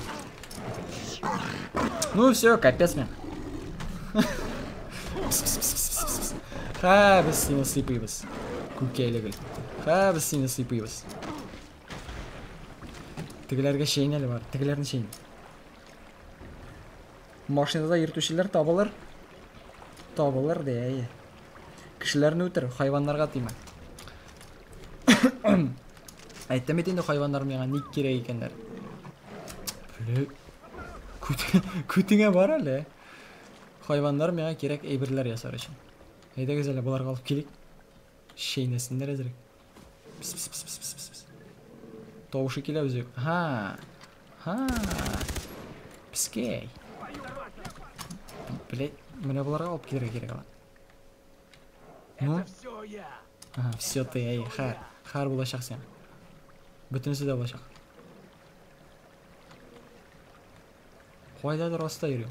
Ну все, капец мен. Ха, biz seni sıypıyız. Күкейлігіл. Ха, biz seni sıypıyız. Тегілерге шейін әлі бар. Тегілердің шейін. Машинада ертушілер табылыр. Табылыр дей. Кішілерін өтір, хайванларға тиме. Айттам етінде хайвандар меға не керек екендер. Күтіңе бар әлі. Хайвандар меға керек әйбірлер ясар үшін. Айда кезелі бұларға алып келік. Шейнесіндер әзірек. Тоғышы келе өзек. Ха. Піскей. Блять, міне бұларға алып келерге керек ала. Ну? Все я! Ага, все ты, ей, хар булашақ сен. Бүтінісі де булашақ. Қойдадыр оста үйрем.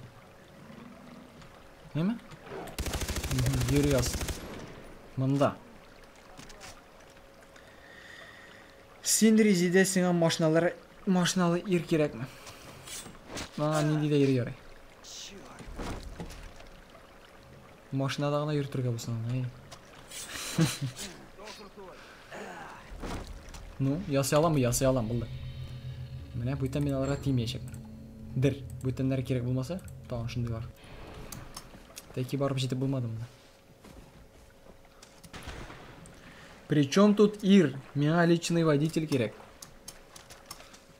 Неме? Үйрес. Мында. Сен резиде сеңа машиналы ир керек ме? Маған не дейді ир ерай. Машинадағына ир түрге бұсынан, ей. Ну, ясай алам бұлды. Міне, бұйтан мен аларға тимейшек. Дір, бұйтанлары керек болмаса, тағын шынды бар. Тәйке барып жетіп болмады мұнда. Причем тут ир? Мега личный водитель керек.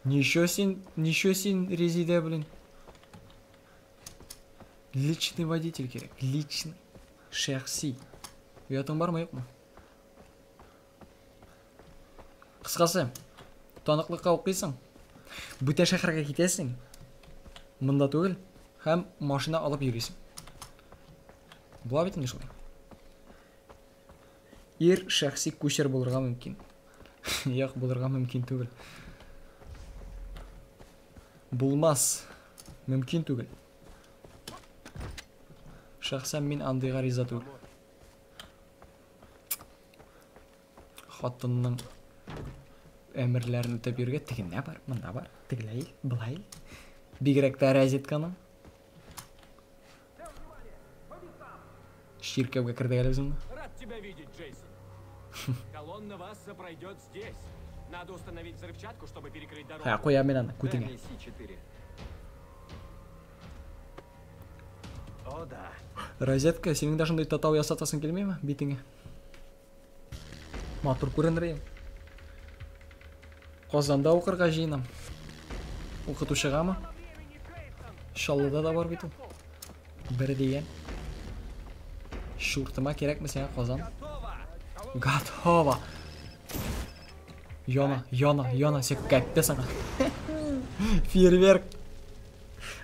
Ничего син резиде, блин. Личный водитель керек. Личный. Шәхси. Уятың бар ма, yok mu? Қысқасы, танықлыққа оқисың. Бүте шәһәргә кетесің. Мында түгел, һәм машина алып йөрисең. Була бит инде шулай. Ир шәхси күчер булырга мөмкин. Як булырга мөмкин түгел. Булмас. Мөмкин түгел. Шәхсән мин андыйга риза түгел. Хатынның әмірләрін үтәп йөргә тегенә бар, мында бар, тегеләй, былай. Бигрәк тә розетканың. Ширкәүгә кердек әле безнең. Рад тебя видеть, Джейсон. Колонна Васса пройдет здесь. Надо установить взрывчатку, чтобы перекрыть дорогу. Ха, куя мен аны, Дай күтеңә. мне C4. О, да. Розетка, синең дә шундый татау ясатасың килмәйме битеңә? Матур күренер. Казанда укырга җыенам. Укытучыгамы? Шаллыда да бар бит ул. Бер дигән. Шуртыма кирәкме сиңа Казан? Готово. Яна, сек кәппе саңа. Фейерверк.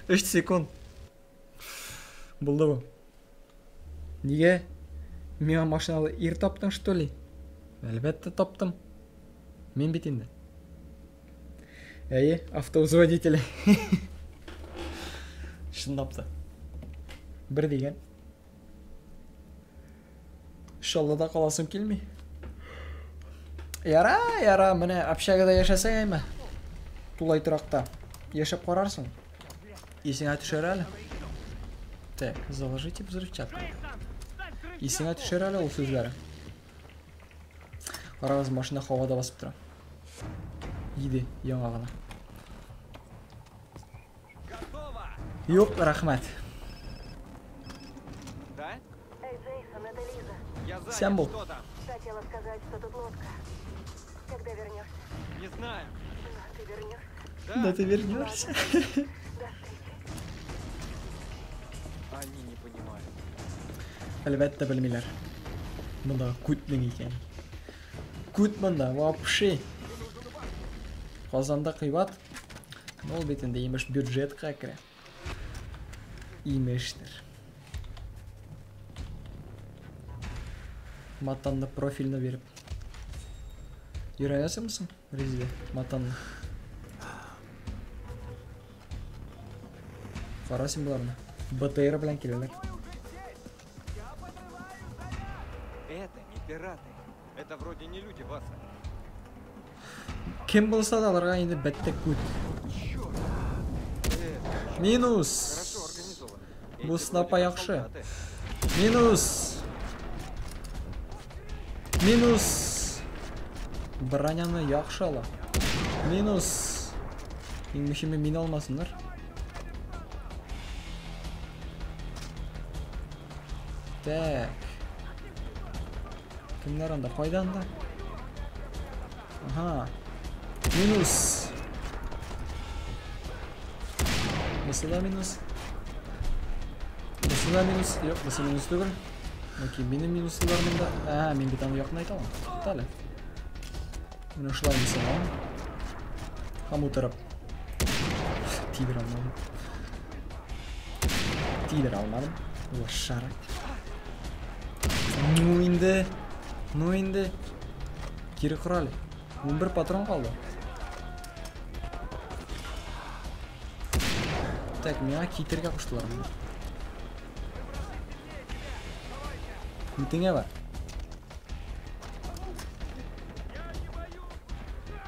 3 секунд. Булды бу. Нигә? Миңа машиналы ир таптың, что ли? Әлбәттә таптым. Мин бит инде. Әйе, автобус водителе. Шындапты. Бер дигән. Шаллыда каласым килми. Яра, менә общагада яшәсәң әйме. Тулай торакта. Яшәп карарсың. Исеңә төшәр әле. Так, заложите взрывчатку. Исеңә төшәр әле ул сүзләре. Карагыз, машина һавада басып тора. Иде, яңа гына. Юк, рахмәт. Да? Эй, Джейсон, это Лиза. Я занят. Сямбл. Что там? Хотела сказать, что тут лодка. Когда вернешься? Не знаю. Но ты вернешься. Да ты вернешься. До встречи. Они не понимают. Әлбәттә белмиләр. Монда күтнең икән. Күт монда вообще. Казанда кыйбат. Ул бит инде имеш бюджетка керә. Имештер. Матанны профильны биреп. Йөрәсеңме соң? Резде, матанны. Қарасың бұларына. БТР білән келелер. Это не пираты. Это вроде не люди, Васа. Кем болса да аларға енді бәттек көт. Минус. Хорошо организовано. Бұл Эти снапа вроде яқшы. солдаты. Минус. Минус. Броняны яқшы ала. Минус. Еңмешеме мин алмасындар. Так. Кімдер анда? Қойдан да? Ага. Минус. Бұсыда минус. Бұсыда минус. Жоқ, бұсы минус түгіл. Окей, менің минусы бар мұнда. Мен бетаны яқын айталам. Тәлі. Мен ұшылай мысалы. Қаму тұрып. Тидір алмадым. Тидір алмадым. Ол шара. Ну енді. Кері құралы. 11 патрон қалды. Так, мені кейтерге құштылар. Күтіңе бар.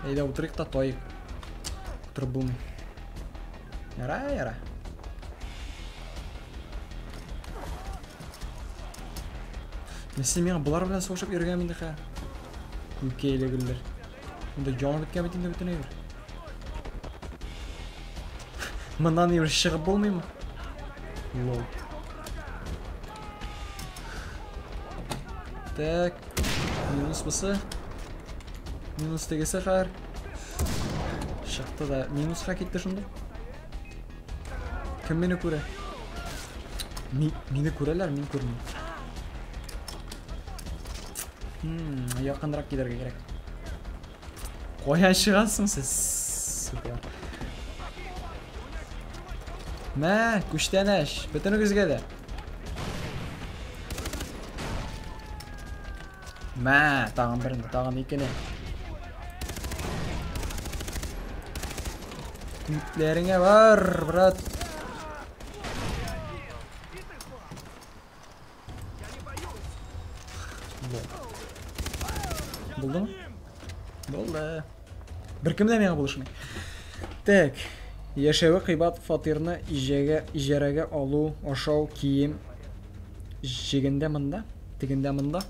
Әйді отырық та тойық. Отырып бұлмай. Яра. Несі мен бұлар білен соғышып ерген менді қа. Көкейлі гүлдер. Мұнда жауын біткен бітінде бүтіне бір. Мұндан ебір шығып болмай ма? Лол. Так. Минус бұсы. Минус тегесі қар. Шықты да минусқа кетті шынды. Кім мені көре? Мені көрелер, мен көрмеймін. Яқындырақ кедерге керек. Қоян шығасың сіз. Супер. Мә, күштен әш. Бүтін өгізгеді. Мә, тағым бірінде, тағым екені. Үмітлеріңе бар, брат. Болды ма? Болды. Бір кімді меға бұлышмай. Так. Яшәві қибат фатирны ижараға алу, ашау, киім. Жегінде мұнда? Тегінде мұнда?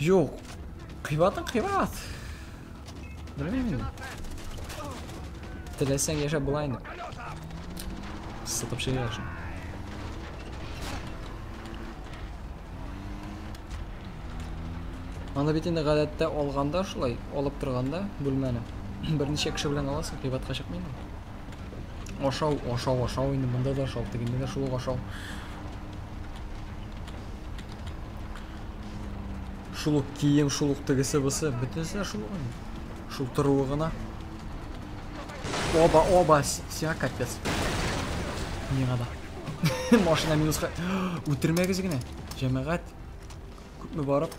Жоқ. Қибатын қибат. Білмеймін. Тілесең яшап бұлайны. Сытып шегешін. Аны бит енді ғадәтті олғанда шулай, олып тұрғанда бүлмәні. Бірнеше кіші білен аласың, қибатқа шықмайды. Ашау, енді мұнда да ашау, тегінде де шулық ашау. Шулық киім, шулық тігісі бұсы, бүтінсі шулық енді. Шул тұруығына. Оба, сиға капец. Неғада. Машина минусқа. Өтірмәгізі гіне. Жәмәғат. Көпмі барып.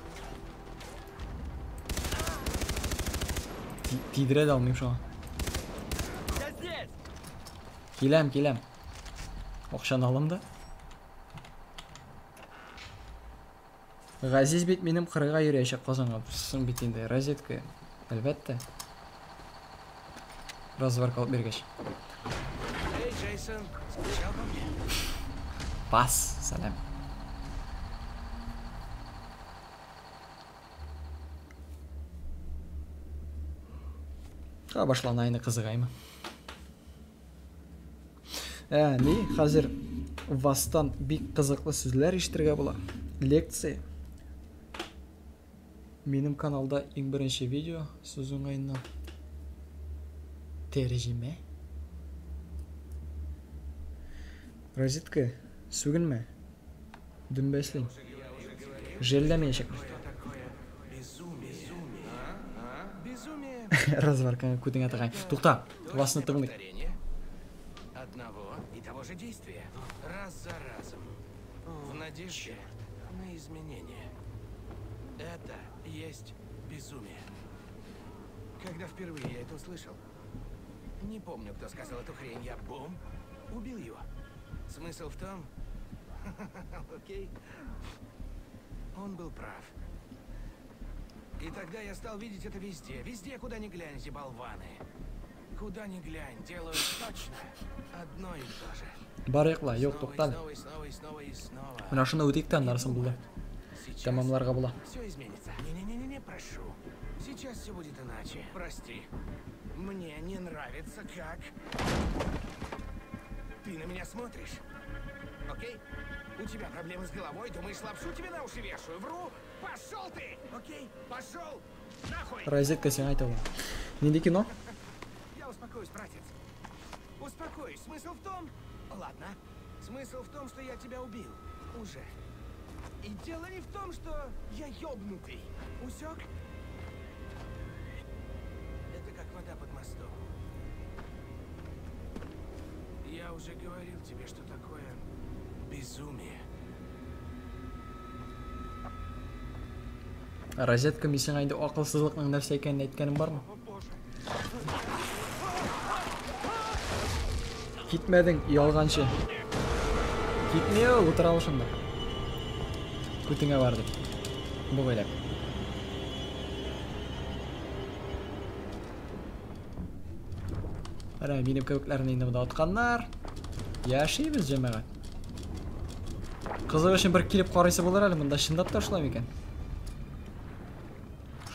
Тидіреді алмайым шоға. Келем. Оқшан алым да. Ғазиз бет менім қырыға үйрейші қазанға. Сын бет енді розетка. Әлбәтті. Разварка алып бергеш. Эй, Джейсон, скучал по мне? Бас, салам. Башлана айны қызығаймы. Не, қазір вастан бик қызықлы сөзлер ештірге бола. Лекция. Менің каналда ең бірінші видео сөзің айынан. Тережиме. Розетка, сүгін ме? Дүмбәслін. Желдәме ешек. Разварка кудың атығай. Тұқта, васыны тығындық. Одного и того же действия. Раз за разом. В надежде на изменения. Это есть безумие. Когда впервые я это услышал, не помню, кто сказал эту хрень, я бум, убил его. Смысл в том... Окей. Он был прав. И тогда я стал видеть это везде. Везде, куда ни глянь, эти болваны. Куда ни глянь, делают точно одно и то же. Барықла, yok тоқтал. Снова и снова и снова и снова. Мына шуны өтейік та нарсын бұлда. Тамамларға бұла. Все изменится. Не-не-не, прошу. Сейчас все будет иначе. Прости. Мне не нравится, как... Ты на меня смотришь. Окей? У тебя проблемы с головой, думаешь, лапшу тебе на уши вешаю? Вру! Пошел ты! Окей? Пошел! Нахуй! Розетка сен айтып. Ненде кино? Я успокоюсь, братец. Успокоюсь. Смысл в том... Ладно. Смысл в том, что я тебя убил. Уже. И дело не в том, что я ёбнутый. Усек? Это как вода под мостом. Я уже говорил тебе, что такое безумие. Розетка мисен айды ақылсыздықтың нәрсе екенін айтканым бар ма? Кетмедің, ұялғаншы. Кетмеу, отыра алышында. Күтіңе бардық. Бұл ойлап. Ара, менің көбіклерін енді бұда отқандар. Яшейбіз жемеға. Қызық үшін бір келіп қарайсы болар әлі, мұнда шындап та ұшылам екен.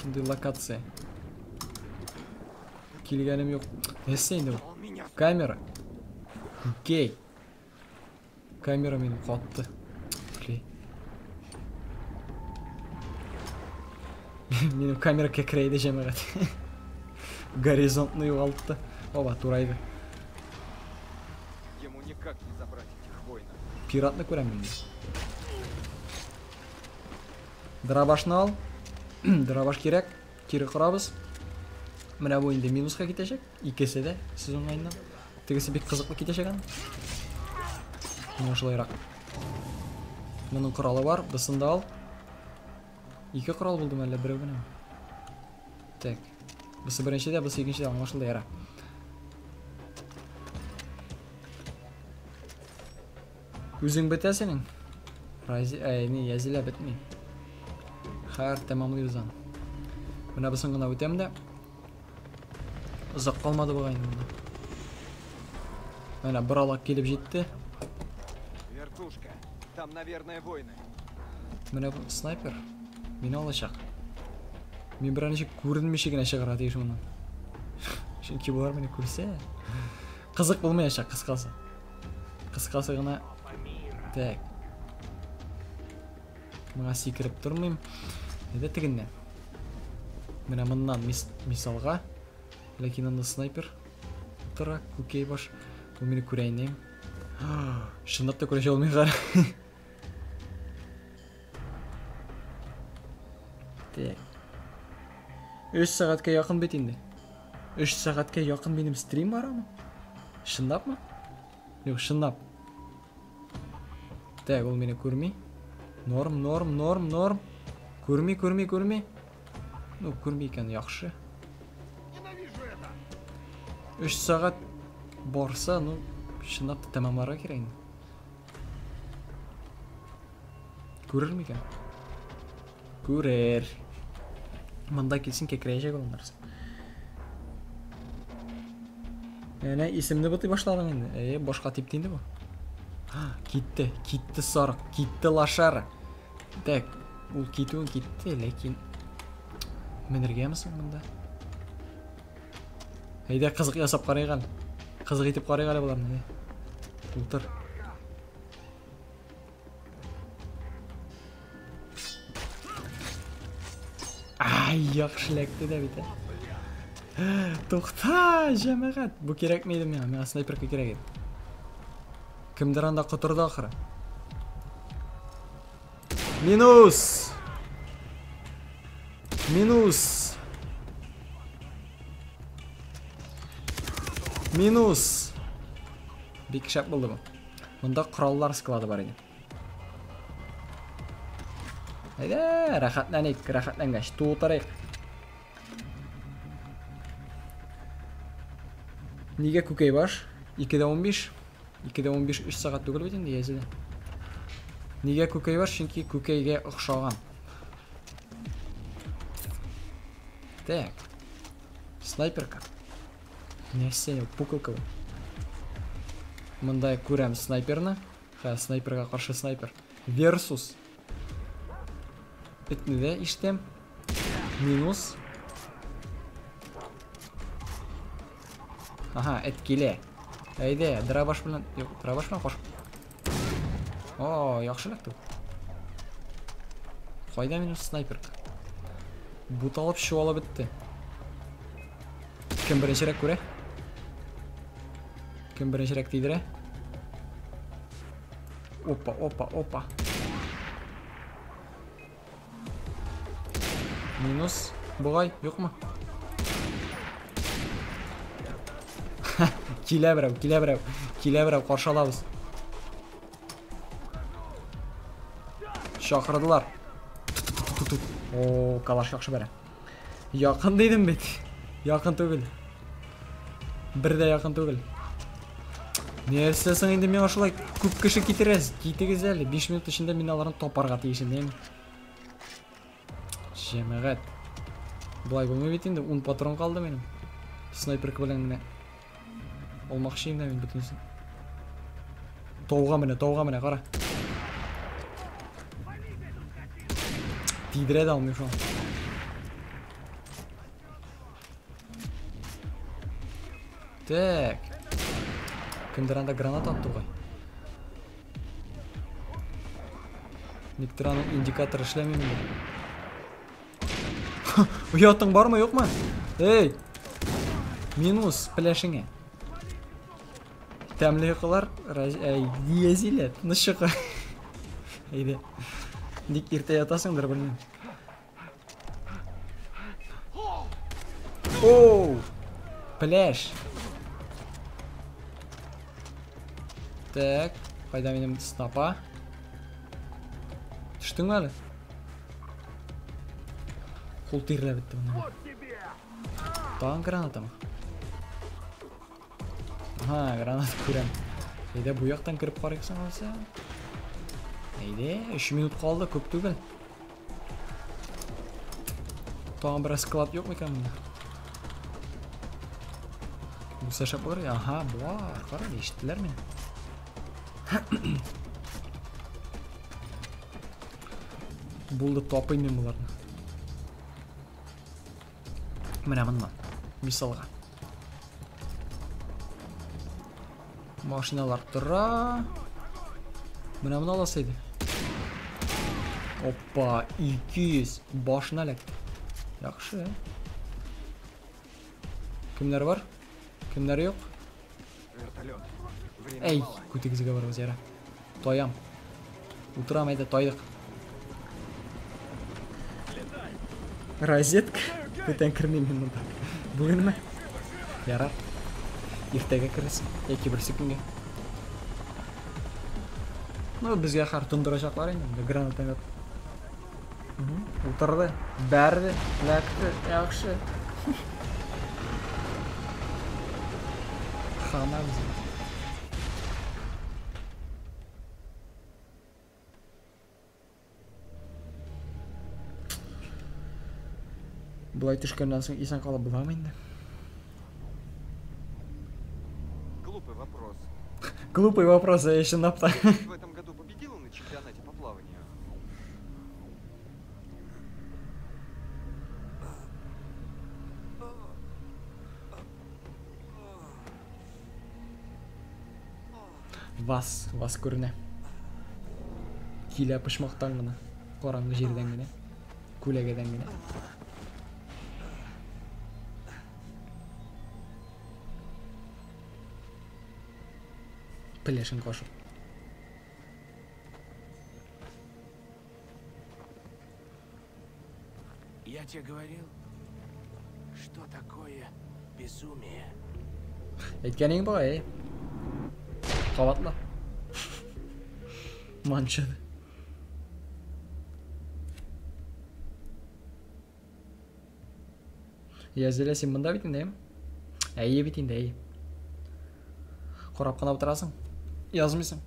Шындай локация. Келгенім жоқ. Несі енді бұл? Камера. Окей. Камера менің қатты. Окей. Менің камера кекірейді жемеғат. Горизонтный уғалыпты. Оба, турайды. Ему никак не забрать этих воинов. Пиратны көремін. Драбашны ал. Драбаш керек. Кері құрабыз. Мына бойында минусқа кетешек. Икесі де сезон айынан. Тегісі бек қызықлы кетешек ан. Мына шылайрақ. Мұның құралы бар. Бысында ал. Екі құрал болдым әлі біреу бұны. Так. Бұсы біріншіде, бұсы екіншіде аңлашылды ера. Өзің біті сенің? Не, язілі бітмей. Қар тамамлы өзан. Бұна бұсын ғына өтем де. Ұзақ қалмады бұғайын бұнда. Мәна бір алақ келіп жетті. Вертушка. Там, наверное, воины. Мәна бұл снайпер. Мені алашақ. Мен бір анышық көрінмешеген ашық арады еші мұнан. Шынки бұлар мені көрсе. Қызық болмай ашақ қысқасы. Қысқасы ғына. Так. Мұға секіріп тұрмайым. Еді тігіннен. Мені мұннан мисалға. Ләкин анда снайпер. Тұра, көкей баш. Бұл мені көрейінейм. Шындап та көреше олмай қар. Так. 3 сағатқа яқын бет енді. 3 сағатқа яқын менің стрим бар ама? Шындап ма? Жоқ, шындап. Так, ол мені көрмей. Норм. Көрмей. Ну, көрмей екен, яқшы. 3 сағат барса, ну, шындап тамамларға керейін. Көрір ме екен? Көрер. Мында келсін кекірейшек олындарсы. Әне, есімді бұты башладың енді. Бошқа тептейінді бұл. Кетті сарық, кетті лашары. Так, ол кетуін кетті, ләкин... Мінірге мұсың мұнда? Әйде, қызық ясап қарайған. Қызық етіп қарайған боларын, Ұлтыр. Ай, яқшыләкті да бейті. Тоқта, жәмәғат. Бұл керек мейді мен снайперка керек еді. Кімдір анда құтырды ақыры. Минус! Бек шап болды бұл. Мұнда құраллар склады бар еді. Әйді, рахатланайық, рахатланғаш, туытарайық. Неге көкей баш? 2-де 15. 2-де 15 3 сағат түгіл бет енді езілі. Неге көкей бар? Чөнки көкейге ұқсаған. Так. Снайперка. Нәрсе, пукалка бұл. Мындай көрем снайперны. Снайперға қаршы снайпер. Versus. Бітмеде іштем. Минус. Ага, әткеле. Әйде, драбаш білін. Yok, драбаш білін қош. О, яқшылық тұр. Қайда минус снайперка. Бұт алып шу алып бітті. Кім біріншірек көре? Кім біріншірек дейдірі? Опа, опа, опа. Минус. Бұғай, yok mu? Келе бірәу, қаршы алабыз. Шақырдылар. О, калаш яқшы бәрі. Яқын дейдім бет. Яқын төгіл. Бірде яқын төгіл. Нерсесің енді мен ашылай көп кіші кетерез. Кетегіз әлі. 5 минут ішінде мен аларын топарға тейшін деймін. Жемеғет. Бұлай болмай бет енді 10 патрон қалды менің. Снайперкі біліңіне. Olmaqşıyım da ben bütünsün. Toğğa mene, qara. Tidire de almıyor şu an. Tak. Kındıran da granat attı qoy. Niktiranın indikatör işlemiyor mu? Uyatın var mı yok mu? Hey. Minus flash'ine. Тәмлі қылар, езілет, нұшықы. Әйді. Дик ерте ятасыңдар білмейм. Оу! Пляж. Так, қайда менің снапа. Түштің әлі? Қол терлі бітті бұны. Тағын граната ма? Ага, гранат көрем. Әйде, bu яқтан кіріп қарайықсан алса. Әйде, 3 минут қалды, көп түгіл. Тағын бір склад жоқ ма екен мұнда? Бұса шап бар? Аха, бар. Қара, ешіттілер мен. Бұлды топай мен бұларны. Міне мұнда. Мисалға. Машиналар тұра. Мына аласайды. Опа, 200. Башына ләкті. Яқшы. Кімдер бар? Кімдер yok? Әй, көтегізіге барымыз яра. Тоям. Утырам әйді, тойдық. Розетка. Көтен кірмеймін мұнда. Бүгін ме? Ярар. Ертеге кірісім. Екі бір секунге. Ну, бізге қар тұндырашақлар енді. Гранатан өт. Утырды. Бәрді. Ләкті. Яқшы. Қана бізге. Бұлай түшкеннен соң исен қалып бұламын енді. Глупый вопрос, я еще напта. В этом году победила на чемпионате по плаванию. Вас көріне. Келе пышмақтан ғына. Қараңғы жерден ғына. Көлегеден ғына. Пляшын қошып. Я тебе говорил, что такое безумие. Әйткенің ба, Қабатла. Маншады. Язделе сен мұнда бітін дейм? Әйе бітін де, әйе. Қарап қана отырасың. Yazмайсың.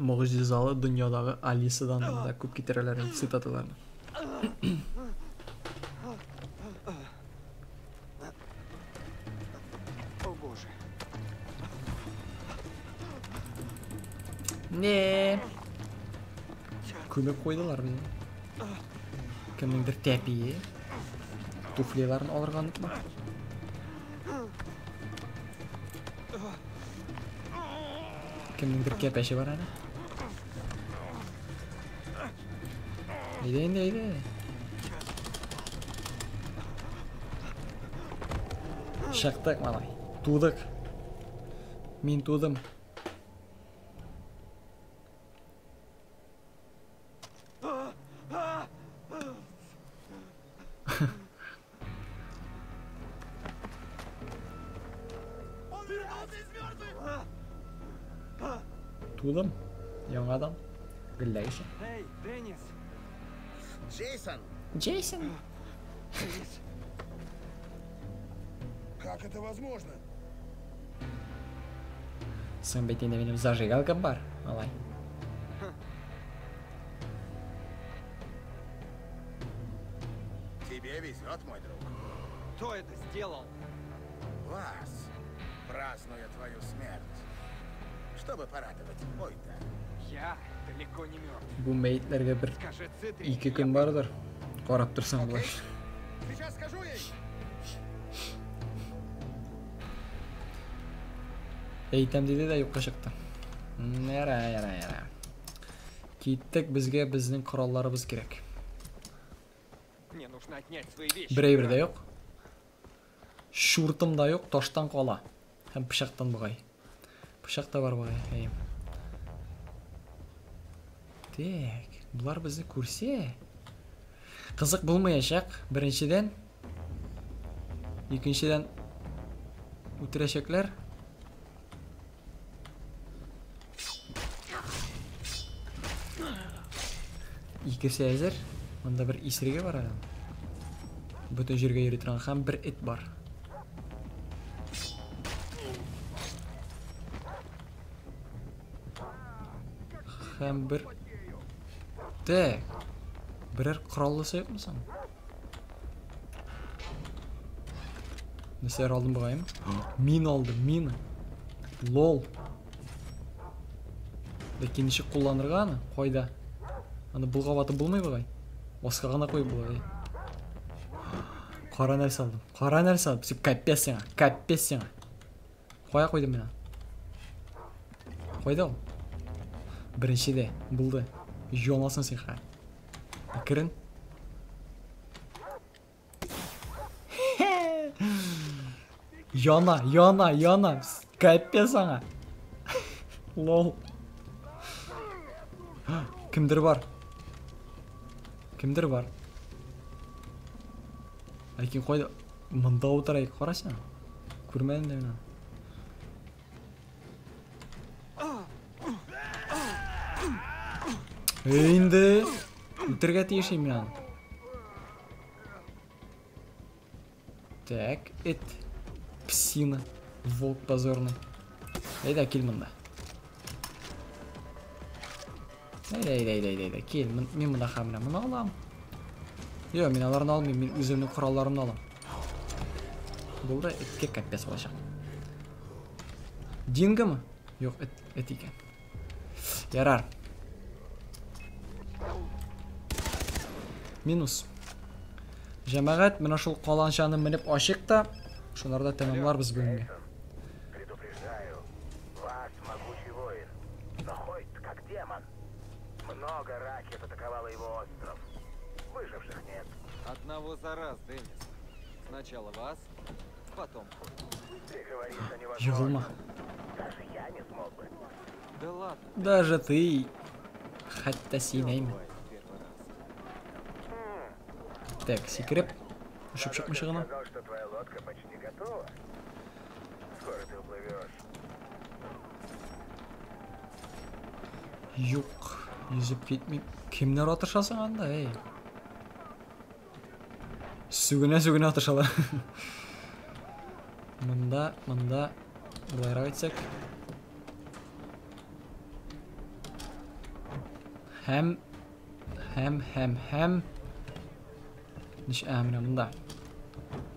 Mucizali dünyadagi Alisa'dan da ko'p ketiralarini sitatalarni. О боже. Ne? Көмек қойдылар bize. Kimningdir tepiyi, tuflilarini olirganlik mi? Kimningdir kepeşi var ana. Haydi. Шықтық малай. Тудық. Мен тудым. Тудым. Яңа адам. Гүлләйші. Эй, Деннис! Джейсон. Как это возможно? Сын бетінде менің зажигалкам бар, малай. Тебе везет, мой друг. Кто это сделал? Вас, празднуя твою смерть. Чтобы порадовать мой-то. Я далеко не мертв. Bu meyitlerge bir Скажи Цитри. 2 gün bardır. Qarab tursan Окей? bulay. Сейчас скажу ей. Eytem dedi de yo'qqa chiqdi. Yara. Ketdik, bizga bizning qurollarimiz kerak. Мне нужно отнять свои вещи. Birebirda yo'q. Shurtimda yo'q, toshdan qola. Ham pishoqdan bug'ay. Pishoq da bor bug'ay. Tak, bular bizni ko'rsa, qiziq bo'lmayashaq. Birinchidan, ikkinchidan o'tirashaklar. İkisi hazır. Onda bir isirge var adam. Bütün жерге yürü turan ham bir it var. Ham bir... Tak. Birer qurollısı yok musun? Neser aldım bakayım. Min aldım, min. Lol. Lekin işi kullanırgаны, koyda. Аны бұлғап атып болмай бағай. Басқа ғана қой бұлғай. Қара нәрсе алдым. Қара нәрсе алдым. Сен каппес сеңа. Қоя қойдым мен. Қойды ол. Біріншіде бұлды. Жоласын сен қа. Кірін. Яна. Каппес саңа. Лол. Kimdir var? Lekin qo'ydi. Mында o'tiraylik, qarasana. Ko'rmadim da men. Endi o'tirga tegishim men. Так, it. Псина. Волк позорный. Hayda kel mында. Hayda. Kel, men bunda hamma buni olaman. Yo'q, men ularni olmayman. Men o'zimning qurollarimni olaman. Bo'ldi, itga kappes bo'lashaq. Dingami? Yo'q, it ekan. Yarar. Minus. Jamoat mana shu qolanchani minib oshiqda, shularda tamomlar biz bunga. Предупреждаю, вас могучий воин, но ходит как демон. Много ракет атаковало его остров. Выживших нет. Одного за раз, Деннис. Сначала вас, потом. Ты говоришь, что невозможно. Жығылма. Даже я не смог бы. Да ладно, Даже ты. Хатта синейм. бывает в первый раз. Так, секрет. Ұшып Доктор шықмышығына. сказал, что твоя лодка почти готова. Скоро ты уплывешь. Юқ. Yüzіп кетмей. Кімдер отыршасың анда, ей? Сүгіне отыршалар. Мұнда. Бұлайра айтсақ. Хәм. Ниш әміне мұнда.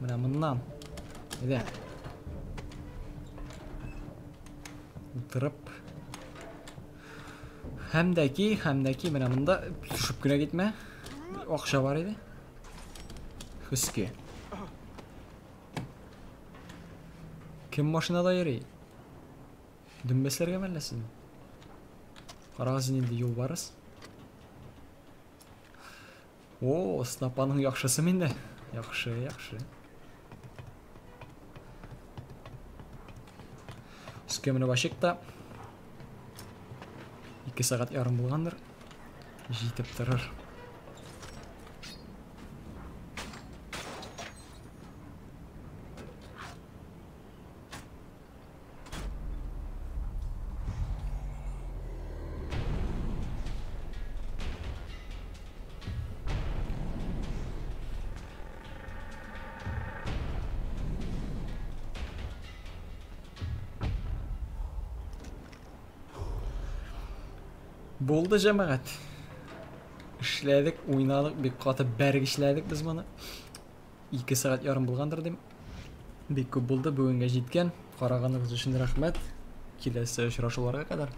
Мына мұндан. Еде. Отырып. Хәмдәки, мына мұнда. Түшіп күне кетме. Ақша бар еді. Хүске. Кім машинада ерей? Дүмбеслерге мәлесін. Қарағызын енді ел барыз. О, снапаның яқшысы менде. Яқшы. Үске мұны башықта. 2 сағат ярым болғандыр. Жетіп тұрыр. Болды жамағат. Ішләдік, ойнадық, бек қаты бәрік ішләдік біз мұны. 2 сағат ярым болғандыр дем. Бек көп болды бүгінге жеткен. Қарағаныңыз үшін рахмет. Келесі ұшырашуларға қадар.